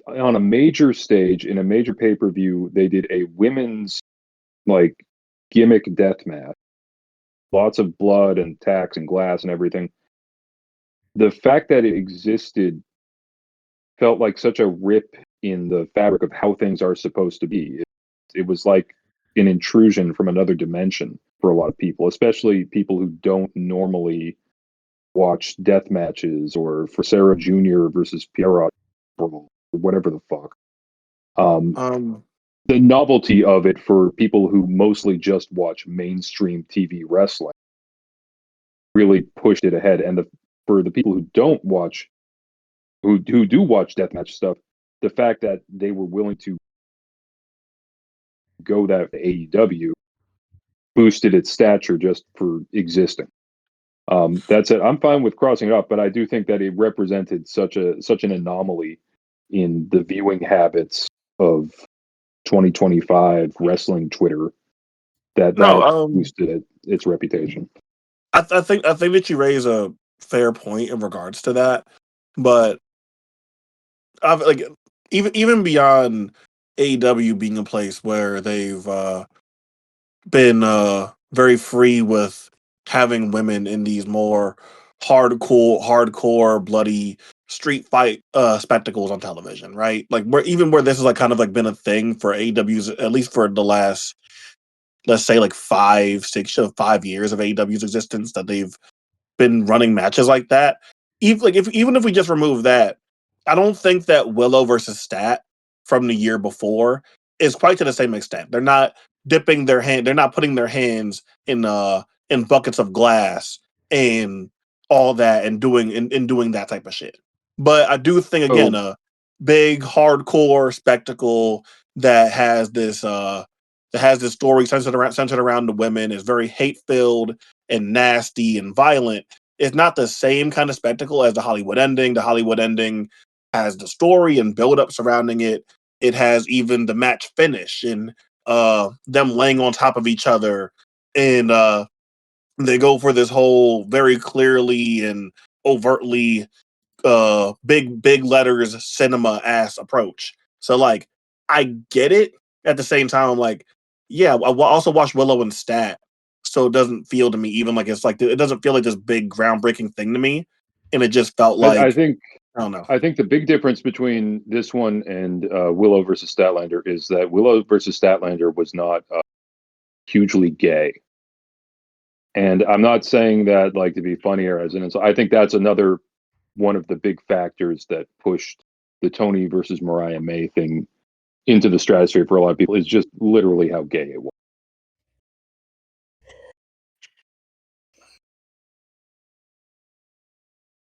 [SPEAKER 6] on a major stage in a major pay-per-view, they did a women's like gimmick death match, lots of blood and tacks and glass and everything. The fact that it existed felt like such a rip in the fabric of how things are supposed to be. It was like an intrusion from another dimension for a lot of people, especially people who don't normally watch death matches or for Sarah Jr. versus Pierrot or whatever the fuck. The novelty of it for people who mostly just watch mainstream TV wrestling really pushed it ahead. And for the people who don't watch, who do watch deathmatch stuff, the fact that they were willing to go that AEW boosted its stature just for existing. That's it. I'm fine with crossing it off, but I do think that it represented such an anomaly in the viewing habits of 2025 wrestling Twitter that boosted its reputation.
[SPEAKER 8] I think that you raise a fair point in regards to that, but I've like even beyond AEW being a place where they've been very free with having women in these more hardcore, bloody street fight spectacles on television, right? Like where this is like kind of like been a thing for AEW's, at least for the last, let's say like 5 years of AEW's existence, that they've been running matches like that. even if we just remove that, I don't think that Willow versus Stat from the year before is quite to the same extent. They're not dipping their hand. They're not putting their hands in buckets of glass and all that and doing that type of shit. But I do think again
[SPEAKER 6] Oh.
[SPEAKER 8] a big hardcore spectacle that has this story centered around the women, is very hate filled and nasty and violent. It's not the same kind of spectacle as the Hollywood ending. The Hollywood ending has the story and build up surrounding it. It has even the match finish and them laying on top of each other, and they go for this whole very clearly and overtly big letters cinema ass approach. So like I get it. At the same time, I'm like, yeah, I also watched Willow and Stat, so it doesn't feel to me even like it's like it doesn't feel like this big groundbreaking thing to me, and it just felt
[SPEAKER 6] I
[SPEAKER 8] like
[SPEAKER 6] think
[SPEAKER 8] I don't know.
[SPEAKER 6] I think the big difference between this one and Willow versus Statlander is that Willow versus Statlander was not hugely gay. And I'm not saying that like to be funny or as an insult. I think that's another one of the big factors that pushed the Tony versus Mariah May thing into the stratosphere for a lot of people, is just literally how gay it was.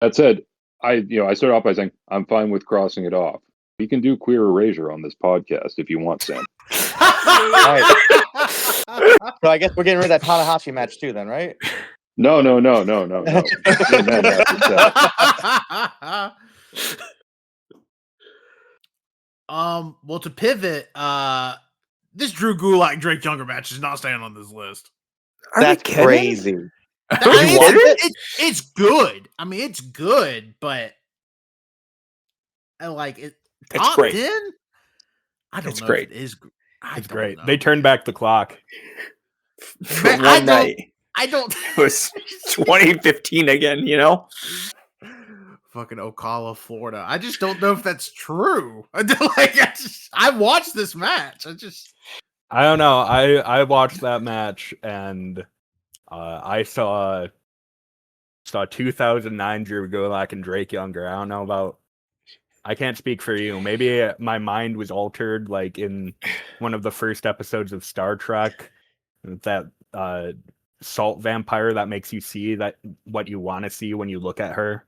[SPEAKER 6] That said, I started off by saying I'm fine with crossing it off. We can do queer erasure on this podcast if you want, Sam.
[SPEAKER 7] Right. So I guess we're getting rid of that Tanahashi match too, then, right?
[SPEAKER 6] No. And that match itself.
[SPEAKER 9] Well, to pivot, this Drew Gulak Drake Younger match is not staying on this list.
[SPEAKER 7] That's crazy.
[SPEAKER 9] It's good. I mean, it's good, but it's top
[SPEAKER 4] great.
[SPEAKER 9] 10. I don't
[SPEAKER 4] It's
[SPEAKER 9] know
[SPEAKER 4] great.
[SPEAKER 9] if it is.
[SPEAKER 5] It's great. They turned back the clock
[SPEAKER 4] for one night.
[SPEAKER 9] I don't.
[SPEAKER 4] It was 2015 again. You know.
[SPEAKER 9] Fucking Ocala, Florida. I just don't know if that's true. I watched this match.
[SPEAKER 5] I don't know. I watched that match and I saw 2009 Drew Gulak and Drake Younger. I don't know about. I can't speak for you. Maybe my mind was altered, like in one of the first episodes of Star Trek, that salt vampire that makes you see that what you want to see when you look at her.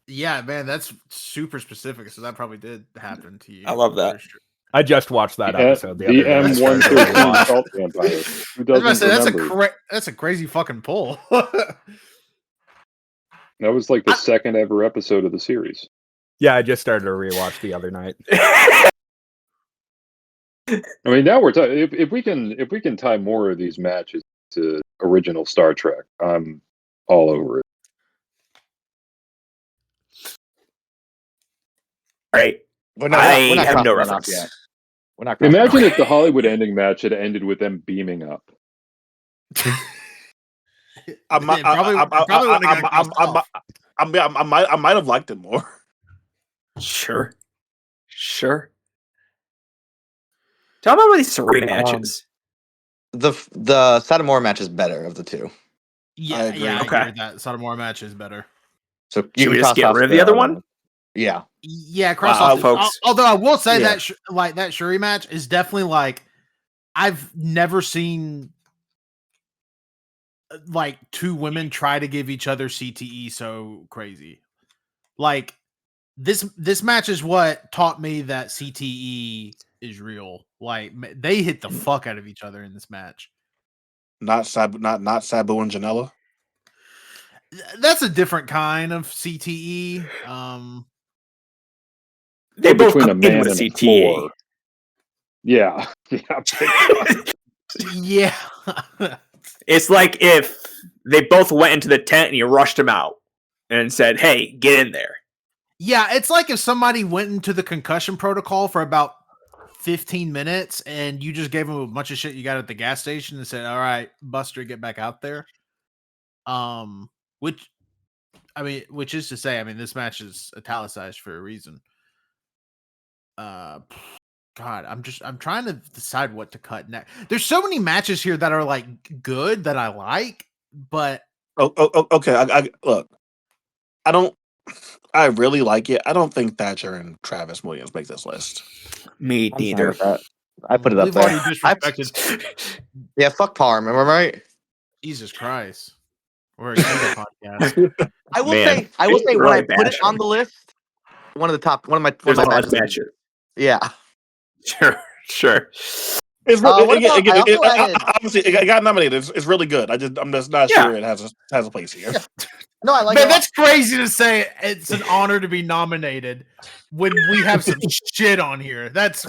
[SPEAKER 9] Yeah, man, that's super specific. So that probably did happen to you.
[SPEAKER 4] I love that.
[SPEAKER 9] Sure.
[SPEAKER 5] I just watched that episode.
[SPEAKER 6] The M113 salt vampire. Who doesn't remember?
[SPEAKER 9] That's a crazy fucking pull.
[SPEAKER 6] That was like the second ever episode of the series.
[SPEAKER 5] Yeah, I just started to rewatch the other night.
[SPEAKER 6] I mean, now we're talking. If we can tie more of these matches to original Star Trek, I'm all over it.
[SPEAKER 4] Right.
[SPEAKER 7] But no,
[SPEAKER 4] I have no
[SPEAKER 7] crossing
[SPEAKER 4] reference.
[SPEAKER 7] yet. We're not crossing
[SPEAKER 6] Imagine
[SPEAKER 7] off.
[SPEAKER 6] if the Hollywood ending match had ended with them beaming up.
[SPEAKER 8] I might have liked it more.
[SPEAKER 4] Sure. Tell me about these Serena matches.
[SPEAKER 7] The Satomura match is better of the two.
[SPEAKER 9] Yeah,
[SPEAKER 8] I agree.
[SPEAKER 9] I
[SPEAKER 4] Okay.
[SPEAKER 9] agree with that. Satomura match is better.
[SPEAKER 7] So
[SPEAKER 4] Should
[SPEAKER 7] you
[SPEAKER 4] we
[SPEAKER 7] can
[SPEAKER 4] just
[SPEAKER 7] toss
[SPEAKER 4] get
[SPEAKER 7] off
[SPEAKER 4] rid of the other one?
[SPEAKER 7] Yeah.
[SPEAKER 9] Yeah, cross
[SPEAKER 4] Wow,
[SPEAKER 9] off,
[SPEAKER 4] folks.
[SPEAKER 9] Although I will say
[SPEAKER 7] Yeah.
[SPEAKER 9] that Shuri match is definitely like I've never seen like two women try to give each other CTE so crazy. Like this match is what taught me that CTE is real. Like they hit the fuck out of each other in this match.
[SPEAKER 8] Not Sabu and Janela.
[SPEAKER 9] That's a different kind of CTE.
[SPEAKER 4] They
[SPEAKER 6] Or
[SPEAKER 4] both
[SPEAKER 6] between
[SPEAKER 4] come
[SPEAKER 6] a
[SPEAKER 4] in
[SPEAKER 6] man
[SPEAKER 4] with
[SPEAKER 6] and a
[SPEAKER 4] CTE.
[SPEAKER 6] floor. Yeah.
[SPEAKER 9] Yeah.
[SPEAKER 4] It's like if they both went into the tent and you rushed them out and said, "Hey, get in there."
[SPEAKER 9] Yeah, it's like if somebody went into the concussion protocol for about 15 minutes and you just gave them a bunch of shit you got at the gas station and said, "All right, Buster, get back out there." Which is to say, I mean, this match is italicized for a reason. God, I'm trying to decide what to cut next. There's so many matches here that are like good that I like, but
[SPEAKER 8] Okay. I look. I really like it. I don't think Thatcher and Travis Williams make this list.
[SPEAKER 4] Me
[SPEAKER 7] I'm fine
[SPEAKER 4] neither.
[SPEAKER 7] with that. I put it up
[SPEAKER 9] We've
[SPEAKER 7] there.
[SPEAKER 9] already disrespected.
[SPEAKER 7] Yeah, fuck Parm. Am I right?
[SPEAKER 9] Jesus Christ. We're a Gita podcast.
[SPEAKER 7] I will
[SPEAKER 4] Man,
[SPEAKER 7] say when
[SPEAKER 4] really
[SPEAKER 7] I put it
[SPEAKER 4] bad.
[SPEAKER 7] on the list, one of my
[SPEAKER 4] There's a lot
[SPEAKER 7] matches.
[SPEAKER 4] of matches.
[SPEAKER 7] Yeah.
[SPEAKER 4] Sure.
[SPEAKER 8] It's
[SPEAKER 7] What about- I also added-
[SPEAKER 8] obviously it got nominated. It's really good. I'm just not
[SPEAKER 4] Yeah.
[SPEAKER 8] sure it has a place here.
[SPEAKER 7] Yeah. No, I like
[SPEAKER 9] Man,
[SPEAKER 7] it.
[SPEAKER 9] that's crazy to say. It's an honor to be nominated when we have some shit on here. That's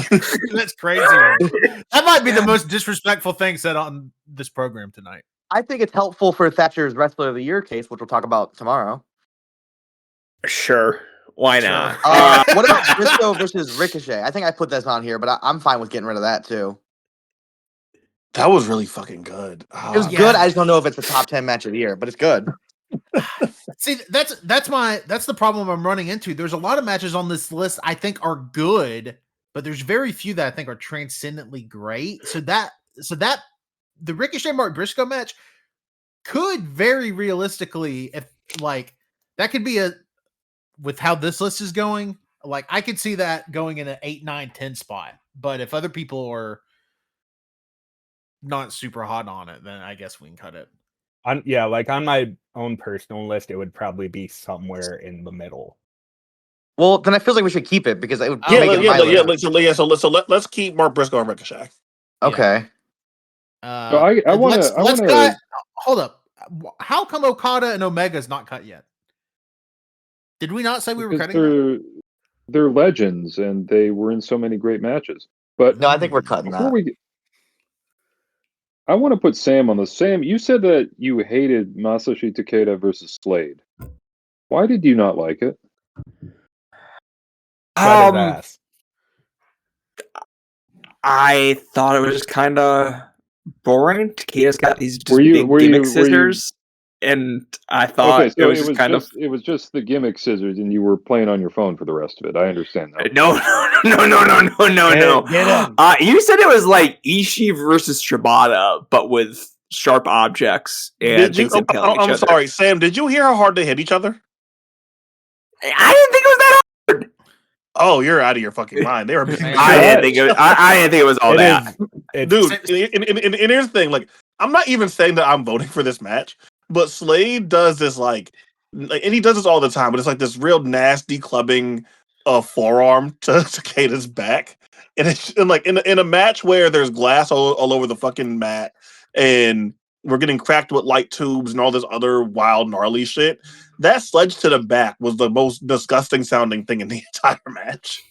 [SPEAKER 9] crazy. That might be the most disrespectful thing said on this program tonight.
[SPEAKER 7] I think it's helpful for Thatcher's Wrestler of the Year case, which we'll talk about tomorrow.
[SPEAKER 4] Sure. Why not?
[SPEAKER 7] What about Briscoe versus Ricochet? I think I put this on here, but I'm fine with getting rid of that too.
[SPEAKER 8] That was really fucking good.
[SPEAKER 7] It was good. I just don't know if it's the top 10 match of the year, but it's good.
[SPEAKER 9] See, that's the problem I'm running into. There's a lot of matches on this list I think are good, but there's very few that I think are transcendently great. So that the Ricochet Mark Briscoe match could very realistically, if like that could be with how this list is going, like I could see that going in an 8, 9, 10 spot. But if other people are not super hot on it, then I guess we can cut it.
[SPEAKER 5] On my own personal list, it would probably be somewhere in the middle.
[SPEAKER 7] Well, then I feel like we should keep it because it would
[SPEAKER 8] So let's keep Mark Briscoe and Ricochet.
[SPEAKER 7] Okay.
[SPEAKER 6] So I want to
[SPEAKER 9] hold up. How come Okada and Omega's not cut yet? Did we not say we were cutting?
[SPEAKER 6] They're legends and they were in so many great matches. But
[SPEAKER 7] no, I think we're cutting that.
[SPEAKER 6] I want to put Sam on the Sam. You said that you hated Masashi Takeda versus Slade. Why did you not like it?
[SPEAKER 4] I thought it was just kind of boring. Takeda's got these big gimmick scissors, and I thought it was
[SPEAKER 6] just the gimmick scissors, and you were playing on your phone for the rest of it. I understand that.
[SPEAKER 4] No. You said it was like Ishii versus Shibata, but with sharp objects and things impaling each other.
[SPEAKER 8] I'm sorry, Sam. Did you hear how hard they hit each other?
[SPEAKER 4] I didn't think it was that hard.
[SPEAKER 8] Oh, you're out of your fucking mind. They were.
[SPEAKER 4] I didn't think it was all that.
[SPEAKER 8] Dude, and here's the thing. Like, I'm not even saying that I'm voting for this match, but Slade does this and he does this all the time. But it's like this real nasty clubbing forearm to Takeda's back, and it's like in a match where there's glass all over the fucking mat, and we're getting cracked with light tubes and all this other wild gnarly shit. That sledge to the back was the most disgusting sounding thing in the entire match.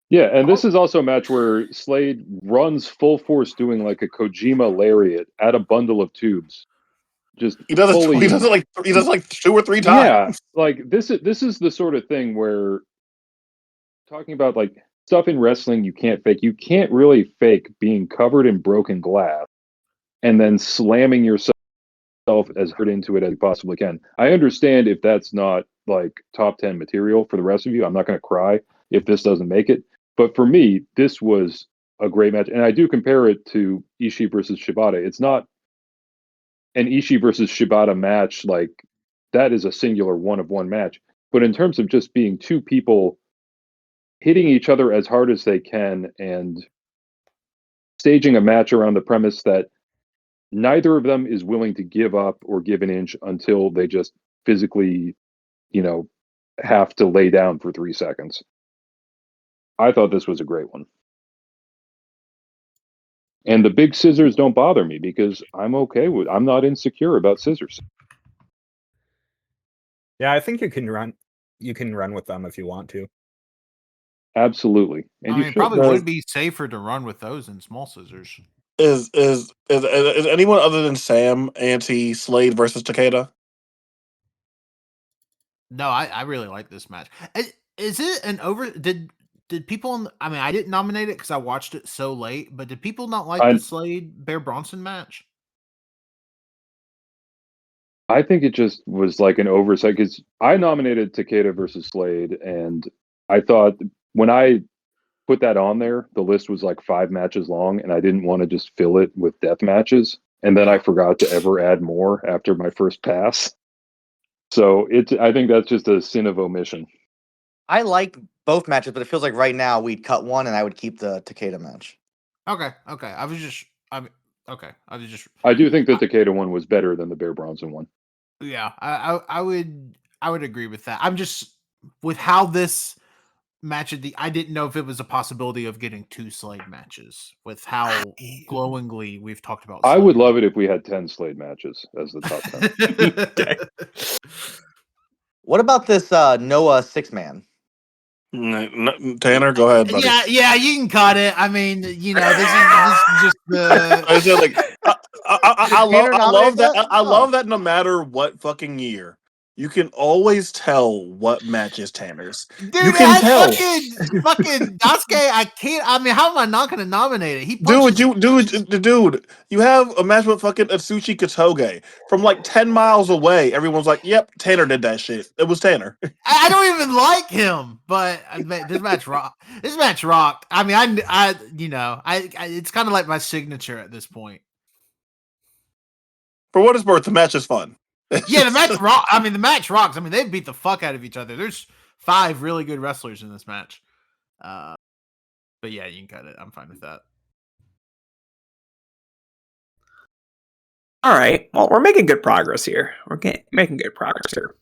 [SPEAKER 6] Yeah, and this is also a match where Slade runs full force doing like a Kojima lariat at a bundle of tubes. Just
[SPEAKER 8] he does it like 2 or 3 times.
[SPEAKER 6] Yeah, like this is the sort of thing where talking about like stuff in wrestling you can't fake. You can't really fake being covered in broken glass and then slamming yourself as hard into it as you possibly can. I understand if that's not like top 10 material for the rest of you. I'm not going to cry if this doesn't make it. But for me, this was a great match. And I do compare it to Ishii versus Shibata. It's not an Ishii versus Shibata match like that is a singular one-of-one match. But in terms of just being two people hitting each other as hard as they can and staging a match around the premise that neither of them is willing to give up or give an inch until they just physically, have to lay down for 3 seconds. I thought this was a great one. And the big scissors don't bother me because I'm not insecure about scissors.
[SPEAKER 5] Yeah, I think you can run with them if you want to.
[SPEAKER 6] Absolutely. And
[SPEAKER 9] it probably would be safer to run with those than small scissors.
[SPEAKER 8] Is anyone other than Sam anti Slade versus Takeda?
[SPEAKER 9] No, I really like this match. Is it an over? Did people? I didn't nominate it because I watched it so late. But did people not like the Slade Bear Bronson match?
[SPEAKER 6] I think it just was like an oversight because I nominated Takeda versus Slade, and I thought when I put that on there, the list was like 5 matches long, and I didn't want to just fill it with death matches. And then I forgot to ever add more after my first pass. So I think that's just a sin of omission.
[SPEAKER 7] I like both matches, but it feels like right now we'd cut one and I would keep the Takeda match.
[SPEAKER 9] Okay. I was just
[SPEAKER 6] I do think the Takeda one was better than the Bear Bronson one.
[SPEAKER 9] yeah. I would agree with that. I'm just with how this match I didn't know if it was a possibility of getting 2 Slade matches with how glowingly we've talked about.
[SPEAKER 6] I would love it if we had 10 Slade matches as the top 10.
[SPEAKER 7] What about this Noah 6-man?
[SPEAKER 8] Tanner, go ahead, buddy.
[SPEAKER 9] Yeah, you can cut it. I mean, this is just the.
[SPEAKER 8] I said, like, I love that. I
[SPEAKER 7] Oh.
[SPEAKER 8] love that. No matter what fucking year, you can always tell what match is Tanner's.
[SPEAKER 9] Dude,
[SPEAKER 8] you can tell.
[SPEAKER 9] Fucking Daisuke. I can't. I mean, how am I not going to nominate it? He
[SPEAKER 8] Dude, you have a match with fucking Atsushi Katoge from like 10 miles away. Everyone's like, "Yep, Tanner did that shit. It was Tanner."
[SPEAKER 9] I don't even like him, but this match rocked. This match rocked. I mean, I it's kind of like my signature at this point.
[SPEAKER 8] For what it's worth, the match is fun.
[SPEAKER 9] Yeah, the match rock. I mean, the match rocks. I mean, they beat the fuck out of each other. There's 5 really good wrestlers in this match. But yeah, you can cut it. I'm fine with that.
[SPEAKER 4] All right. Well, we're making good progress here. Making good progress here.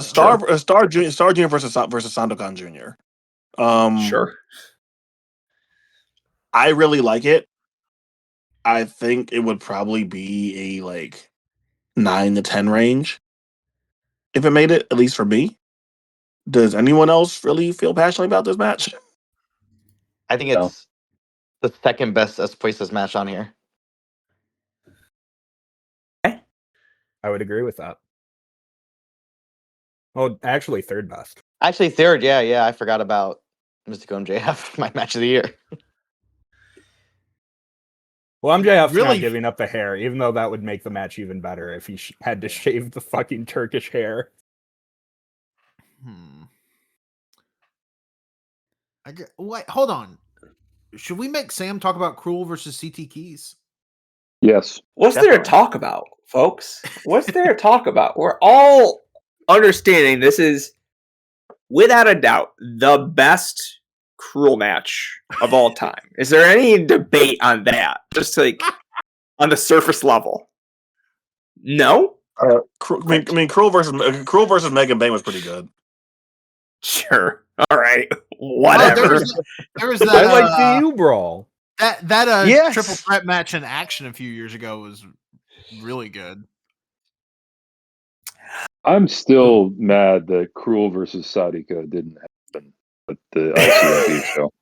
[SPEAKER 8] Star Junior versus Sandokan Jr.
[SPEAKER 4] Sure.
[SPEAKER 8] I really like it. I think it would probably be a like 9 to 10 range if it made it, at least for me. Does anyone else really feel passionately about this match?
[SPEAKER 7] I think it's the second best Espoises match on here.
[SPEAKER 5] I would agree with that. Well, actually, third best.
[SPEAKER 7] Actually, third. Yeah. I forgot about Mystico MJF, my match of the year.
[SPEAKER 5] Well, MJF's
[SPEAKER 9] Really?
[SPEAKER 5] not giving up the hair, even though that would make the match even better if he had to shave the fucking Turkish hair.
[SPEAKER 9] Wait, hold on. Should we make Sam talk about Cruel versus CT Keys?
[SPEAKER 6] Yes.
[SPEAKER 4] What's there to talk about, folks? What's there to talk about? We're all understanding this is, without a doubt, the best Cruel match of all time. Is there any debate on that? Just like on the surface level? No?
[SPEAKER 8] I mean, Cruel versus Megan Bang was pretty good.
[SPEAKER 4] Sure. All right. Whatever.
[SPEAKER 9] There was that.
[SPEAKER 5] I like the U brawl.
[SPEAKER 9] That
[SPEAKER 7] Yes.
[SPEAKER 9] triple threat match in action a few years ago was really good.
[SPEAKER 6] I'm still mad that Cruel versus Sadika didn't happen at the ICMP show.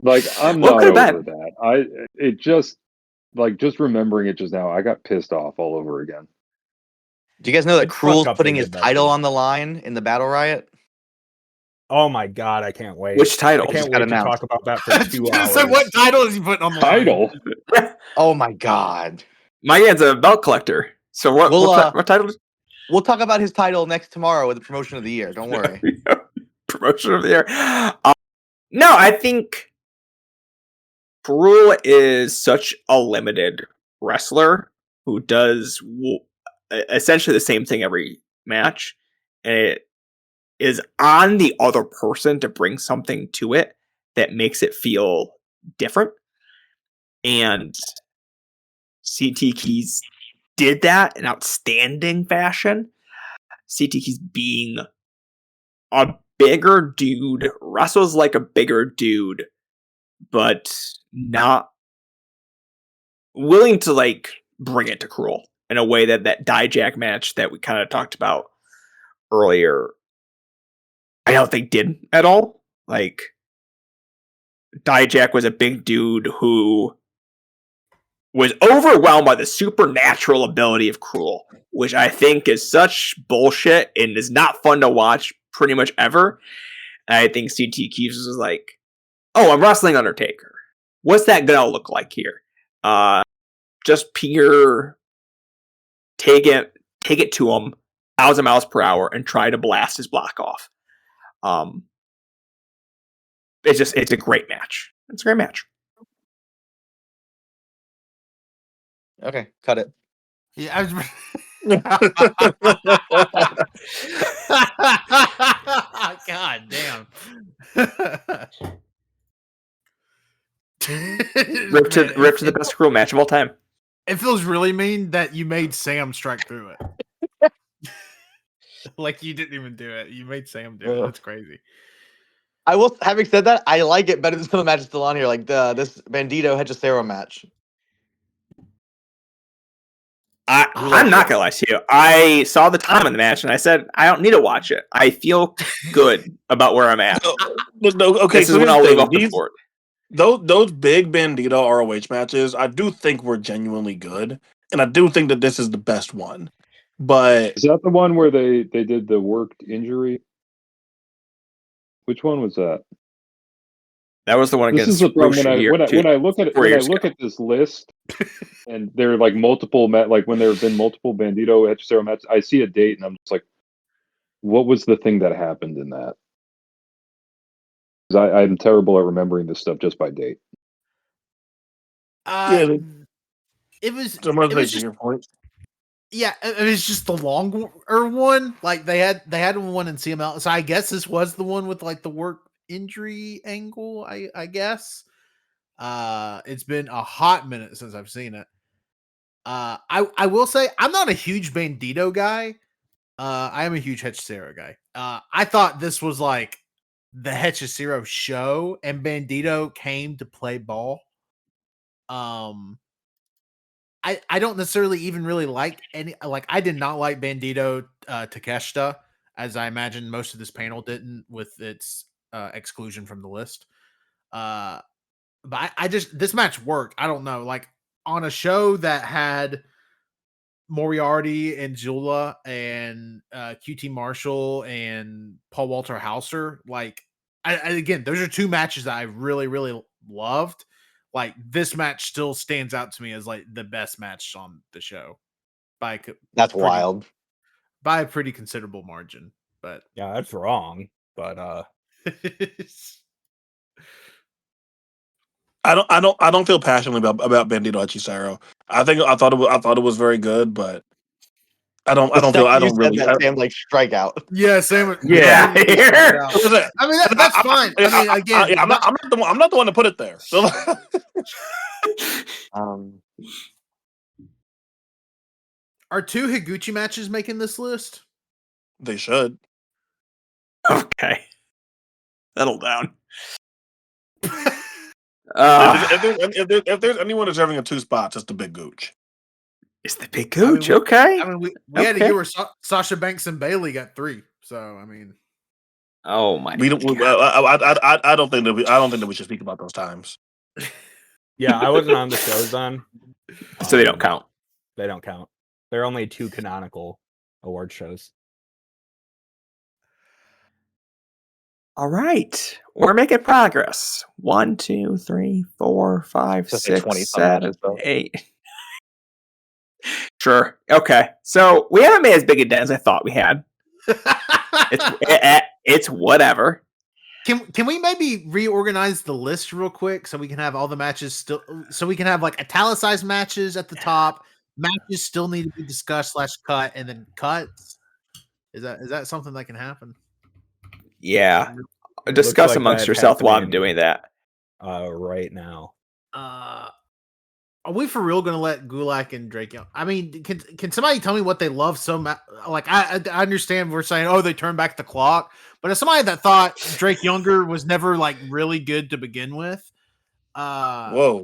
[SPEAKER 6] Like, I'm not over that. It just remembering it just now, I got pissed off all over again.
[SPEAKER 7] Do you guys know that
[SPEAKER 5] It's
[SPEAKER 7] Cruel's
[SPEAKER 5] fucked up
[SPEAKER 7] putting
[SPEAKER 5] they
[SPEAKER 7] his
[SPEAKER 5] did that
[SPEAKER 7] title
[SPEAKER 5] too.
[SPEAKER 7] on the line in the Battle Riot?
[SPEAKER 5] Oh my god, I can't wait.
[SPEAKER 4] Which title?
[SPEAKER 5] I can't
[SPEAKER 7] Just got
[SPEAKER 5] wait to
[SPEAKER 7] announced.
[SPEAKER 5] talk about that for 2 hours.
[SPEAKER 9] So what title is he putting on the line?
[SPEAKER 6] Title?
[SPEAKER 7] Oh my god.
[SPEAKER 4] My man's a belt collector. So what title?
[SPEAKER 7] We'll talk about his title next tomorrow with the promotion of the year. Don't worry.
[SPEAKER 4] Promotion of the year. No, I think Cruel is such a limited wrestler who does essentially the same thing every match, and it is on the other person to bring something to it that makes it feel different. And CT Keys did that in outstanding fashion. CT Keys being a bigger dude, wrestles like a bigger dude, but not willing to like bring it to Cruel in a way that Dijak match that we kind of talked about earlier, I don't think did at all. Like, Dijak was a big dude who was overwhelmed by the supernatural ability of Cruel, which I think is such bullshit and is not fun to watch pretty much ever. And I think CT Keys was like, oh, I'm wrestling Undertaker. What's that gonna look like here? Just pure take it to him 1,000 miles per hour and try to blast his block off. It's a great match. It's a great match.
[SPEAKER 7] Okay, cut it.
[SPEAKER 9] Yeah, I was. God damn.
[SPEAKER 4] Rip to
[SPEAKER 9] Man,
[SPEAKER 4] the best scroll match of all time.
[SPEAKER 9] it feels really mean that you made Sam strike through it. Like you didn't even do it. You made Sam do it. That's crazy.
[SPEAKER 7] I will. Having said that, I like it better than some of the matches still on here, like this Bandito Hechicero match.
[SPEAKER 4] I'm not gonna lie to you. I saw the time in the match and I said I don't need to watch it. I feel good about where I'm at.
[SPEAKER 8] Okay,
[SPEAKER 4] This
[SPEAKER 8] so
[SPEAKER 4] is when
[SPEAKER 8] here's
[SPEAKER 4] I'll
[SPEAKER 8] the
[SPEAKER 4] leave
[SPEAKER 8] thing.
[SPEAKER 4] off the board.
[SPEAKER 8] Those big Bandito ROH matches, I do think were genuinely good, and I do think that this is the best one. But
[SPEAKER 6] Is that the one where they did the worked injury? Which one was that?
[SPEAKER 4] That was the one
[SPEAKER 6] This is
[SPEAKER 4] against
[SPEAKER 6] the problem
[SPEAKER 4] Roche
[SPEAKER 6] when I look at it,
[SPEAKER 4] 4
[SPEAKER 6] when I
[SPEAKER 4] years
[SPEAKER 6] look
[SPEAKER 4] ago.
[SPEAKER 6] at this list, and there are like multiple like when there have been multiple Bandito Hechicero matches, I see a date and I'm just like, what was the thing that happened in that? Because I'm terrible at remembering this stuff just by date.
[SPEAKER 8] yeah,
[SPEAKER 9] It was.
[SPEAKER 8] so I'm
[SPEAKER 9] It was
[SPEAKER 8] to
[SPEAKER 9] just.
[SPEAKER 8] your point.
[SPEAKER 9] Yeah, it was just the longer one. Like they had one in CML, so I guess this was the one with like the work injury angle. I guess. It's been a hot minute since I've seen it. I will say I'm not a huge Bandito guy. I am a huge Hechicero guy. I thought this was like the Hechicero show, and Bandito came to play ball. I don't necessarily even really like any, like I did not like Bandito Takeshita, as I imagine most of this panel didn't with its exclusion from the list. But I just, this match worked. I don't know, like on a show that had Moriarty and Jula and QT Marshall and Paul Walter Hauser, like again, those are two matches that I really loved. Like this match still stands out to me as like the best match on the show by
[SPEAKER 7] That's wild.
[SPEAKER 9] By a pretty considerable margin. But
[SPEAKER 5] yeah, that's wrong. But
[SPEAKER 8] I don't feel passionately about Bandito Hechicero. I thought it was very good, but I don't really.
[SPEAKER 7] Sam like strikeout.
[SPEAKER 9] yeah, Sam.
[SPEAKER 4] Yeah.
[SPEAKER 9] I mean that's fine. I mean, again,
[SPEAKER 8] I'm not the one to put it there. So
[SPEAKER 9] are two Higuchi matches making this list?
[SPEAKER 8] they should.
[SPEAKER 4] Okay. Settle down.
[SPEAKER 8] If there's anyone deserving of 2 spots, it's the Big Gooch.
[SPEAKER 4] It's the Big Gooch. Okay.
[SPEAKER 9] I mean, we had a year where Sasha Banks and Bailey got 3. So I mean,
[SPEAKER 4] oh my.
[SPEAKER 8] We don't. I don't think that we should speak about those times.
[SPEAKER 5] yeah, I wasn't on the shows then,
[SPEAKER 4] So they don't count.
[SPEAKER 5] They don't count. There are only 2 canonical award shows.
[SPEAKER 4] All right, we're making progress. 1, 2, 3, 4, 5, 6, 7, 8. Sure. Okay. So we haven't made as big a dent as I thought we had. It's whatever.
[SPEAKER 9] Can we maybe reorganize the list real quick so we can have all the matches still, so we can have like italicized matches at the top, matches still need to be discussed / cut, and then cuts? Is that something that can happen?
[SPEAKER 4] Yeah. Discuss
[SPEAKER 5] like
[SPEAKER 4] amongst yourself while I'm doing that.
[SPEAKER 5] Right now.
[SPEAKER 9] Are we for real going to let Gulak and Drake Young? I mean, can somebody tell me what they love so much? Like, I understand we're saying, oh, they turned back the clock, but as somebody that thought Drake Younger was never like really good to begin with.
[SPEAKER 8] Whoa!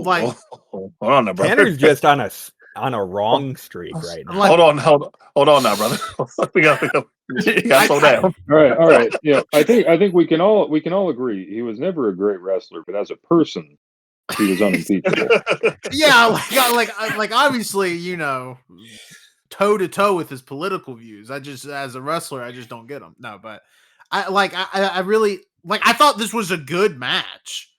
[SPEAKER 9] Like,
[SPEAKER 8] hold on, now, brother.
[SPEAKER 5] Tanner's just on a wrong streak right now.
[SPEAKER 8] Like, hold on now, brother. we got slow down.
[SPEAKER 6] All right. Yeah, I think we can all agree he was never a great wrestler, but as a person, he was unimpeachable.
[SPEAKER 9] Yeah, like obviously, you know, toe to toe with his political views. I just, as a wrestler, I just don't get them. No, but I really like. I thought this was a good match.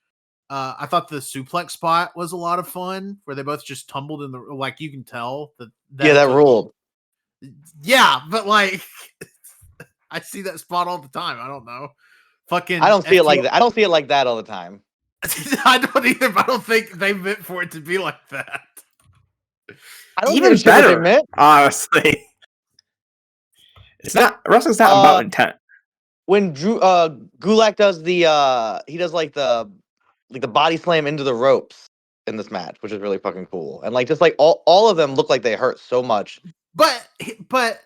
[SPEAKER 9] I thought the suplex spot was a lot of fun, where they both just tumbled in the, like, you can tell that
[SPEAKER 7] ruled.
[SPEAKER 9] Yeah, but like, I see that spot all the time. I don't know. Fucking,
[SPEAKER 7] I don't see it like that. I don't see it like that all the time.
[SPEAKER 9] I don't either, but I don't think they meant for it to be like that.
[SPEAKER 7] I don't
[SPEAKER 4] Even
[SPEAKER 7] give a shit what they
[SPEAKER 4] better,
[SPEAKER 7] meant.
[SPEAKER 4] honestly. It's not wrestling's not about intent.
[SPEAKER 7] When Gulak does he does like the body slam into the ropes in this match, which is really fucking cool. And like just like all of them look like they hurt so much.
[SPEAKER 9] But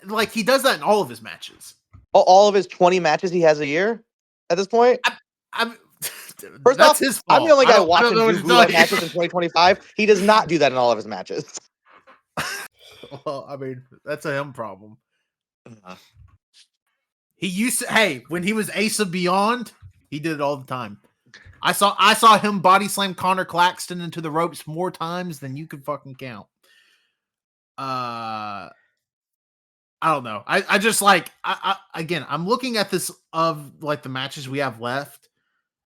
[SPEAKER 9] like he does that in all of his matches.
[SPEAKER 7] All of his 20 matches he has a year at this point.
[SPEAKER 9] I'm
[SPEAKER 7] First
[SPEAKER 9] that's
[SPEAKER 7] off,
[SPEAKER 9] his fault.
[SPEAKER 7] I'm the only guy
[SPEAKER 9] I don't
[SPEAKER 7] watching
[SPEAKER 9] know what
[SPEAKER 7] Drew
[SPEAKER 9] to tell
[SPEAKER 7] Gulak
[SPEAKER 9] you.
[SPEAKER 7] matches in 2025. He does not do that in all of his matches.
[SPEAKER 9] Well, I mean, that's a him problem.
[SPEAKER 7] Uh,
[SPEAKER 9] He used to, when he was Ace of Beyond, he did it all the time. I saw him body slam Connor Claxton into the ropes more times than you could fucking count. I don't know. I just like again, I'm looking at this of like the matches we have left.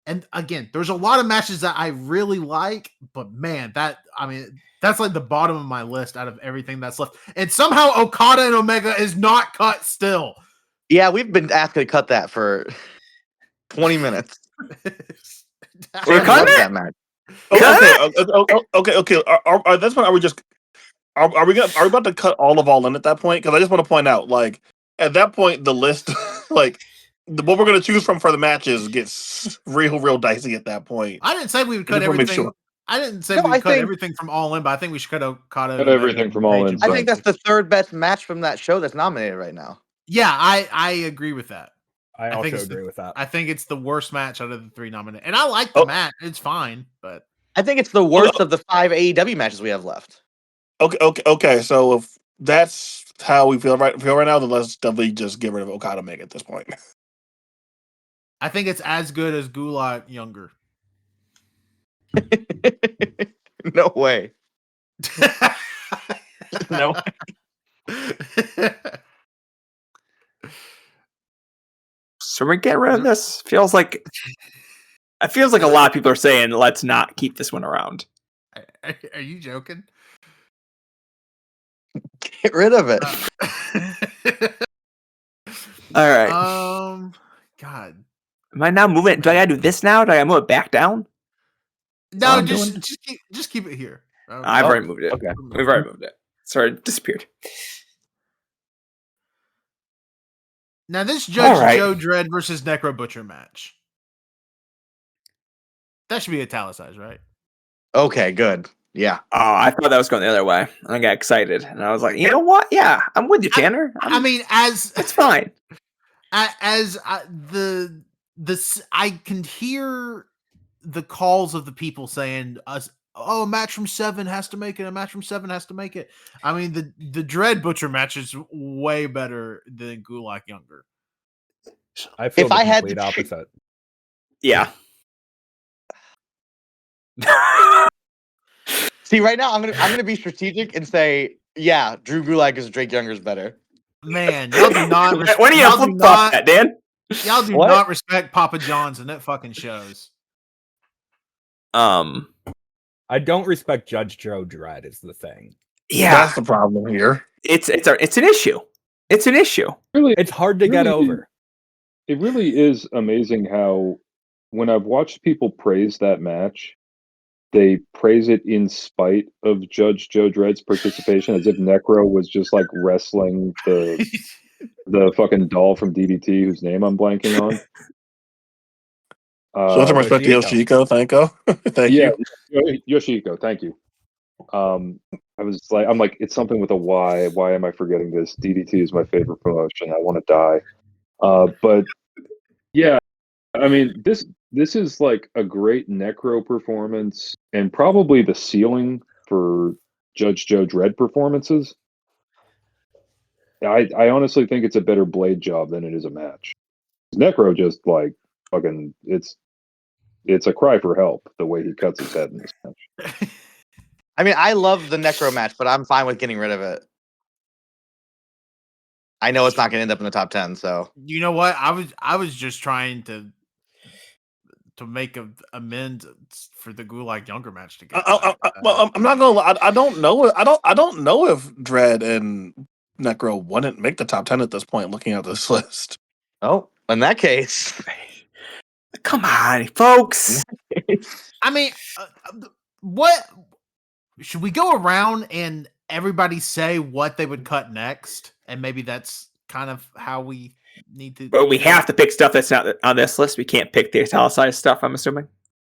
[SPEAKER 9] And again, there's a lot of matches that I really like, but man, that's like the bottom of my list out of everything that's left. And somehow Okada and Omega is not cut still.
[SPEAKER 7] Yeah, we've been asked to cut that for 20 minutes.
[SPEAKER 4] We're
[SPEAKER 7] Sam
[SPEAKER 4] cutting
[SPEAKER 7] loves
[SPEAKER 4] it?
[SPEAKER 7] that match.
[SPEAKER 8] Okay. Are that's when are we just are we about to cut all in at that point? Because I just want to point out, like at that point, the list, like what we're gonna choose from for the matches gets real dicey at that point.
[SPEAKER 9] I didn't say we would
[SPEAKER 8] I
[SPEAKER 9] cut
[SPEAKER 8] just wanna make
[SPEAKER 9] everything.
[SPEAKER 8] sure.
[SPEAKER 9] I didn't say
[SPEAKER 7] No,
[SPEAKER 9] we'd
[SPEAKER 7] I
[SPEAKER 9] cut
[SPEAKER 7] think-
[SPEAKER 9] everything from All In, but I think we should cut Okada.
[SPEAKER 6] Cut everything from All In.
[SPEAKER 7] I think that's the third best match from that show that's nominated right now.
[SPEAKER 9] Yeah, I agree with that.
[SPEAKER 5] I
[SPEAKER 9] think
[SPEAKER 5] also
[SPEAKER 9] it's
[SPEAKER 5] agree with that.
[SPEAKER 9] I think it's the worst match out of the three nominated. And I like the match. It's fine, but
[SPEAKER 7] I think it's the worst of the 5 AEW matches we have left.
[SPEAKER 8] Okay. So if that's how we feel right now, then let's definitely just get rid of Okada Mega at this point.
[SPEAKER 9] I think it's as good as Gulak younger.
[SPEAKER 7] No way.
[SPEAKER 8] No.
[SPEAKER 4] So we're getting rid of this. It feels like a lot of people are saying, let's not keep this one around.
[SPEAKER 9] Are you joking?
[SPEAKER 7] Get rid of it.
[SPEAKER 4] All right.
[SPEAKER 9] God.
[SPEAKER 4] Am I now moving? Do I gotta do this now? Do I gotta move it back down?
[SPEAKER 9] No,
[SPEAKER 4] I'm
[SPEAKER 9] just keep it here.
[SPEAKER 4] I've already moved it.
[SPEAKER 7] Okay.
[SPEAKER 4] We've already moved it. Sorry, it disappeared.
[SPEAKER 9] Now this Judge
[SPEAKER 4] All right.
[SPEAKER 9] Joe Dredd versus Necro Butcher match. That should be italicized, right?
[SPEAKER 7] Okay, good. Yeah.
[SPEAKER 4] Oh, I thought that was going the other way. I got excited, and I was like, you know what? Yeah, I'm with you, Tanner.
[SPEAKER 9] I mean, as
[SPEAKER 4] it's fine.
[SPEAKER 9] As I can hear the calls of the people saying, "Oh, a match from 7 has to make it. A match from 7 has to make it." I mean, the Dread Butcher match is way better than Gulak Younger.
[SPEAKER 5] I feel
[SPEAKER 7] If
[SPEAKER 5] the
[SPEAKER 7] I had
[SPEAKER 5] complete
[SPEAKER 7] to
[SPEAKER 5] opposite.
[SPEAKER 4] Yeah.
[SPEAKER 7] See, right now I'm gonna be strategic and say, yeah, Drew Gulak is Drake Younger's better.
[SPEAKER 9] Man, y'all do not.
[SPEAKER 4] When do you flip flop that, Dan?
[SPEAKER 9] Y'all do
[SPEAKER 7] What?
[SPEAKER 9] not respect Papa John's, and that fucking shows.
[SPEAKER 5] I don't respect Judge Joe Dredd is the thing.
[SPEAKER 4] Yeah,
[SPEAKER 8] That's the problem here.
[SPEAKER 4] it's an issue. It's an issue.
[SPEAKER 6] Really,
[SPEAKER 5] It's hard to get over.
[SPEAKER 6] It really is amazing how when I've watched people praise that match, they praise it in spite of Judge Joe Dredd's participation, as if Necro was just like wrestling the fucking doll from DDT, whose name I'm blanking on.
[SPEAKER 8] So some respect to Yoshiko, thank you.
[SPEAKER 6] Yoshiko, thank you. I'm like, it's something with a Y. Why am I forgetting this? DDT is my favorite promotion. I want to die. But yeah, I mean, this is like a great Necro performance, and probably the ceiling for Judge Joe Dredd performances. I honestly think it's a better blade job than it is a match. Necro just like fucking it's a cry for help the way he cuts his head in this match.
[SPEAKER 7] I mean, I love the Necro match, but I'm fine with getting rid of it. I know it's not going to end up in the top 10, so.
[SPEAKER 9] You know what? I was just trying to make a amend for the Gulak Younger match to get.
[SPEAKER 8] Well, I'm not gonna lie. I don't know. I don't know if Dredd and Necro wouldn't make the top 10 at this point. Looking at this list.
[SPEAKER 7] Oh, in that case,
[SPEAKER 4] come on, folks.
[SPEAKER 9] I mean, what should we go around and everybody say what they would cut next, and maybe that's kind of how we need to.
[SPEAKER 4] But we have to pick stuff that's not on this list. We can't pick the italicized stuff, I'm assuming.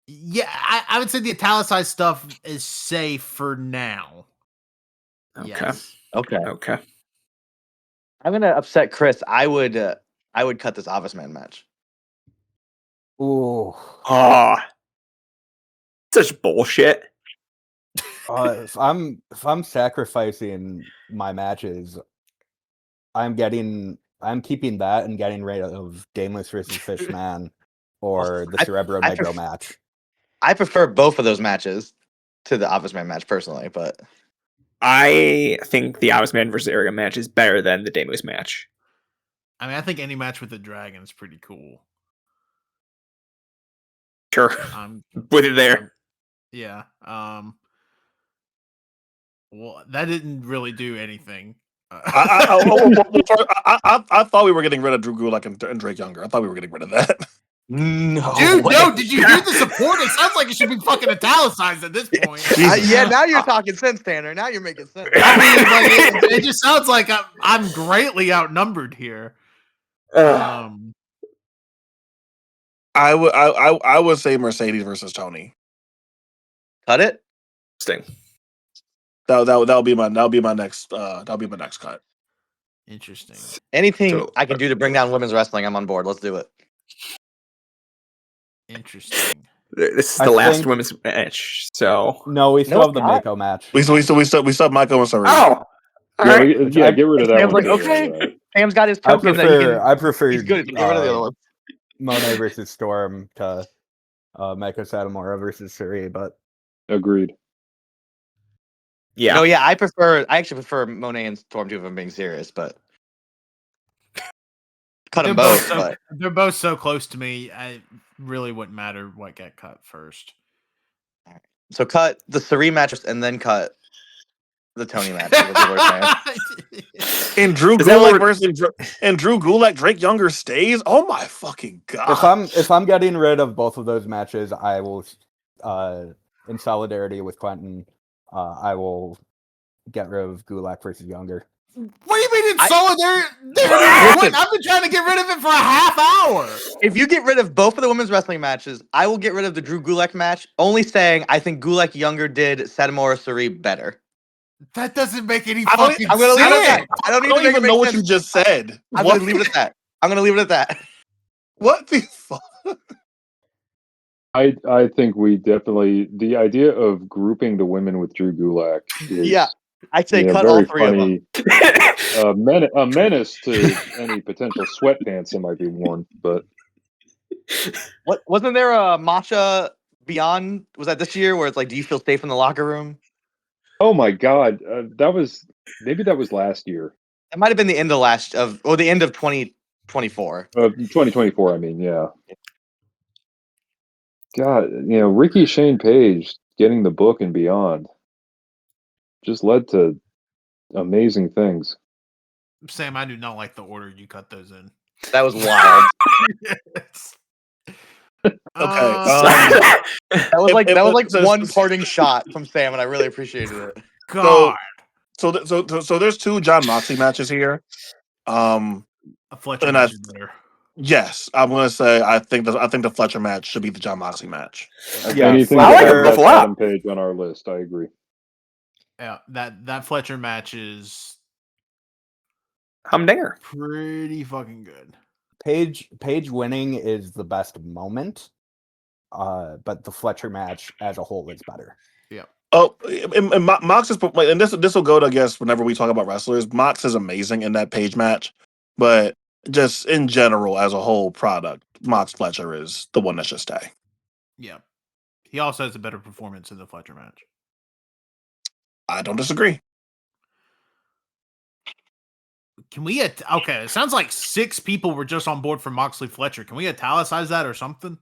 [SPEAKER 9] Yeah, I would say the italicized stuff is safe for now.
[SPEAKER 4] Okay.
[SPEAKER 9] Yes.
[SPEAKER 4] Okay.
[SPEAKER 7] I'm gonna upset Chris. I would cut this Office Man match.
[SPEAKER 5] Ooh.
[SPEAKER 4] Oh, such bullshit.
[SPEAKER 5] If I'm sacrificing my matches, I'm keeping that and getting rid of Dameless versus Fishman or the Cerebro Negro match.
[SPEAKER 7] I prefer both of those matches to the Office Man match personally, but
[SPEAKER 4] I think the Office Man versus Area match is better than the Damus match.
[SPEAKER 9] I mean, I think any match with the dragon is pretty cool.
[SPEAKER 4] Sure. With it there.
[SPEAKER 9] Yeah. Well, that didn't really do anything.
[SPEAKER 8] I thought we were getting rid of Drew Gulak and Drake Younger. I thought we were getting rid of that.
[SPEAKER 7] No,
[SPEAKER 9] dude, no! Did you hear the support? It sounds like it should be fucking italicized at this point.
[SPEAKER 7] Yeah, now you're talking sense, Tanner. Now you're making sense.
[SPEAKER 9] I mean, like, it just sounds like I'm greatly outnumbered here.
[SPEAKER 8] I would say Mercedes versus Tony.
[SPEAKER 7] Cut it.
[SPEAKER 4] Sting.
[SPEAKER 8] That'll be my next cut.
[SPEAKER 9] Interesting.
[SPEAKER 7] Anything I can do to bring down women's wrestling, I'm on board. Let's do it.
[SPEAKER 4] Interesting. This is the last women's match, so
[SPEAKER 5] no, we still have the Mako match.
[SPEAKER 8] We still have Michael and Sarah.
[SPEAKER 4] Oh,
[SPEAKER 6] yeah, get rid of that.
[SPEAKER 7] Sam's like, okay. Sam's got his token.
[SPEAKER 5] I prefer.
[SPEAKER 7] He's good. Get rid of the other one.
[SPEAKER 5] Monet versus Storm to Mako Satomura versus Suri, but
[SPEAKER 6] agreed.
[SPEAKER 7] Yeah. No, yeah, I actually prefer Monet and Storm 2 if I'm being serious, but cut them both.
[SPEAKER 9] They're both so close to me. I really wouldn't matter what got cut first.
[SPEAKER 7] So cut the Suri match and then cut the Tony match.
[SPEAKER 8] And Drew Gulak Drake Younger stays. Oh my fucking god!
[SPEAKER 5] If I'm getting rid of both of those matches, I will, in solidarity with Quentin, I will get rid of Gulak versus Younger.
[SPEAKER 9] What do you mean it's solidarity? I've been trying to get rid of it for a half hour.
[SPEAKER 7] If you get rid of both of the women's wrestling matches, I will get rid of the Drew Gulak match, only saying I think Gulak Younger did Satomura Suri better.
[SPEAKER 9] That doesn't make any fucking sense.
[SPEAKER 7] I'm going to leave it at that. I don't
[SPEAKER 8] even know what you just said.
[SPEAKER 7] I'm going to leave it at that. I'm going to leave it at that.
[SPEAKER 8] What the fuck?
[SPEAKER 6] I think we definitely, the idea of grouping the women with Drew Gulak is,
[SPEAKER 7] I'd say cut all three
[SPEAKER 6] funny,
[SPEAKER 7] of them.
[SPEAKER 6] A menace to any potential sweatpants that might be worn. But
[SPEAKER 7] what wasn't there a Matcha Beyond? Was that this year where it's like, do you feel safe in the locker room?
[SPEAKER 6] Oh my god, that was last year.
[SPEAKER 7] It might have been the end of the end of 2024.
[SPEAKER 6] 2024, I mean, yeah. God, Ricky Shane Page getting the book and beyond just led to amazing things.
[SPEAKER 9] Sam, I do not like the order you cut those in.
[SPEAKER 7] That was wild.
[SPEAKER 9] Yes.
[SPEAKER 7] That was like one parting shot from Sam, and I really appreciated it.
[SPEAKER 9] God.
[SPEAKER 8] So there's two John Moxley matches here.
[SPEAKER 9] A Fletcher match is better.
[SPEAKER 8] Yes, I'm gonna say I think the Fletcher match should be the John Moxley match.
[SPEAKER 6] Anything that Adam Page on our list, I agree.
[SPEAKER 9] Yeah, that Fletcher match is
[SPEAKER 4] humdinger.
[SPEAKER 9] Pretty fucking good.
[SPEAKER 5] Page winning is the best moment, but the Fletcher match as a whole is better.
[SPEAKER 9] Yeah.
[SPEAKER 8] Oh, and Mox is, and this will go to, I guess, whenever we talk about wrestlers. Mox is amazing in that Page match, but just in general, as a whole product, Mox Fletcher is the one that should stay.
[SPEAKER 9] Yeah. He also has a better performance in the Fletcher match.
[SPEAKER 8] I don't disagree.
[SPEAKER 9] Can we okay, it sounds like 6 people were just on board for Moxley Fletcher. Can we italicize that or something?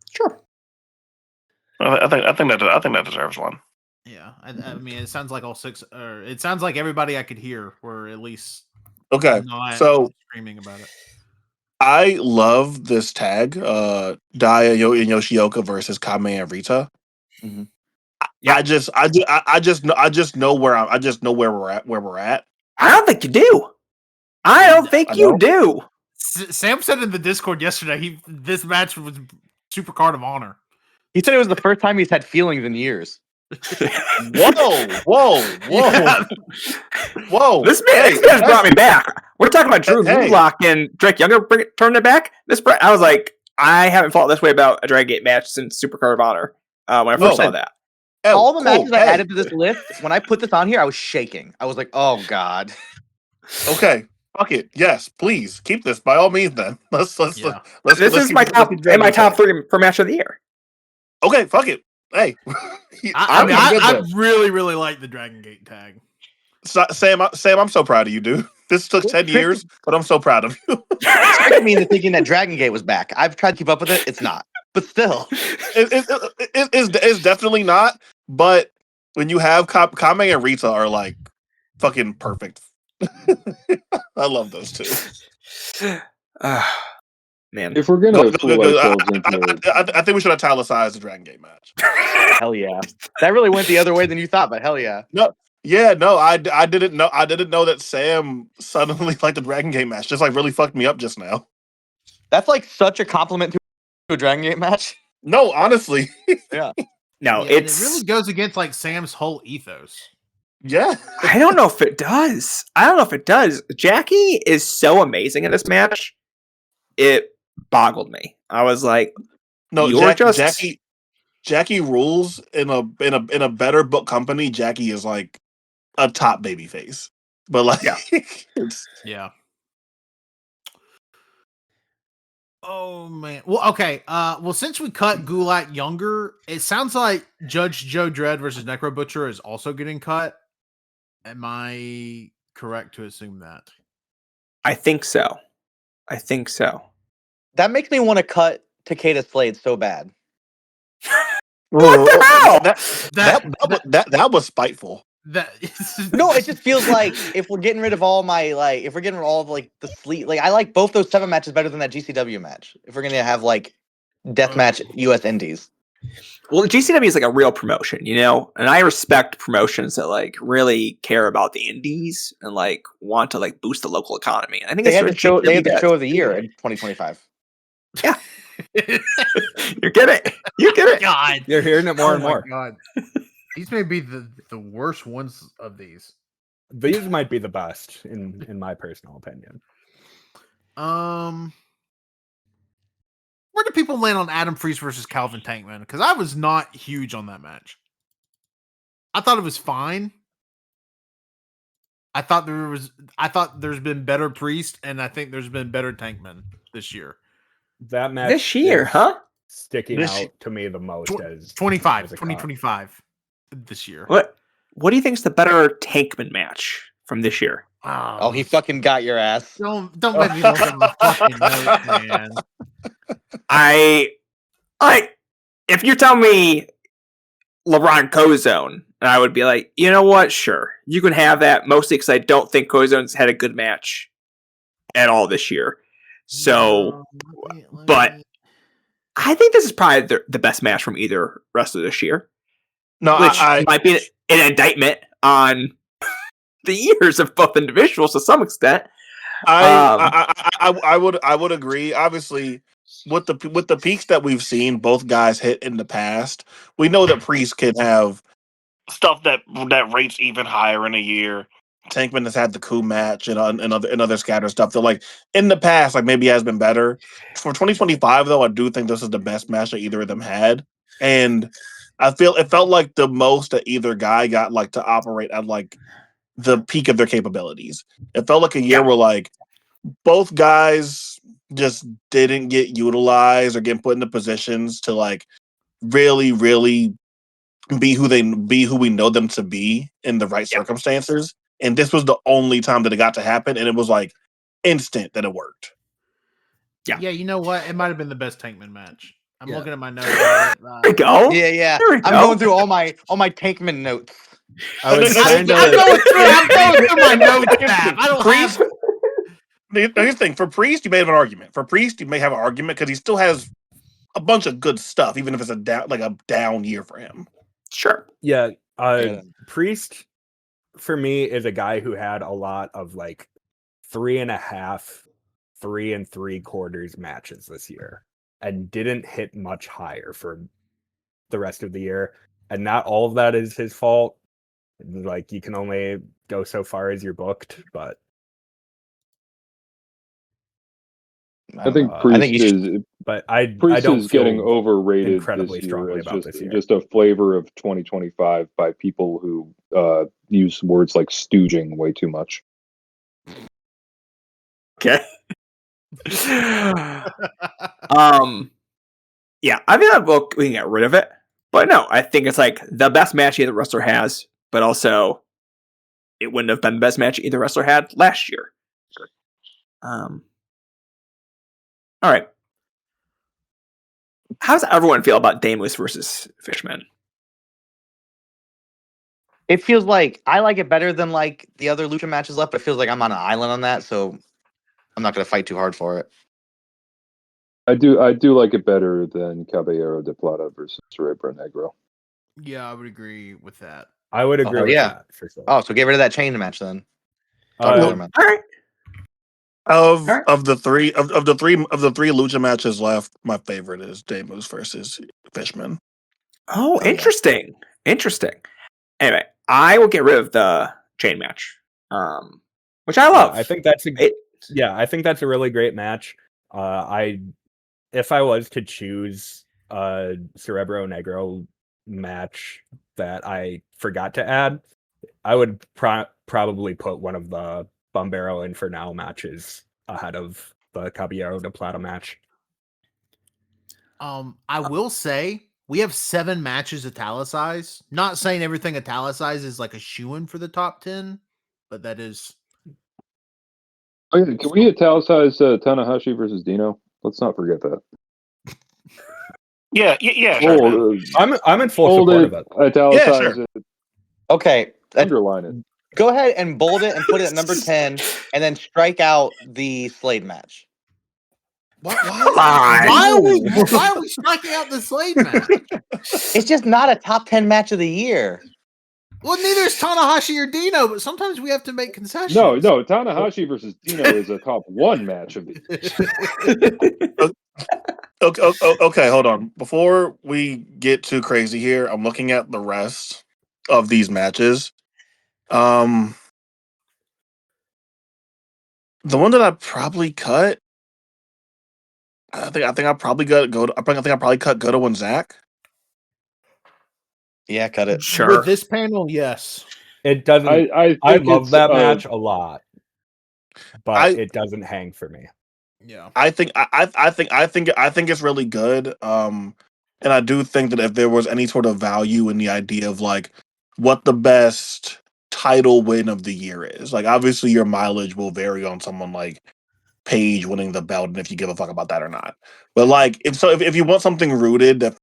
[SPEAKER 4] Sure.
[SPEAKER 10] I think that deserves one.
[SPEAKER 9] Yeah. I mean, it sounds like all 6 or it sounds like everybody I could hear were at least
[SPEAKER 8] so
[SPEAKER 9] screaming about it.
[SPEAKER 8] I love this tag, Daya and Yoshioka versus Kame and Rita.
[SPEAKER 7] Mm-hmm.
[SPEAKER 4] Yeah.
[SPEAKER 8] I just know where we're at.
[SPEAKER 4] I don't think you do. I don't think
[SPEAKER 8] I
[SPEAKER 4] you
[SPEAKER 8] know.
[SPEAKER 4] do.
[SPEAKER 9] Sam said in the Discord yesterday, this match was Super Card of Honor.
[SPEAKER 7] He said it was the first time he's had feelings in years.
[SPEAKER 8] Whoa.
[SPEAKER 9] Yeah.
[SPEAKER 8] Whoa.
[SPEAKER 4] This match brought me back. We're talking about Drew
[SPEAKER 8] Hey.
[SPEAKER 4] Gulak and Drake Younger turning it back. I was like, I haven't felt this way about a Dragon Gate match since Super Card of Honor when I first saw that.
[SPEAKER 7] All the matches I added to this list, when I put this on here, I was shaking. I was like, oh, God.
[SPEAKER 8] Okay. Fuck it. Yes, please keep this by all means. Then let's
[SPEAKER 4] This is my top 3 for match of the year.
[SPEAKER 8] Okay, fuck it. Hey,
[SPEAKER 9] I really, really like the Dragon Gate tag.
[SPEAKER 8] Sam, I'm so proud of you, dude. This took 10 years, but I'm so proud of you.
[SPEAKER 7] It's tricking me into thinking that Dragon Gate was back. I've tried to keep up with it. It's not. But still.
[SPEAKER 8] It's definitely not. But when you have Kame and Rita are like fucking perfect. I love those two.
[SPEAKER 4] Man.
[SPEAKER 6] If we're gonna fool ourselves into
[SPEAKER 8] I think we should italicize the Dragon Gate match.
[SPEAKER 7] Hell yeah. That really went the other way than you thought, but hell yeah.
[SPEAKER 8] No, I didn't know that Sam suddenly liked the Dragon Gate match. Just like really fucked me up just now.
[SPEAKER 7] That's like such a compliment to a Dragon Gate match.
[SPEAKER 8] No, honestly.
[SPEAKER 7] Yeah.
[SPEAKER 4] No,
[SPEAKER 9] it really goes against like Sam's whole ethos.
[SPEAKER 8] Yeah.
[SPEAKER 4] I don't know if it does. Jackie is so amazing in this match. It boggled me. I was like,
[SPEAKER 8] no, Jackie rules in a better book company. Jackie is like a top baby face. But like
[SPEAKER 9] yeah. Oh man. Well, okay. Well, since we cut Gulak Younger, it sounds like Judge Joe Dredd versus Necro Butcher is also getting cut. Am I correct to assume that?
[SPEAKER 4] I think so.
[SPEAKER 7] That makes me want to cut Takeda Slade so bad.
[SPEAKER 4] What the hell?
[SPEAKER 8] That was spiteful.
[SPEAKER 7] No, it just feels like if we're getting rid of all my the sleep, like I like both those 7 matches better than that GCW match. If we're gonna have like deathmatch US Indies.
[SPEAKER 4] Well, GCW is like a real promotion, you know, and I respect promotions that like really care about the indies and like want to like boost the local economy. And I think
[SPEAKER 7] they had the show of the year in 2025.
[SPEAKER 4] Yeah, you get it.
[SPEAKER 5] God, you're hearing it more and more.
[SPEAKER 9] God. These may be the worst ones of these.
[SPEAKER 5] These might be the best in my personal opinion.
[SPEAKER 9] Where do people land on Adam Priest versus Calvin Tankman? Because I was not huge on that match. I thought it was fine. I thought there's been better Priest, and I think there's been better Tankman this year.
[SPEAKER 5] That match
[SPEAKER 4] this year, huh?
[SPEAKER 5] Sticking out to me the most as
[SPEAKER 9] 2025 this year.
[SPEAKER 4] What do you think is the better Tankman match from this year?
[SPEAKER 7] Oh, he fucking got your ass.
[SPEAKER 9] Don't let me look at my fucking notes, man.
[SPEAKER 4] If you tell me LeBron Cozone, I would be like, you know what? Sure, you can have that. Mostly because I don't think Cozone's had a good match at all this year. So, but I think this is probably the best match from either rest of this year.
[SPEAKER 8] No,
[SPEAKER 4] which might be an indictment on the years of both individuals to some extent.
[SPEAKER 8] I would agree. Obviously, with the peaks that we've seen both guys hit in the past, we know that Priest can have stuff that rates even higher in a year. Tankman has had the coup match and other scatter stuff that like in the past like maybe has been better. For 2025 though, I do think this is the best match that either of them had, and it felt like the most that either guy got like to operate at like the peak of their capabilities. It felt like a year where like both guys just didn't get utilized or get put into positions to like really, really be who we know them to be in the right circumstances. And this was the only time that it got to happen, and it was like instant that it worked.
[SPEAKER 9] Yeah, you know what? It might have been the best Tankman match. I'm looking at my notes.
[SPEAKER 4] There we go.
[SPEAKER 7] Yeah. I'm going through all my Tankman notes.
[SPEAKER 5] I was
[SPEAKER 9] I'm going through my notes tab. I don't
[SPEAKER 8] Priest,
[SPEAKER 9] have.
[SPEAKER 8] Here's the thing. For Priest, you may have an argument. For Priest, you may have an argument because he still has a bunch of good stuff, even if it's a down year for him.
[SPEAKER 4] Sure.
[SPEAKER 5] Yeah,
[SPEAKER 7] Yeah.
[SPEAKER 5] Priest for me is a guy who had a lot of like 3.5, 3 3/4 matches this year and didn't hit much higher for the rest of the year. And not all of that is his fault. Like you can only go so far as you're booked, but
[SPEAKER 6] I think
[SPEAKER 7] I
[SPEAKER 6] Priest
[SPEAKER 7] think you should.
[SPEAKER 6] is
[SPEAKER 5] I don't
[SPEAKER 6] is getting
[SPEAKER 5] feel
[SPEAKER 6] overrated
[SPEAKER 5] incredibly
[SPEAKER 6] this year
[SPEAKER 5] strongly
[SPEAKER 6] as
[SPEAKER 5] about this year.
[SPEAKER 6] just a flavor of 2025 by people who use words like stooging way too much.
[SPEAKER 4] Okay. Yeah, I feel like we can get rid of it. But no, I think it's like the best match either wrestler has, but also it wouldn't have been the best match either wrestler had last year. All right. How does everyone feel about Damelis versus Fishman?
[SPEAKER 7] It feels like I like it better than like the other Lucha matches left, but it feels like I'm on an island on that, so I'm not gonna fight too hard for it.
[SPEAKER 6] I do like it better than Caballero de Plata versus Cerebro Negro.
[SPEAKER 9] Yeah, I would agree with that.
[SPEAKER 5] I would agree with
[SPEAKER 7] yeah.
[SPEAKER 5] that for sure.
[SPEAKER 7] Oh, so get rid of that chain match then. Dark Order match.
[SPEAKER 4] All right.
[SPEAKER 8] Of the three Lucha matches left, my favorite is Demus versus Fishman.
[SPEAKER 4] Oh, interesting. Interesting. Anyway, I will get rid of the chain match, which I love.
[SPEAKER 5] I think that's I think that's a really great match. If I was to choose a Cerebro Negro match that I forgot to add, I would probably put one of the Bombero Infernal matches ahead of the Caballero de Plata match.
[SPEAKER 9] I will say we have 7 matches italicized. Not saying everything italicized is like a shoo-in for the top 10, but that is.
[SPEAKER 6] Oh, yeah, can we italicize Tanahashi versus Dino? Let's not forget that.
[SPEAKER 10] Yeah. Sure,
[SPEAKER 5] I'm in full
[SPEAKER 6] Bold
[SPEAKER 5] support
[SPEAKER 6] it,
[SPEAKER 5] of it.
[SPEAKER 6] italicize it,
[SPEAKER 7] Okay.
[SPEAKER 6] underline it.
[SPEAKER 7] Go ahead and bold it and put it at number 10 and then strike out the Slade match.
[SPEAKER 8] Why
[SPEAKER 9] Why are we striking out the Slade match?
[SPEAKER 7] It's just not a top 10 match of the year.
[SPEAKER 9] Well, neither is Tanahashi or Dino, but sometimes we have to make concessions.
[SPEAKER 6] No, Tanahashi versus Dino is a top 1 match of the year.
[SPEAKER 8] Okay, hold on. Before we get too crazy here, I'm looking at the rest of these matches. The one that I probably cut, I think I probably cut Goto and Zach.
[SPEAKER 7] Yeah, cut it.
[SPEAKER 4] Sure.
[SPEAKER 9] With this panel, yes.
[SPEAKER 5] It doesn't.
[SPEAKER 6] I
[SPEAKER 5] love that match a lot, but it doesn't hang for me.
[SPEAKER 9] Yeah,
[SPEAKER 8] I think it's really good. And I do think that if there was any sort of value in the idea of like what the best title win of the year is, like obviously your mileage will vary on someone like Paige winning the belt and if you give a fuck about that or not. But like if you want something rooted that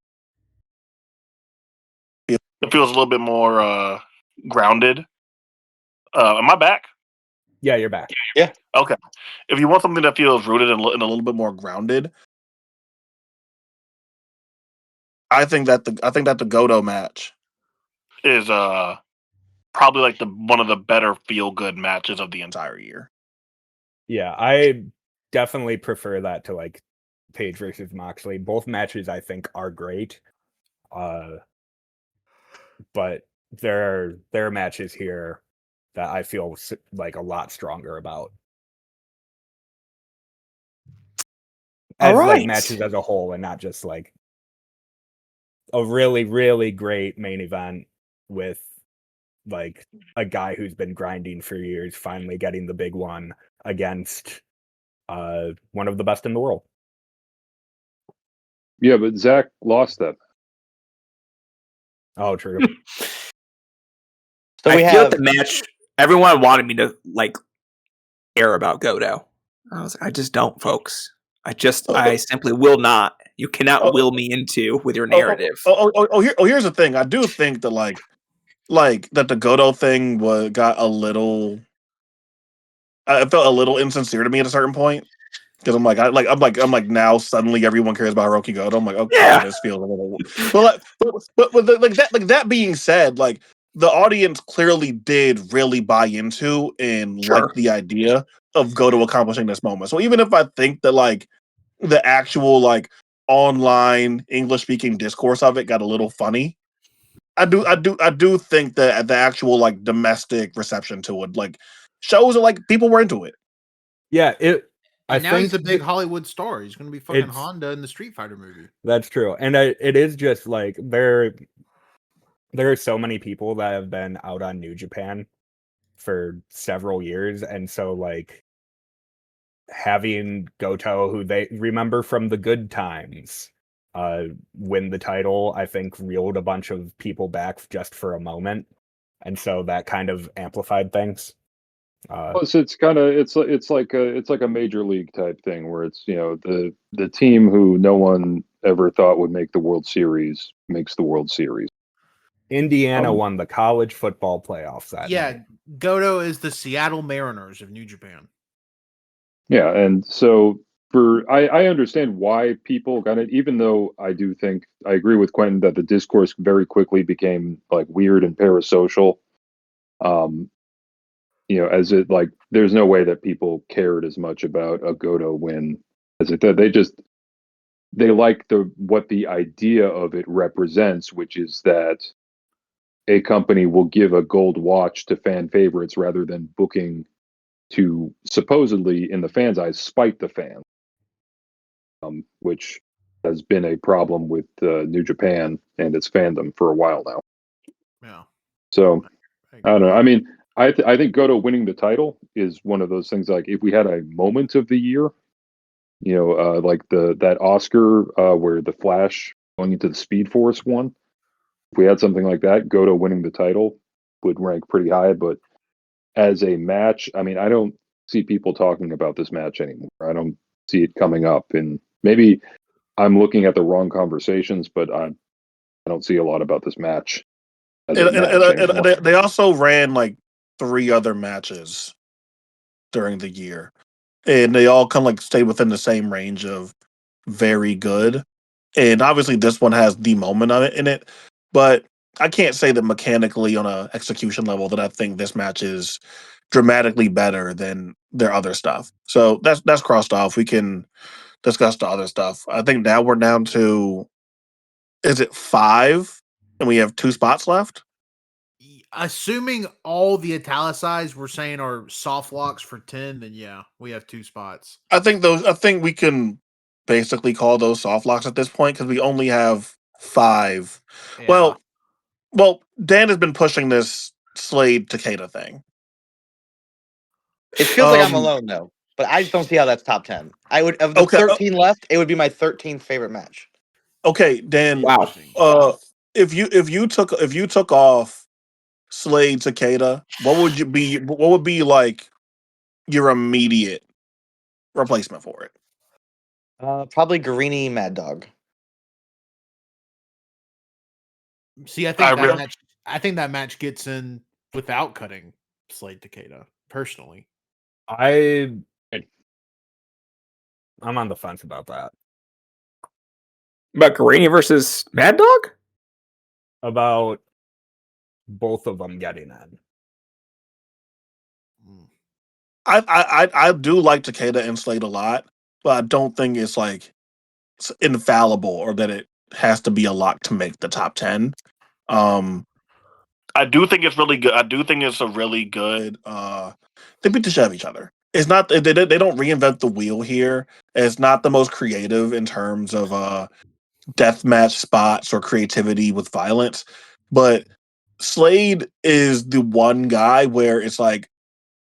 [SPEAKER 8] it feels a little bit more grounded. Am I back?
[SPEAKER 5] Yeah, you're back.
[SPEAKER 7] Yeah.
[SPEAKER 8] Okay. If you want something that feels rooted and a little bit more grounded, I think that the Goto match is probably like one of the better feel good matches of the entire year.
[SPEAKER 5] Yeah, I definitely prefer that to like Paige versus Moxley. Both matches I think are great. But there are matches here that I feel like a lot stronger about. As like matches as a whole and not just like a really, really great main event with like a guy who's been grinding for years finally getting the big one against one of the best in the world.
[SPEAKER 6] Yeah, but Zach lost that.
[SPEAKER 5] Oh, true.
[SPEAKER 7] So
[SPEAKER 4] I
[SPEAKER 7] we
[SPEAKER 4] feel
[SPEAKER 7] have
[SPEAKER 4] like the match. Everyone wanted me to like care about Goto. I was like, I just don't, folks. I simply will not. You cannot will me into with your narrative.
[SPEAKER 8] Here's the thing. I do think that like that the Goto thing got a little. It felt a little insincere to me at a certain point. Because I'm like now suddenly everyone cares about Hiroki Goto. I'm like, okay,
[SPEAKER 4] Yeah.
[SPEAKER 8] this feels a little. But like that being said, like the audience clearly did really buy into and
[SPEAKER 4] Sure.
[SPEAKER 8] like the idea of Goto accomplishing this moment. So even if I think that like the actual like online English speaking discourse of it got a little funny, I do think that the actual like domestic reception to it like shows that like people were into it.
[SPEAKER 5] Yeah, I
[SPEAKER 9] And now
[SPEAKER 5] think
[SPEAKER 9] he's a big Hollywood star. He's going to be fucking
[SPEAKER 5] it's-
[SPEAKER 9] Honda in the Street Fighter movie.
[SPEAKER 5] that's true, and it is just like there are so many people that have been out on New Japan for several years, and so like having Goto, who they remember from the good times, win the title, I think reeled a bunch of people back just for a moment, and so that kind of amplified things.
[SPEAKER 6] Plus, it's kind of it's like a major league type thing where it's the team who no one ever thought would make the World Series makes the World Series.
[SPEAKER 5] Indiana won the college football playoffs that night.
[SPEAKER 9] Goto is the Seattle Mariners of New Japan.
[SPEAKER 6] Yeah, and so I understand why people got it, even though I do think I agree with Quentin that the discourse very quickly became like weird and parasocial. As it like there's no way that people cared as much about a Goto win as it did. They like what the idea of it represents, which is that a company will give a gold watch to fan favorites rather than booking to supposedly, in the fans' eyes, spite the fans, which has been a problem with New Japan and its fandom for a while now.
[SPEAKER 9] Yeah.
[SPEAKER 6] So I don't know. I mean, I think Goto winning the title is one of those things. Like if we had a moment of the year, like that Oscar where the Flash going into the Speed Force won. If we had something like that, Goto winning the title would rank pretty high. But as a match, I mean, I don't see people talking about this match anymore. I don't see it coming up, and maybe I'm looking at the wrong conversations, but I don't see a lot about this match.
[SPEAKER 8] They also ran like 3 other matches during the year, and they all kind of like stay within the same range of very good. And obviously, this one has the moment of it in it, but I can't say that mechanically on a execution level that I think this match is dramatically better than their other stuff. So that's crossed off. We can discuss the other stuff. I think now we're down to, is it 5, and we have 2 spots left.
[SPEAKER 9] Assuming all the italicized we're saying are soft locks for 10, then yeah, we have 2 spots.
[SPEAKER 8] I think we can basically call those soft locks at this point because we only have 5.
[SPEAKER 9] Yeah.
[SPEAKER 8] Well, Dan has been pushing this Slade Takeda thing.
[SPEAKER 7] It feels like I'm alone though, but I just don't see how that's top 10. I would of the 13 left, it would be my 13th favorite match.
[SPEAKER 8] Okay, Dan.
[SPEAKER 4] Wow.
[SPEAKER 8] If you took off Slade Takeda, what would be like your immediate replacement for it?
[SPEAKER 7] Probably Guarini Mad Dog.
[SPEAKER 9] See, I think that match gets in without cutting Slade Takeda, personally.
[SPEAKER 5] I'm on the fence about that.
[SPEAKER 4] About Guarini versus Mad Dog?
[SPEAKER 5] About both of them getting in.
[SPEAKER 8] I do like Takeda and Slade a lot, but I don't think it's like it's infallible or that it has to be a lock to make the top 10. I do think it's really good. I do think it's a really good. They beat the shit out of each other. It's not they don't reinvent the wheel here. It's not the most creative in terms of deathmatch spots or creativity with violence, but Slade is the one guy where it's like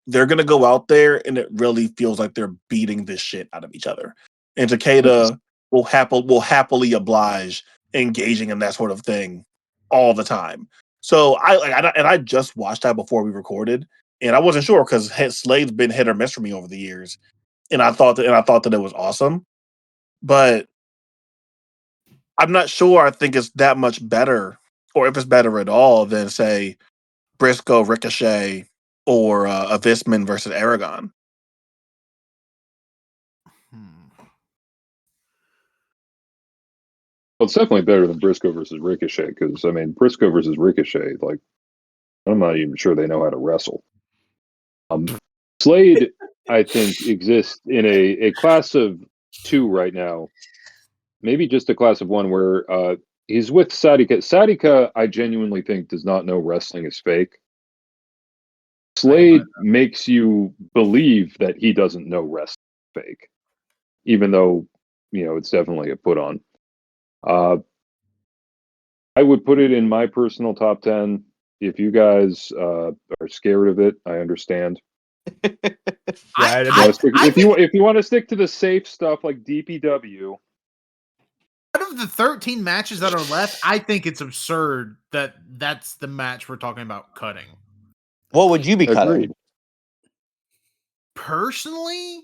[SPEAKER 8] they're gonna go out there and it really feels like they're beating this shit out of each other. And Takeda will happily oblige engaging in that sort of thing all the time. So I just watched that before we recorded, and I wasn't sure because Slade's been hit or miss for me over the years, and I thought that it was awesome, but I'm not sure. I think it's that much better, or if it's better at all than say Briscoe Ricochet or Avisman versus Aragon.
[SPEAKER 6] Well, it's definitely better than Briscoe versus Ricochet because I mean Briscoe versus Ricochet, like I'm not even sure they know how to wrestle. Slade, I think, exists in a class of 2 right now, maybe just a class of 1 where he's with Sadika. Sadika, I genuinely think, does not know wrestling is fake. Slade makes you believe that he doesn't know wrestling is fake, even though it's definitely a put on. I would put it in my personal top 10. If you guys are scared of it, I understand. If you want to stick to the safe stuff like DPW.
[SPEAKER 9] Out of the 13 matches that are left, I think it's absurd that that's the match we're talking about cutting.
[SPEAKER 7] What would you be cutting?
[SPEAKER 6] Agreed.
[SPEAKER 9] Personally,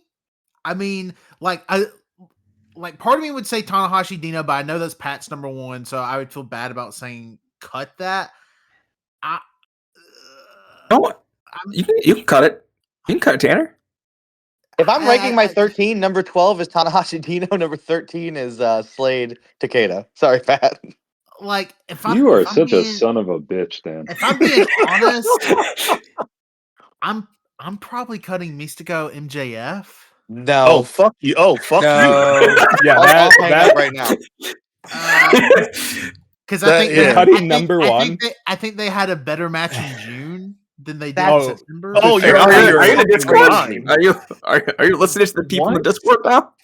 [SPEAKER 9] I mean, like part of me would say Tanahashi Dino, but I know that's Pat's number 1, so I would feel bad about saying cut that.
[SPEAKER 4] You can cut it. You can cut it, Tanner.
[SPEAKER 7] If I'm ranking my 13, number 12 is Tanahashi Dino, number 13 is Slade Takeda. Sorry, Pat.
[SPEAKER 9] Like, if
[SPEAKER 6] you are such a son of a bitch, Dan.
[SPEAKER 9] If I'm being honest, I'm probably cutting Mystico MJF.
[SPEAKER 7] No.
[SPEAKER 8] Oh fuck you! Oh fuck
[SPEAKER 7] no.
[SPEAKER 5] you! Yeah,
[SPEAKER 7] I'll hang up right now.
[SPEAKER 9] Because I think
[SPEAKER 5] cutting number 1.
[SPEAKER 9] I think they had a better match in June than they did in September.
[SPEAKER 8] Oh,
[SPEAKER 4] are you in the Discord? Are you listening to the people in the Discord now?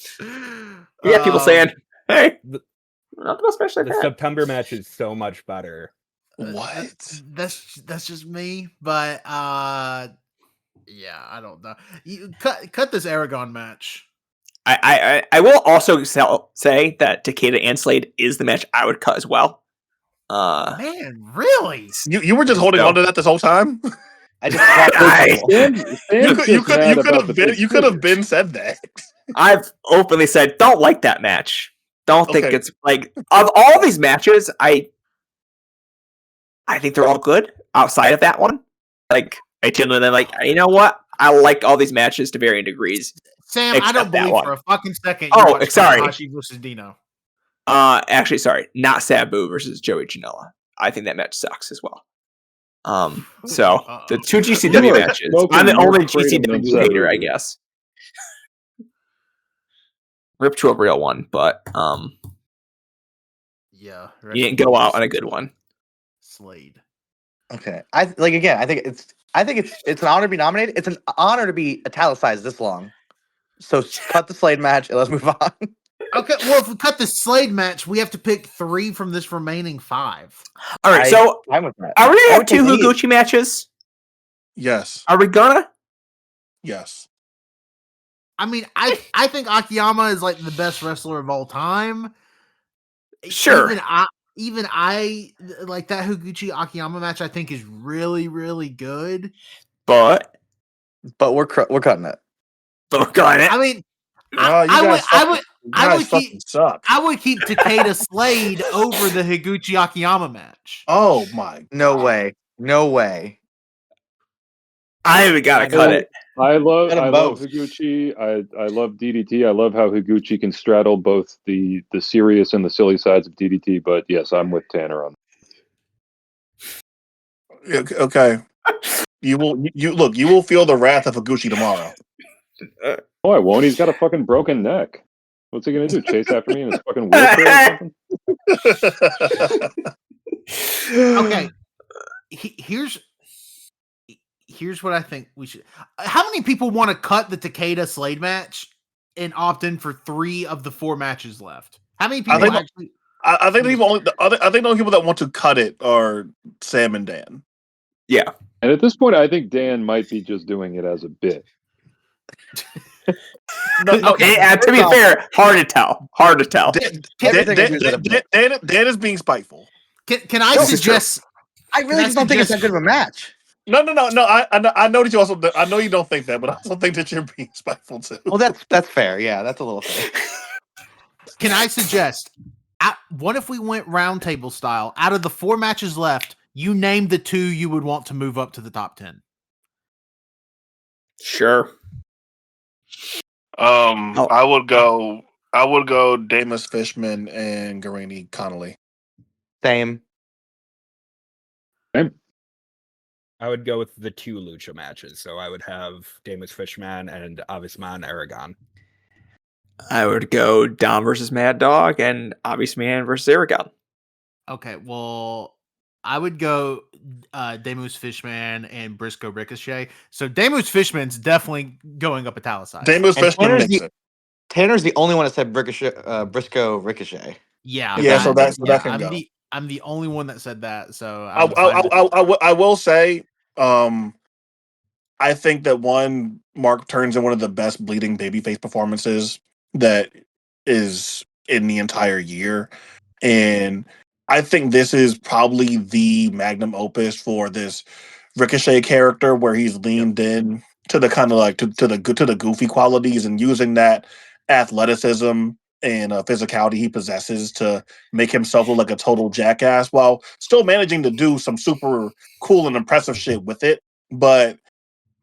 [SPEAKER 4] Yeah, people saying, "Hey, not the best match I've
[SPEAKER 5] The
[SPEAKER 9] had."
[SPEAKER 5] September match is so much better.
[SPEAKER 8] What?
[SPEAKER 9] That's just me, but yeah, I don't know. You cut this Aragon match.
[SPEAKER 4] I will also say that Takeda and Slade is the match I would cut as well.
[SPEAKER 9] Man, really?
[SPEAKER 8] You were just holding on to that this whole time?
[SPEAKER 7] I just
[SPEAKER 8] you could have been said that.
[SPEAKER 4] I've openly said don't like that match. Don't think it's like of all these matches, I think they're all good outside of that one. Like I genuinely like, you know what? I like all these matches to varying degrees.
[SPEAKER 9] Sam, I don't believe for a fucking second.
[SPEAKER 4] Sorry.
[SPEAKER 9] Tanahashi versus Dino.
[SPEAKER 4] Actually, sorry, not Sabu versus Joey Janela. I think that match sucks as well. So the 2 GCW matches. I'm the only GCW hater, I guess. Rip to a real one, but
[SPEAKER 9] yeah,
[SPEAKER 4] you didn't go out on a good one.
[SPEAKER 9] Slade.
[SPEAKER 7] Okay, I think it's an honor to be nominated. It's an honor to be italicized this long. So cut the Slade match and let's move on.
[SPEAKER 9] Okay, well, if we cut the Slade match, we have to pick 3 from this remaining 5.
[SPEAKER 4] All right, so
[SPEAKER 7] I'm with that.
[SPEAKER 4] Are we gonna have 2 Higuchi matches?
[SPEAKER 8] Yes.
[SPEAKER 4] Are we gonna?
[SPEAKER 8] Yes.
[SPEAKER 9] I mean, I think Akiyama is like the best wrestler of all time.
[SPEAKER 4] Sure.
[SPEAKER 9] Even I like that Higuchi Akiyama match. I think is really, really good.
[SPEAKER 4] But
[SPEAKER 7] we're cutting it.
[SPEAKER 4] But we're cutting it.
[SPEAKER 9] I mean, I would keep Takeda Slade over the Higuchi Akiyama match.
[SPEAKER 8] Oh my!
[SPEAKER 7] No way! No way!
[SPEAKER 4] I haven't got to cut it.
[SPEAKER 6] I love Higuchi. I love DDT. I love how Higuchi can straddle both the serious and the silly sides of DDT. But yes, I'm with Tanner on
[SPEAKER 8] that. Okay. You will feel the wrath of Higuchi tomorrow.
[SPEAKER 6] Oh, I won't. He's got a fucking broken neck. What's he gonna do? Chase after me in his fucking wheelchair or something?
[SPEAKER 9] Okay. Here's what I think we should. How many people want to cut the Takeda Slade match and opt in for 3 of the 4 matches left? How many people actually?
[SPEAKER 8] I think the only people that want to cut it are Sam and Dan.
[SPEAKER 4] Yeah,
[SPEAKER 6] and at this point, I think Dan might be just doing it as a bit.
[SPEAKER 4] To be fair, hard to tell.
[SPEAKER 8] Dan is being spiteful.
[SPEAKER 9] Can I suggest?
[SPEAKER 7] I really just don't think it's that good of a match.
[SPEAKER 8] No. I know that you also. I know you don't think that, but I also think that you're being spiteful too.
[SPEAKER 7] Well, that's fair. Yeah, that's a little fair.
[SPEAKER 9] Can I suggest? What if we went roundtable style? Out of the 4 matches left, you name the 2 you would want to move up to the top 10.
[SPEAKER 4] Sure.
[SPEAKER 10] I would go
[SPEAKER 8] I would go Damus Fishman and Garini Connolly.
[SPEAKER 7] Same.
[SPEAKER 5] I would go with the 2 Lucha matches. So I would have Damus Fishman and Avisman Aragon.
[SPEAKER 4] I would go Dom versus Mad Dog and Obvious Man versus Aragon.
[SPEAKER 9] Okay, well, I would go Demus Fishman and Briscoe Ricochet. So Demus Fishman's definitely going up italicized.
[SPEAKER 8] Damus
[SPEAKER 7] And
[SPEAKER 8] Fishman makes it.
[SPEAKER 7] Tanner's the only one that said Briscoe Ricochet.
[SPEAKER 9] Yeah,
[SPEAKER 8] Yeah, so that can go.
[SPEAKER 9] I'm the only one that said that. So
[SPEAKER 8] I will say, I think that Mark turns in one of the best bleeding babyface performances that is in the entire year, and I think this is probably the magnum opus for this Ricochet character, where he's leaned in to the kind of like to the goofy qualities and using that athleticism and physicality he possesses to make himself look like a total jackass, while still managing to do some super cool and impressive shit with it. But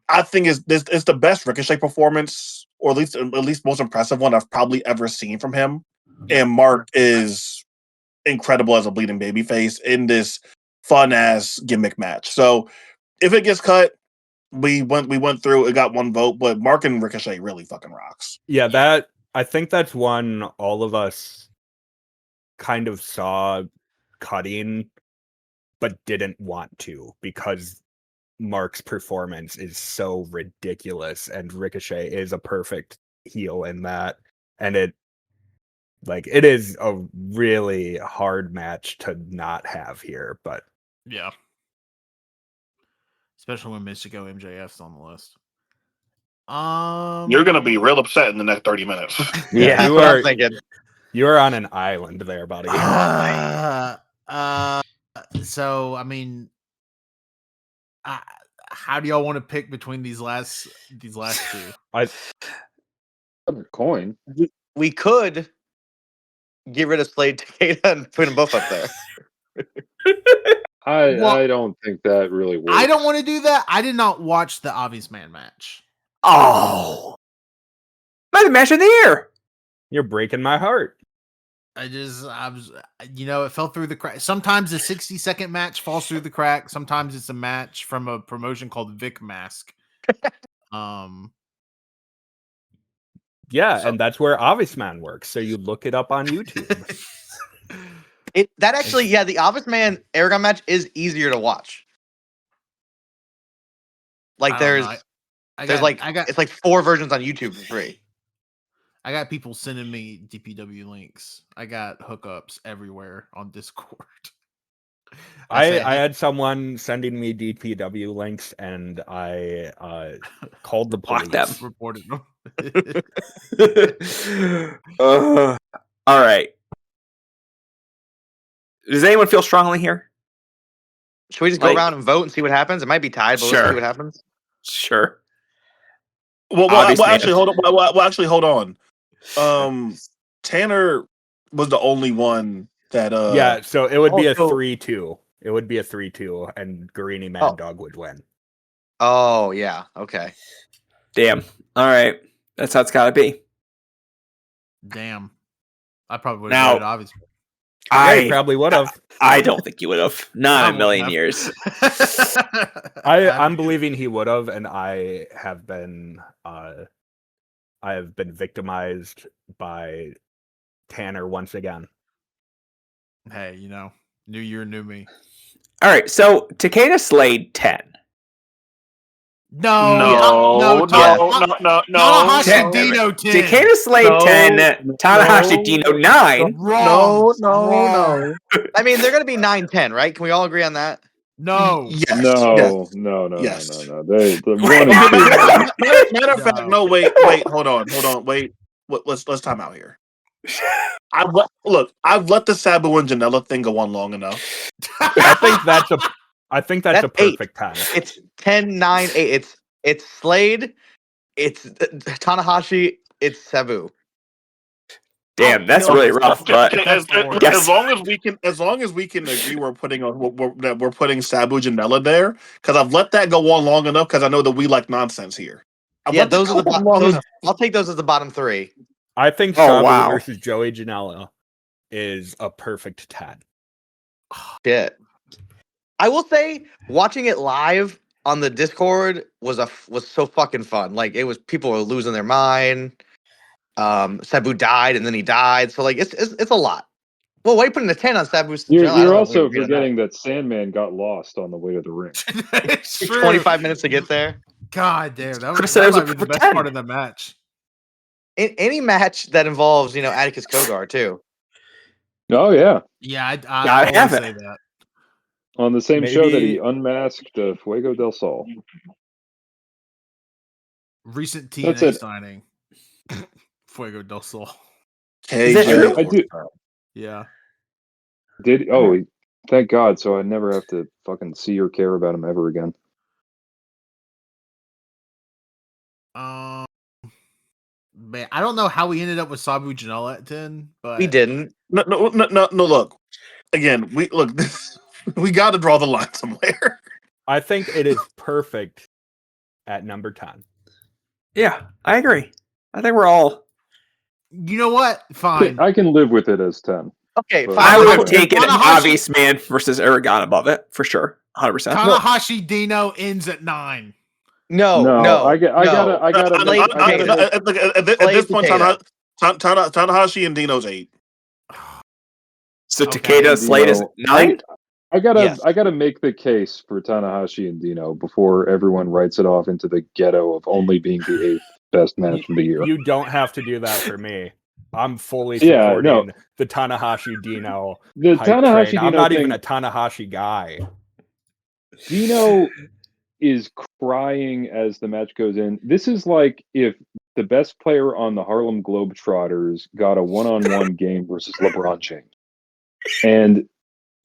[SPEAKER 8] I think it's the best Ricochet performance, or at least most impressive one I've probably ever seen from him. And Mark is incredible as a bleeding babyface in this fun ass gimmick match. So if it gets cut, we went through. It got 1 vote, but Mark and Ricochet really fucking rocks.
[SPEAKER 5] Yeah, I think that's one all of us kind of saw cutting, but didn't want to, because Mark's performance is so ridiculous, and Ricochet is a perfect heel in that, and it is a really hard match to not have here. But
[SPEAKER 9] yeah, especially when Mystico MJF's on the list.
[SPEAKER 8] You're gonna be real upset in the next 30 minutes.
[SPEAKER 7] Yeah, that's what I'm thinking.
[SPEAKER 5] You are on an island there, buddy.
[SPEAKER 9] So I mean, how do y'all want to pick between these last 2?
[SPEAKER 6] Coin.
[SPEAKER 7] We could get rid of Slade Takeda and put them both up there.
[SPEAKER 6] I don't think that really works.
[SPEAKER 9] I don't want to do that. I did not watch the Obvious Man match.
[SPEAKER 4] Oh, my match of the year.
[SPEAKER 5] You're breaking my heart.
[SPEAKER 9] I was, it fell through the crack. Sometimes a 60-second match falls through the crack. Sometimes it's a match from a promotion called Vic Mask.
[SPEAKER 5] Yeah, and that's where Obvious Man works. So you look it up on YouTube.
[SPEAKER 7] The Obvious Man Aragon match is easier to watch. Like it's like 4 versions on YouTube for free.
[SPEAKER 9] I got people sending me DPW links. I got hookups everywhere on Discord.
[SPEAKER 5] I had someone sending me DPW links, and I called the police.
[SPEAKER 4] Them.
[SPEAKER 9] Reported them.
[SPEAKER 4] All right. Does anyone feel strongly here?
[SPEAKER 7] Should we just go around and vote and see what happens? It might be tied, but let's see what happens.
[SPEAKER 4] Sure.
[SPEAKER 8] Well, actually, hold on. Hold on. Tanner was the only one that.
[SPEAKER 5] Yeah, so it would be a 3-2. It would be a 3-2, and Garini Mad Dog would win.
[SPEAKER 7] Oh yeah. Okay.
[SPEAKER 4] Damn. All right. That's how it's got to be.
[SPEAKER 9] Damn. I probably would have voted Obvious.
[SPEAKER 5] I probably would have.
[SPEAKER 4] I don't think you would have. Not in a million years.
[SPEAKER 5] I'm believing he would have, and I have been victimized by Tanner once again.
[SPEAKER 9] Hey, new year, new me.
[SPEAKER 4] All right, so Takeda Slade 10.
[SPEAKER 9] No. Tanahashi Dino 10.
[SPEAKER 4] Takeda Slade 10. Tanahashi Dino 9.
[SPEAKER 9] Wrong.
[SPEAKER 8] No.
[SPEAKER 7] I mean, they're going to be 9-10, right? Can we all agree on that?
[SPEAKER 9] No.
[SPEAKER 8] Yes.
[SPEAKER 6] No.
[SPEAKER 8] Yes.
[SPEAKER 6] No. The 1 and 2.
[SPEAKER 8] Matter of fact, no. Wait. Hold on. Wait. Let's time out here. I've let the Sabu and Janela thing go on long enough.
[SPEAKER 5] I think that's a perfect time.
[SPEAKER 7] It's 10, 9, 8. It's Slade, it's Tanahashi, it's Sabu.
[SPEAKER 4] Damn, that's really rough. But
[SPEAKER 8] as long as we can agree we're putting Sabu Janela there, because I've let that go on long enough because I know that we like nonsense here.
[SPEAKER 7] I'll take those as the bottom 3.
[SPEAKER 5] I think
[SPEAKER 4] Oh,
[SPEAKER 5] Sabu
[SPEAKER 4] wow.
[SPEAKER 5] versus Joey Janela is a perfect 10.
[SPEAKER 7] Shit. I will say, watching it live on the Discord was so fucking fun. Like it was, people were losing their mind. Sabu died and then he died, so like it's a lot. Well, why are you putting a 10 on Sabu's?
[SPEAKER 6] You're also forgetting that Sandman got lost on the way to the ring.
[SPEAKER 9] It's true.
[SPEAKER 7] 25 minutes to get there.
[SPEAKER 9] God damn, that,
[SPEAKER 4] Could've said it
[SPEAKER 9] that
[SPEAKER 4] was a
[SPEAKER 9] might be the
[SPEAKER 4] perfect
[SPEAKER 9] best
[SPEAKER 4] 10.
[SPEAKER 9] part of the match.
[SPEAKER 7] In any match that involves, Atticus Kogar too.
[SPEAKER 6] Oh yeah,
[SPEAKER 9] Yeah,
[SPEAKER 4] Gotta
[SPEAKER 9] I
[SPEAKER 4] have
[SPEAKER 9] always
[SPEAKER 4] it.
[SPEAKER 9] say that.
[SPEAKER 6] on the same show that he
[SPEAKER 5] Maybe-
[SPEAKER 6] unmasked Fuego del Sol.
[SPEAKER 9] Recent
[SPEAKER 6] That's
[SPEAKER 9] TNA
[SPEAKER 6] it.
[SPEAKER 9] signing. Fuego del Sol.
[SPEAKER 8] KJ.
[SPEAKER 4] Is that true?
[SPEAKER 6] I do.
[SPEAKER 9] Yeah.
[SPEAKER 6] Did thank God, so I never have to fucking see or care about him ever again.
[SPEAKER 9] Man, I don't know how we ended up with Sabu Janela at 10, but
[SPEAKER 7] We didn't.
[SPEAKER 8] No, look. Again, we got to draw the line somewhere.
[SPEAKER 5] I think it is perfect at number 10.
[SPEAKER 4] Yeah, I agree. I think we're all.
[SPEAKER 9] You know what? Fine.
[SPEAKER 6] I can live with it as 10.
[SPEAKER 7] Okay,
[SPEAKER 6] But-
[SPEAKER 7] fine.
[SPEAKER 4] I would have
[SPEAKER 9] Tanahashi-
[SPEAKER 4] taken
[SPEAKER 9] Tanahashi-
[SPEAKER 4] Obvious Man versus Aragon above it for sure, 100%.
[SPEAKER 9] Tanahashi Dino ends at 9.
[SPEAKER 7] No.
[SPEAKER 6] I gotta
[SPEAKER 7] Blade
[SPEAKER 6] make,
[SPEAKER 7] Potato.
[SPEAKER 8] At this point,
[SPEAKER 7] Potato.
[SPEAKER 8] Tanahashi and Dino's 8.
[SPEAKER 4] So
[SPEAKER 9] Okay.
[SPEAKER 4] Takeda Slade is 9.
[SPEAKER 6] I gotta
[SPEAKER 7] Yes.
[SPEAKER 6] I gotta make the case for Tanahashi and Dino before everyone writes it off into the ghetto of only being the 8th best match of the year.
[SPEAKER 5] You don't have to do that for me. I'm fully
[SPEAKER 6] Yeah,
[SPEAKER 5] supporting
[SPEAKER 6] no.
[SPEAKER 5] the Tanahashi Dino
[SPEAKER 6] The
[SPEAKER 5] hype
[SPEAKER 6] Tanahashi
[SPEAKER 5] train. I'm
[SPEAKER 6] Dino
[SPEAKER 5] not
[SPEAKER 6] thing,
[SPEAKER 5] even a Tanahashi guy.
[SPEAKER 6] Dino is crying as the match goes in. This is like if the best player on the Harlem Globetrotters got a one-on-one game versus LeBron James. And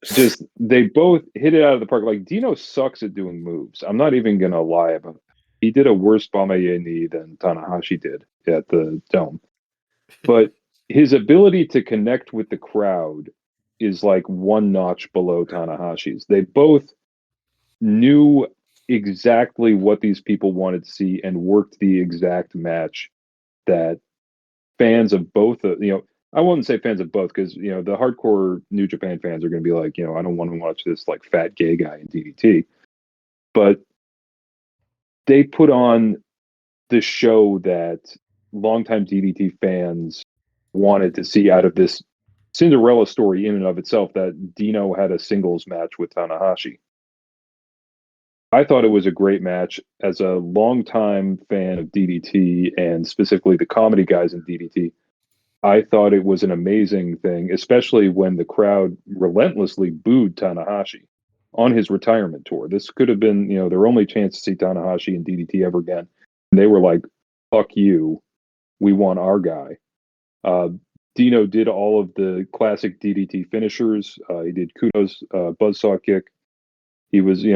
[SPEAKER 6] just they both hit it out of the park. Like Dino sucks at doing moves. I'm not even gonna lie about it. He did a worse Bamaye knee than Tanahashi did at the Dome. But his ability to connect with the crowd is like one notch below Tanahashi's. They both knew exactly what these people wanted to see and worked the exact match that fans of both, I wouldn't say fans of both because, the hardcore New Japan fans are going to be like, I don't want to watch this like fat gay guy in DDT. But they put on the show that longtime DDT fans wanted to see out of this Cinderella story in and of itself, that Dino had a singles match with Tanahashi. I thought it was a great match. As a longtime fan of DDT and specifically the comedy guys in DDT, I thought it was an amazing thing, especially when the crowd relentlessly booed Tanahashi on his retirement tour. This could have been, their only chance to see Tanahashi in DDT ever again. And they were like, fuck you. We want our guy. Dino did all of the classic DDT finishers. He did Kudos, buzzsaw kick. He was,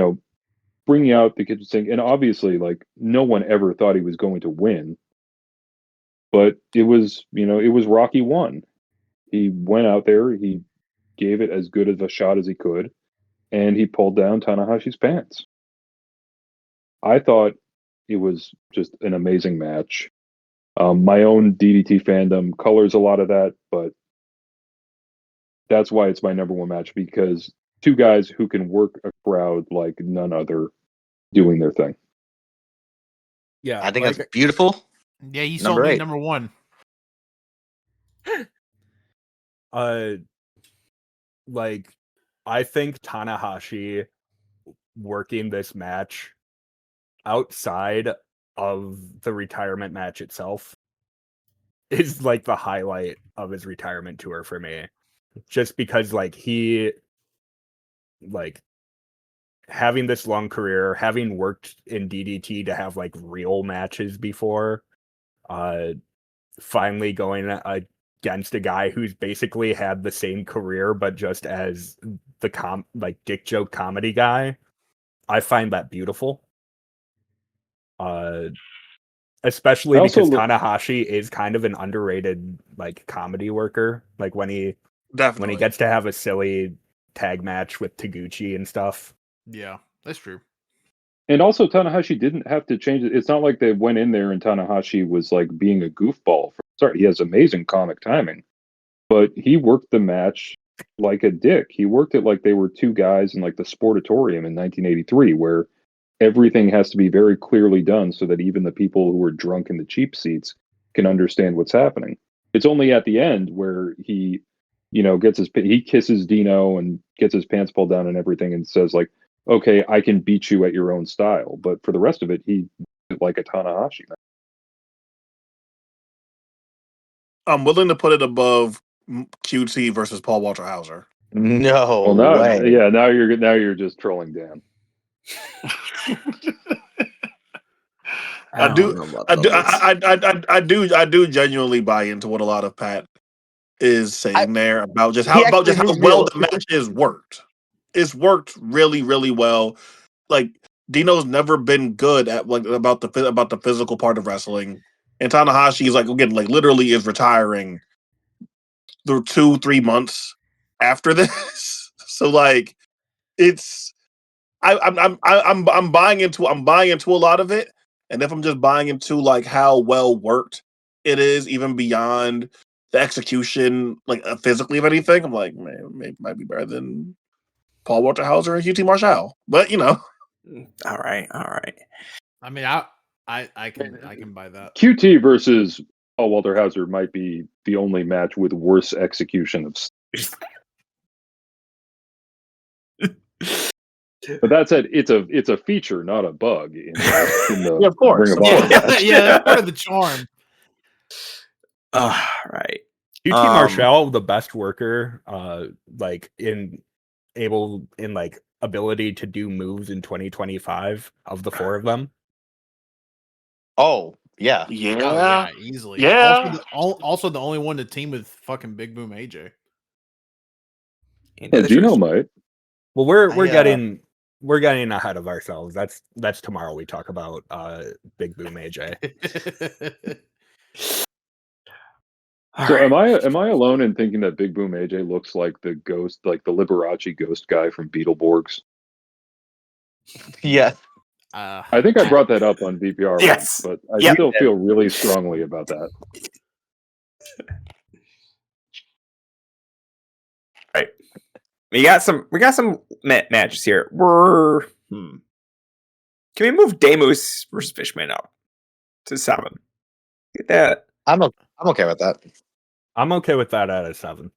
[SPEAKER 6] bringing out the kitchen sink. And obviously, like, no one ever thought he was going to win. But it was, it was Rocky 1. He went out there, he gave it as good of a shot as he could, and he pulled down Tanahashi's pants. I thought it was just an amazing match. My own DDT fandom colors a lot of that, but that's why it's my number one match, because two guys who can work a crowd like none other doing their thing.
[SPEAKER 5] Yeah,
[SPEAKER 7] I think that's beautiful.
[SPEAKER 9] Yeah, you
[SPEAKER 7] Number
[SPEAKER 9] sold me
[SPEAKER 7] 8.
[SPEAKER 9] number 1.
[SPEAKER 5] Like, I think Tanahashi working this match outside of the retirement match itself is like the highlight of his retirement tour for me. Just because he having this long career, having worked in DDT to have like real matches before, finally going against a guy who's basically had the same career but just as the dick joke comedy guy. I find that beautiful. Especially because Tanahashi is kind of an underrated comedy worker. Like when he gets to have a silly tag match with Taguchi and stuff.
[SPEAKER 9] Yeah, that's true.
[SPEAKER 6] And also Tanahashi didn't have to change it. It's not like they went in there and Tanahashi was like being a goofball for Sorry, he has amazing comic timing, but he worked the match like a dick. He worked it like they were two guys in like the Sportatorium in 1983, where everything has to be very clearly done so that even the people who were drunk in the cheap seats can understand what's happening. It's only at the end where he, he kisses Dino and gets his pants pulled down and everything and says like, okay, I can beat you at your own style. But for the rest of it, he like a Tanahashi.
[SPEAKER 8] I'm willing to put it above QT versus Paul Walter Hauser.
[SPEAKER 7] No
[SPEAKER 6] Well, now,
[SPEAKER 7] way.
[SPEAKER 6] yeah, now you're just trolling Dan.
[SPEAKER 8] I do genuinely buy into what a lot of Pat is saying there about just how well the match is worked. It's worked really, really well. Like Dino's never been good at like about the physical part of wrestling, and Tanahashi is like again like literally is retiring through 2-3 months after this. So like it's I'm buying into a lot of it, and if I'm just buying into like how well worked it is, even beyond the execution, like physically of anything, I'm like, man, maybe might be better than Paul Walter Hauser and QT Marshall. But
[SPEAKER 4] All right.
[SPEAKER 9] I mean, I can buy that.
[SPEAKER 6] QT versus Paul Walter Hauser might be the only match with worse execution of. But that said, it's a feature, not a bug. In the
[SPEAKER 8] yeah, of course.
[SPEAKER 6] Ring of Honor match.
[SPEAKER 9] Yeah, that's part of the charm.
[SPEAKER 4] Right.
[SPEAKER 5] QT Marshall, the best worker, like ability to do moves in 2025 of the four of them.
[SPEAKER 7] Oh yeah,
[SPEAKER 8] Yeah,
[SPEAKER 9] easily.
[SPEAKER 8] Yeah.
[SPEAKER 9] Also the only one to team with fucking Big Boom AJ.
[SPEAKER 6] Gino might.
[SPEAKER 5] Well, we're getting ahead of ourselves. That's tomorrow. We talk about Big Boom AJ.
[SPEAKER 6] So am I alone in thinking that Big Boom AJ looks like the ghost, like the Liberace ghost guy from Beetleborgs?
[SPEAKER 7] yes.
[SPEAKER 6] I think I brought that up on VPR
[SPEAKER 4] Yes.
[SPEAKER 6] once, but I still feel really strongly about that.
[SPEAKER 4] Right. We got some matches here. Can we move Demus versus Fishman up to 7? Get that.
[SPEAKER 7] I'm okay with that.
[SPEAKER 5] I'm okay with that at a 7.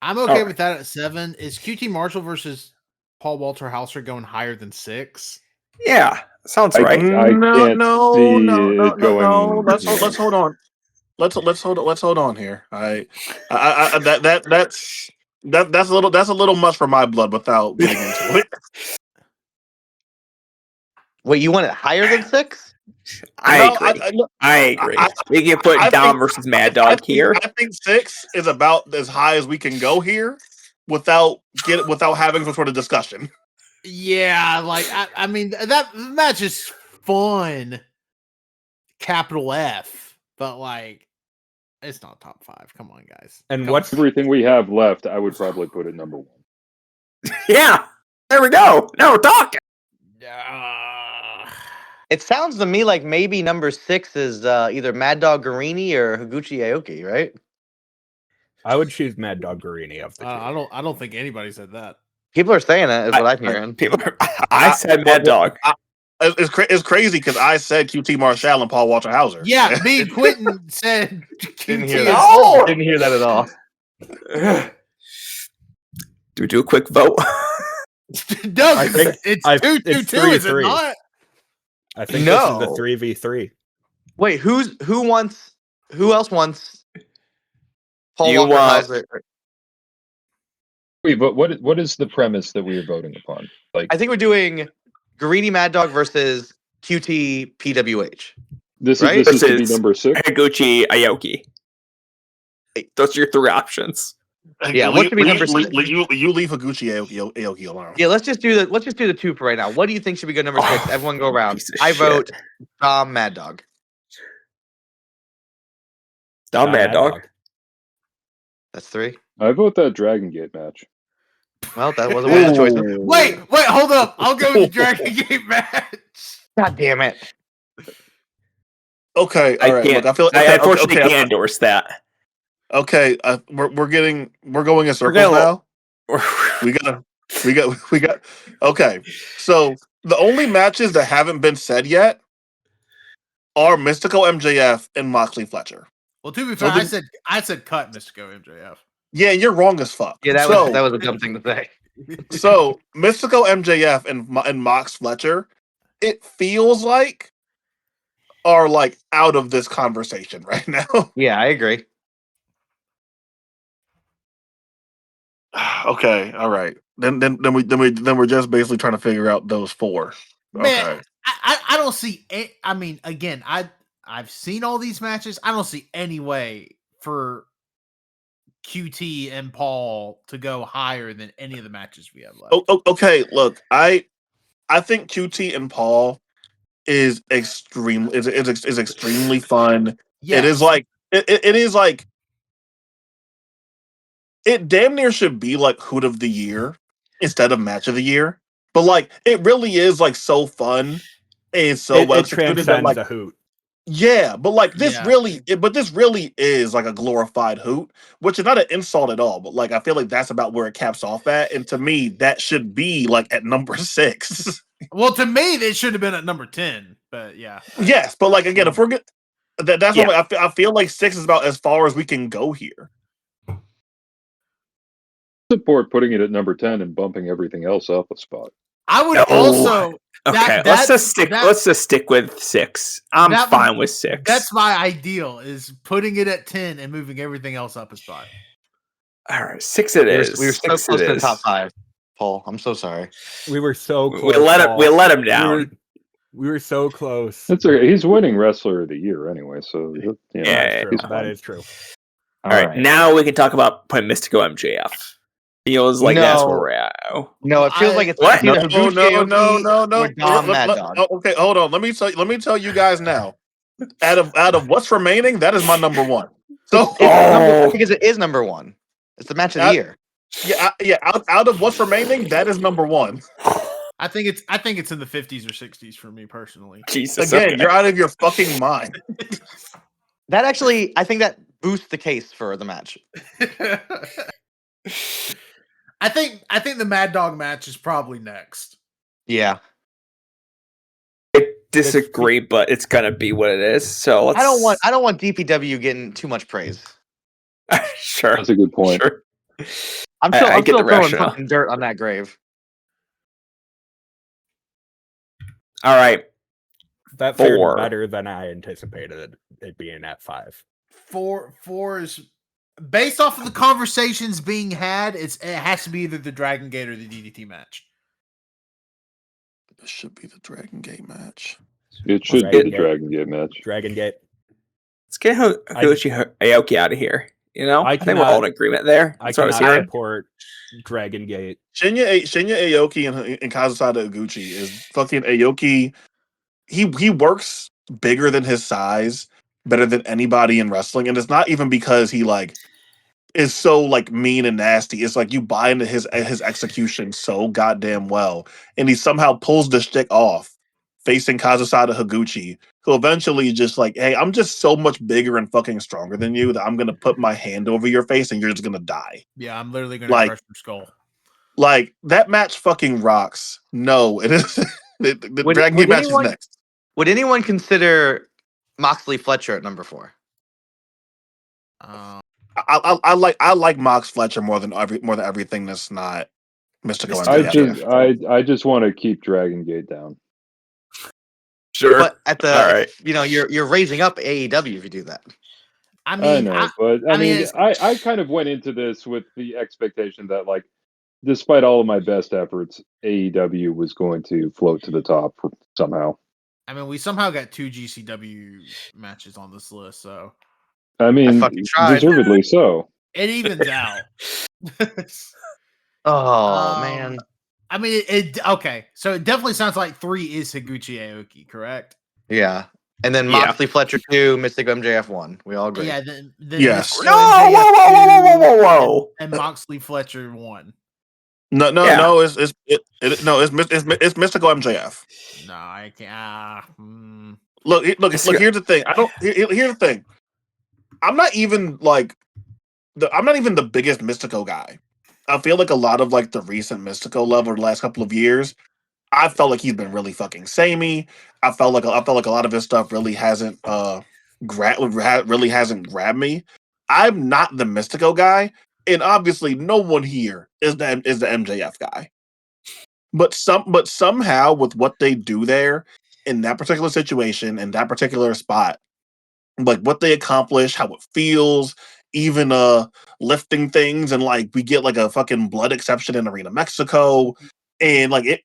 [SPEAKER 9] I'm okay with that at 7. Is QT Marshall versus Paul Walter Hauser going higher than 6?
[SPEAKER 4] Yeah, sounds right.
[SPEAKER 8] No.
[SPEAKER 6] Let's
[SPEAKER 8] hold on. Let's hold on here. That's a little much for my blood without getting into it.
[SPEAKER 7] Wait, you want it higher than 6?
[SPEAKER 4] I agree. We can put Dom versus Mad Dog here.
[SPEAKER 8] I think 6 is about as high as we can go here without having some sort of discussion.
[SPEAKER 9] Yeah, like I mean that match is fun, capital F, but like it's not top 5. Come on, guys.
[SPEAKER 5] And what's
[SPEAKER 6] everything we have left? I would probably put it number 1.
[SPEAKER 4] Yeah, there we go. Now we're talking.
[SPEAKER 7] It sounds to me like maybe number 6 is either Mad Dog Guarini or Higuchi Aoki, right?
[SPEAKER 5] I would choose Mad Dog Guarini of the two.
[SPEAKER 9] I don't think anybody said that.
[SPEAKER 7] People are saying that is what I'm hearing.
[SPEAKER 4] I said Mad Dog.
[SPEAKER 8] It's crazy because I said QT Marshall and Paul Walter Hauser.
[SPEAKER 9] Yeah, me and Quentin said
[SPEAKER 7] Didn't
[SPEAKER 9] QT.
[SPEAKER 7] hear that. Didn't hear that at all.
[SPEAKER 4] Do we do a quick vote?
[SPEAKER 9] No, it's 2-2-2, is it not?
[SPEAKER 5] I think this is the 3v3.
[SPEAKER 7] Wait, who else wants Paul
[SPEAKER 4] You
[SPEAKER 7] Walter Hauser?
[SPEAKER 6] Wait, but what is the premise that we are voting upon? Like,
[SPEAKER 7] I think we're doing Guarini Mad Dog versus QT PWH.
[SPEAKER 6] This
[SPEAKER 7] right?
[SPEAKER 6] is to be number 6.
[SPEAKER 4] Higuchi Aoki. Those are your 3 options.
[SPEAKER 7] Yeah, what should be number 6?
[SPEAKER 8] You leave Higuchi Aoki alone.
[SPEAKER 7] Yeah, let's just do the 2 for right now. What do you think should be good number 6? Everyone go around. I vote Dom Mad Dog.
[SPEAKER 4] Dom Mad Dog.
[SPEAKER 7] That's 3.
[SPEAKER 6] I vote that Dragon Gate match.
[SPEAKER 7] Well, that wasn't one of the choices.
[SPEAKER 9] Wait, hold up. I'll go with the Dragon Gate match.
[SPEAKER 7] God damn it.
[SPEAKER 8] Okay, all right. Look, I feel
[SPEAKER 4] I
[SPEAKER 8] okay,
[SPEAKER 4] unfortunately
[SPEAKER 8] okay,
[SPEAKER 4] can't endorse that.
[SPEAKER 8] okay. We're going in circles
[SPEAKER 4] gonna-
[SPEAKER 8] now. We got. Okay, so the only matches that haven't been said yet are Mystical MJF and Moxley Fletcher.
[SPEAKER 9] Well, to be fair, I said cut Mystico MJF.
[SPEAKER 8] Yeah, you're wrong as fuck.
[SPEAKER 7] Yeah, that was a dumb thing to say.
[SPEAKER 8] So Mystical MJF and Mox Fletcher, it feels like are like out of this conversation right now.
[SPEAKER 7] Yeah, I agree.
[SPEAKER 8] Okay, all right. Then we're just basically trying to figure out those four.
[SPEAKER 9] Man,
[SPEAKER 8] Okay.
[SPEAKER 9] I don't see. I mean, again, I've seen all these matches. I don't see any way for QT and Paul to go higher than any of the matches we have left.
[SPEAKER 8] Okay, look, I think QT and Paul is extremely is extremely fun.
[SPEAKER 9] Yes.
[SPEAKER 8] It is like it is like it damn near should be like Hoot of the Year instead of Match of the Year. But like it really is like so fun and so well
[SPEAKER 5] It
[SPEAKER 8] executed that
[SPEAKER 5] transcends
[SPEAKER 8] like
[SPEAKER 5] the Hoot.
[SPEAKER 8] yeah, but like this
[SPEAKER 9] Yeah.
[SPEAKER 8] this really is like a glorified Hoot, which is not an insult at all. But like I feel like that's about where it caps off at, and to me that should be like at number 6.
[SPEAKER 9] Well, to me, it should have been at number 10, but yeah.
[SPEAKER 8] Yes, but like again, if we're good, that's
[SPEAKER 4] Yeah.
[SPEAKER 8] what I feel like 6 is about as far as we can go here.
[SPEAKER 6] Support putting it at number 10 and bumping everything else up a spot.
[SPEAKER 9] I would
[SPEAKER 4] No.
[SPEAKER 9] also.
[SPEAKER 4] Okay, let's just stick with 6. I'm fine with 6.
[SPEAKER 9] That's my ideal, is putting it at 10 and moving everything else up a spot.
[SPEAKER 4] All right, 6 it is.
[SPEAKER 7] We were so
[SPEAKER 4] 6
[SPEAKER 7] close
[SPEAKER 4] it
[SPEAKER 7] to the
[SPEAKER 4] is.
[SPEAKER 7] top 5, Paul. I'm so sorry.
[SPEAKER 5] We were so close.
[SPEAKER 4] We let him down.
[SPEAKER 5] We were so close.
[SPEAKER 6] That's okay. He's winning Wrestler of the Year anyway, so you know,
[SPEAKER 4] Yeah,
[SPEAKER 5] True.
[SPEAKER 6] he's
[SPEAKER 5] That
[SPEAKER 6] fine.
[SPEAKER 5] is true.
[SPEAKER 4] All right, now we can talk about putting Mystico MJF. Feels like that's where
[SPEAKER 7] No.
[SPEAKER 4] we're at.
[SPEAKER 7] No, it feels like it's
[SPEAKER 4] What?
[SPEAKER 7] either
[SPEAKER 8] No,
[SPEAKER 7] Higuchi
[SPEAKER 8] no.
[SPEAKER 7] Aoki or Dom Mad Dog.
[SPEAKER 8] Okay, hold on. Let me tell you guys now. Out of what's remaining, that is my number 1. So
[SPEAKER 7] Because it is number 1. It's the match of the year.
[SPEAKER 8] yeah. Out of what's remaining, that is number 1.
[SPEAKER 9] I think it's in the 50s or 60s for me personally.
[SPEAKER 4] Jesus.
[SPEAKER 8] Again,
[SPEAKER 4] okay.
[SPEAKER 8] you're out of your fucking mind.
[SPEAKER 7] That actually, I think that boosts the case for the match.
[SPEAKER 9] I think the Mad Dog match is probably next.
[SPEAKER 7] Yeah.
[SPEAKER 4] I disagree, but it's gonna be what it is. So let's...
[SPEAKER 7] I don't want DPW getting too much praise.
[SPEAKER 4] Sure.
[SPEAKER 6] That's a good point.
[SPEAKER 4] Sure.
[SPEAKER 7] I'm
[SPEAKER 4] I
[SPEAKER 7] still
[SPEAKER 4] get the
[SPEAKER 7] throwing
[SPEAKER 4] rationale.
[SPEAKER 7] fucking dirt on that grave.
[SPEAKER 4] All right.
[SPEAKER 5] That fared
[SPEAKER 4] 4.
[SPEAKER 5] better than I anticipated it being at 5.
[SPEAKER 9] 4 is based off of the conversations being had. It has to be either the Dragon Gate or the DDT match.
[SPEAKER 8] This should be the Dragon Gate match.
[SPEAKER 6] It should be the
[SPEAKER 5] Gate.
[SPEAKER 6] Dragon Gate match.
[SPEAKER 5] Dragon Gate.
[SPEAKER 4] Let's get Higuchi Aoki out of here. You know, I think we're
[SPEAKER 5] cannot-
[SPEAKER 4] all in agreement there.
[SPEAKER 5] I
[SPEAKER 4] That's what I was
[SPEAKER 5] cannot
[SPEAKER 4] hearing.
[SPEAKER 5] support Dragon Gate.
[SPEAKER 8] Shinya Aoki and Kazusada Iguchi is fucking Aoki. He works bigger than his size, better than anybody in wrestling, and it's not even because he like is so like mean and nasty. It's like you buy into his execution so goddamn well, and he somehow pulls the shtick off, facing Kazusada Higuchi, who eventually just like, hey, I'm just so much bigger and fucking stronger than you that I'm gonna put my hand over your face and you're just gonna die.
[SPEAKER 9] Yeah, I'm literally gonna
[SPEAKER 8] Like-
[SPEAKER 9] crush your skull.
[SPEAKER 8] Like that match fucking rocks. No, it is the Dragon Gate match is next.
[SPEAKER 7] Would anyone consider Moxley Fletcher at number 4?
[SPEAKER 8] I like Mox Fletcher more than everything that's not Mystical MJF.
[SPEAKER 6] I just want to keep Dragon Gate down.
[SPEAKER 4] Sure.
[SPEAKER 7] But at the,
[SPEAKER 4] All right.
[SPEAKER 7] you're raising up AEW if you do that.
[SPEAKER 9] I
[SPEAKER 6] I
[SPEAKER 9] mean,
[SPEAKER 6] know, but I mean, I kind of went into this with the expectation that, like, despite all of my best efforts, AEW was going to float to the top somehow.
[SPEAKER 9] I mean, we somehow got 2 GCW matches on this list, so
[SPEAKER 6] I mean,
[SPEAKER 7] fucking tried.
[SPEAKER 6] deservedly so.
[SPEAKER 9] it evens out.
[SPEAKER 7] Oh man.
[SPEAKER 9] I mean, okay. So it definitely sounds like 3 is Higuchi Aoki, correct?
[SPEAKER 7] Yeah. And then
[SPEAKER 4] Yeah.
[SPEAKER 7] Moxley Fletcher 2, Mystic MJF 1. We all agree.
[SPEAKER 9] Yeah. Then
[SPEAKER 8] Yes.
[SPEAKER 9] Mystico
[SPEAKER 4] No,
[SPEAKER 9] MJF
[SPEAKER 4] whoa.
[SPEAKER 9] 2 and Moxley Fletcher 1.
[SPEAKER 8] No,
[SPEAKER 4] Yeah.
[SPEAKER 8] it's Mystical MJF.
[SPEAKER 9] No, I can't.
[SPEAKER 8] Look. Here's the thing. Here's the thing. I'm not even the biggest Mystico guy. I feel like a lot of like the recent Mystico love over the last couple of years, I felt like he's been really fucking samey. I felt like a lot of his stuff really hasn't really hasn't grabbed me. I'm not the Mystico guy, and obviously no one here is the MJF guy. But somehow with what they do there in that particular situation in that particular spot, like what they accomplish, how it feels, even lifting things, and like we get like a fucking blood exception in Arena Mexico, and like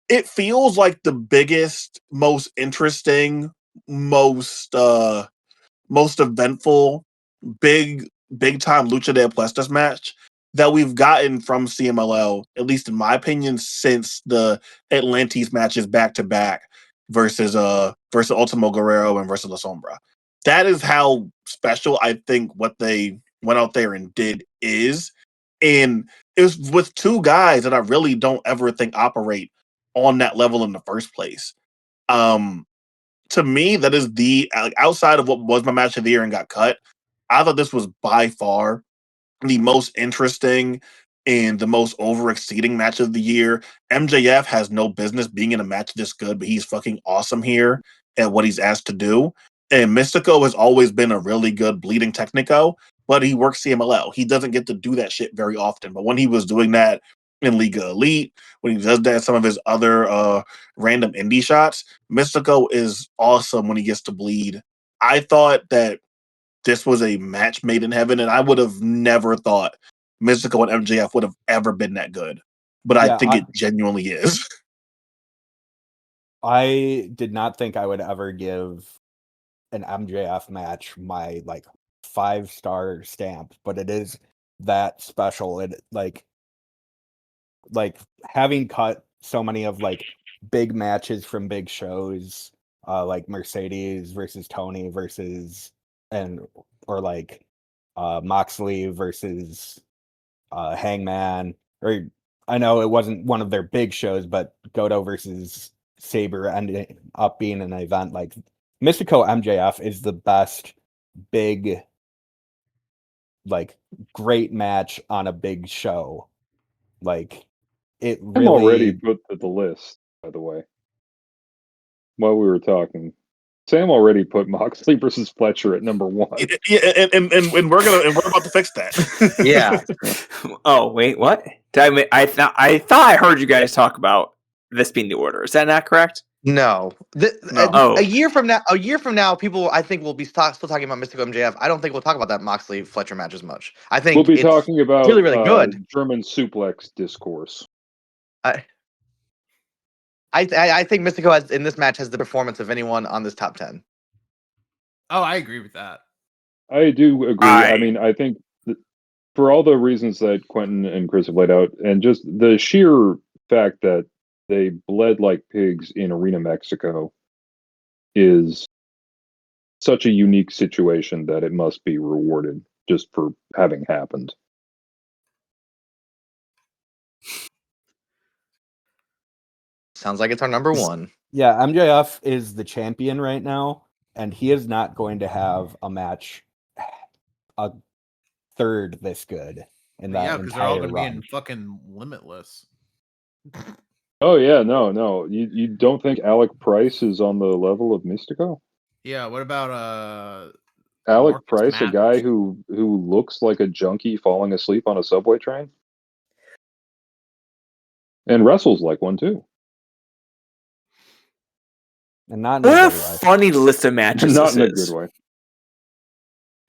[SPEAKER 8] it feels like the biggest, most interesting, most eventful, big time Lucha de Apuestas match that we've gotten from CMLL, at least in my opinion, since the Atlantis matches back to back versus Ultimo Guerrero and versus La Sombra. That is how special I think what they went out there and did is. And it was with two guys that I really don't ever think operate on that level in the first place. To me, that is outside of what was my match of the year and got cut. I thought this was by far the most interesting and the most over-exceeding match of the year. MJF has no business being in a match this good, but he's fucking awesome here at what he's asked to do. And Mystico has always been a really good bleeding technico, but he works CMLL. He doesn't get to do that shit very often. But when he was doing that in Liga Elite, when he does that in some of his other random indie shots, Mystico is awesome when he gets to bleed. I thought that this was a match made in heaven, and I would have never thought Mystico and MJF would have ever been that good. But I think it genuinely is.
[SPEAKER 5] I did not think I would ever give an MJF match my like 5-star stamp, but it is that special. It like having cut so many of like big matches from big shows, like Mercedes versus Tony versus or like Moxley versus Hangman, or I know it wasn't one of their big shows, but Goto versus Saber ended up being an event. Like Mystico MJF is the best big, like great match on a big show. Like it really.
[SPEAKER 6] I'm already put to the list, by the way. While we were talking, Sam already put Moxley versus Fletcher at number 1.
[SPEAKER 8] Yeah, and we're about to fix that.
[SPEAKER 7] Yeah.
[SPEAKER 4] Oh wait, what? I thought I heard you guys talk about this being the order. Is that not correct?
[SPEAKER 7] No.
[SPEAKER 4] Oh.
[SPEAKER 7] A year from now, people I think will be still talking about Mystico MJF. I don't think we'll talk about that Moxley Fletcher match as much. I think
[SPEAKER 6] We'll be
[SPEAKER 7] it's
[SPEAKER 6] talking about
[SPEAKER 7] really, really good.
[SPEAKER 6] German suplex discourse.
[SPEAKER 7] I think Mystico in this match has the performance of anyone on this top 10.
[SPEAKER 9] Oh, I agree with that.
[SPEAKER 6] I do agree. I mean, I think for all the reasons that Quentin and Chris have laid out, and just the sheer fact that they bled like pigs in Arena Mexico is such a unique situation that it must be rewarded just for having happened.
[SPEAKER 7] Sounds like it's our number 1.
[SPEAKER 5] Yeah, MJF is the champion right now, and he is not going to have a match a third this good in that
[SPEAKER 9] because they're all
[SPEAKER 5] entire
[SPEAKER 9] going to be in
[SPEAKER 5] run.
[SPEAKER 9] fucking Limitless.
[SPEAKER 6] Oh yeah, no. You don't think Alec Price is on the level of Mystico?
[SPEAKER 9] Yeah, what about
[SPEAKER 6] Alec
[SPEAKER 9] Marcus
[SPEAKER 6] Price, a
[SPEAKER 9] Mathers?
[SPEAKER 6] guy who looks like a junkie falling asleep on a subway train? And wrestles like one too.
[SPEAKER 5] And not in
[SPEAKER 4] What
[SPEAKER 5] a
[SPEAKER 4] a
[SPEAKER 5] good way.
[SPEAKER 4] funny list of matches.
[SPEAKER 6] Not in a
[SPEAKER 4] is.
[SPEAKER 6] good way.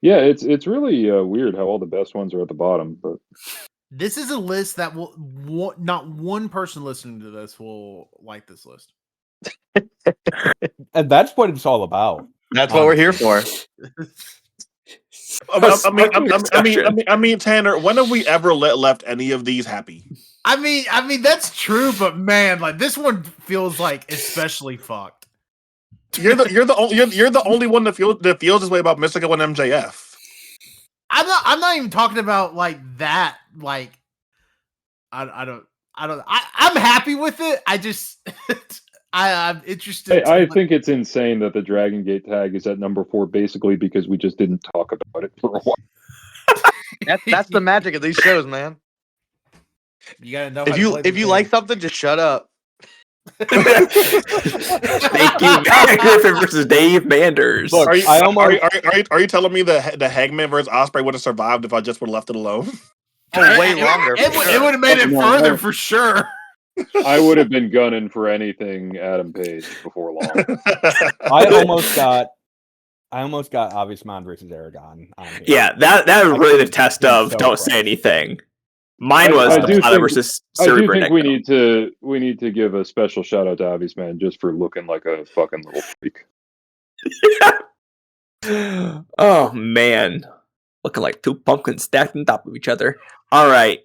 [SPEAKER 6] Yeah, it's really weird how all the best ones are at the bottom, but
[SPEAKER 9] This is a list that not one person listening to this will like this list.
[SPEAKER 5] And that's what it's all about.
[SPEAKER 7] That's what we're here for.
[SPEAKER 8] I mean, Tanner, when have we ever left any of these happy?
[SPEAKER 9] I mean that's true, but man, like this one feels like especially fucked.
[SPEAKER 8] You're the only one that feels this way about Mystico and MJF.
[SPEAKER 9] I'm not even talking about like that. Like I'm happy with it. I just I'm interested.
[SPEAKER 6] I think it's insane that the Dragon Gate tag is at number 4, basically because we just didn't talk about it for a while.
[SPEAKER 7] That's the magic of these shows, man.
[SPEAKER 9] You gotta know.
[SPEAKER 7] If you like something, just shut up.
[SPEAKER 4] Thank you, Matt Griffin versus Dave Manders.
[SPEAKER 10] Look,
[SPEAKER 8] Are you,
[SPEAKER 10] I almost
[SPEAKER 8] are you telling me that the Hangman versus Osprey would have survived if I just would have left it alone?
[SPEAKER 7] Oh, way longer.
[SPEAKER 9] It would have made it
[SPEAKER 6] No,
[SPEAKER 9] further
[SPEAKER 6] I-
[SPEAKER 9] for sure.
[SPEAKER 6] I would have been gunning for anything Adam Page before long.
[SPEAKER 10] I almost got Avisman versus Aragon. On here.
[SPEAKER 4] Yeah, that was really the test
[SPEAKER 10] It's
[SPEAKER 4] of
[SPEAKER 10] so
[SPEAKER 4] don't
[SPEAKER 10] close.
[SPEAKER 4] say anything. Mine was
[SPEAKER 6] I do
[SPEAKER 4] Plata
[SPEAKER 6] think-
[SPEAKER 4] versus
[SPEAKER 6] I do
[SPEAKER 4] Cerebro
[SPEAKER 6] think we need to give a special shout out to Avi's man just for looking like a fucking little freak.
[SPEAKER 4] Oh man, looking like two pumpkins stacked on top of each other. All right,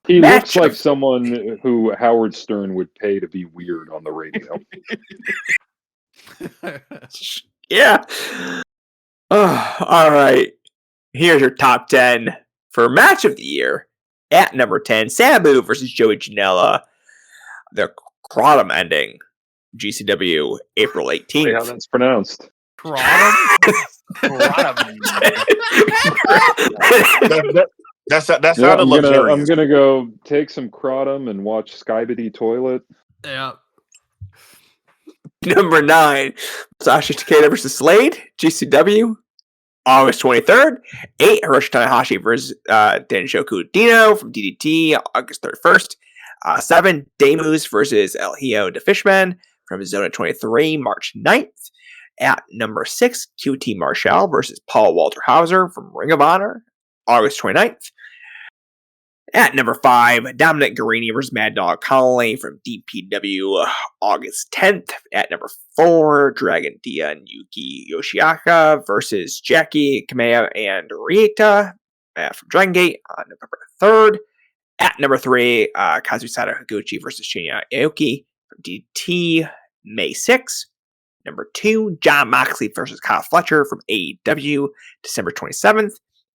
[SPEAKER 6] He
[SPEAKER 4] Match
[SPEAKER 6] looks like
[SPEAKER 4] of-
[SPEAKER 6] someone who Howard Stern would pay to be weird on the radio.
[SPEAKER 4] yeah. Oh, all right. Here's your top 10 for match of the year. At number 10, Sabu versus Joey Janela. The Kratom ending. GCW April
[SPEAKER 6] Say
[SPEAKER 4] 18th.
[SPEAKER 6] how that's pronounced.
[SPEAKER 8] That
[SPEAKER 6] Yeah,
[SPEAKER 8] sounded
[SPEAKER 6] I'm
[SPEAKER 8] luxurious.
[SPEAKER 6] gonna go take some Kratom and watch Skybity Toilet.
[SPEAKER 9] Yeah.
[SPEAKER 4] Number 9, Sasha Takeda versus Slade. GCW August 23rd. 8, Hiroshi Tanahashi versus Danshoku Dino from DDT August 31st. 7, Demus versus El Hijo de Fishman from Zona 23 March 9th. At number 6, QT Marshall versus Paul Walter Hauser from Ring of Honor August 29th. At number 5, Dominic Guarini versus Mad Dog Connolly from DPW August 10th. At number 4, Dragon Dia and Yuki Yoshiaka versus Jackie Kamea and Rieta from Dragon Gate on November 3rd. At number 3, Kazusada Higuchi versus Shinya Aoki from DT May 6th. Number 2, John Moxley versus Kyle Fletcher from AEW December 27th.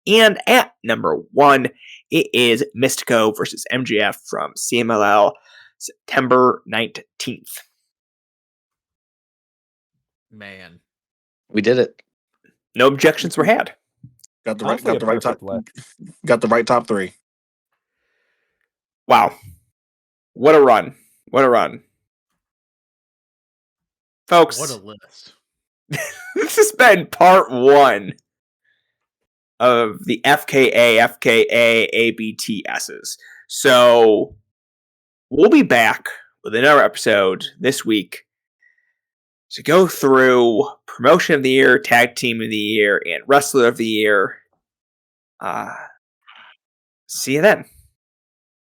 [SPEAKER 4] And at number 1, it is Mystico versus MJF from CMLL September 19th.
[SPEAKER 9] Man.
[SPEAKER 7] We did it.
[SPEAKER 4] No objections were had.
[SPEAKER 8] Got the
[SPEAKER 10] Honestly, a
[SPEAKER 8] right top.
[SPEAKER 10] perfect list.
[SPEAKER 8] Got the right top 3.
[SPEAKER 4] Wow. What a run. What a run. Folks,
[SPEAKER 9] What a list.
[SPEAKER 4] this has been part 1 of the FKA ABTSs. So we'll be back with another episode this week to go through promotion of the year, tag team of the year, and wrestler of the year. See you then.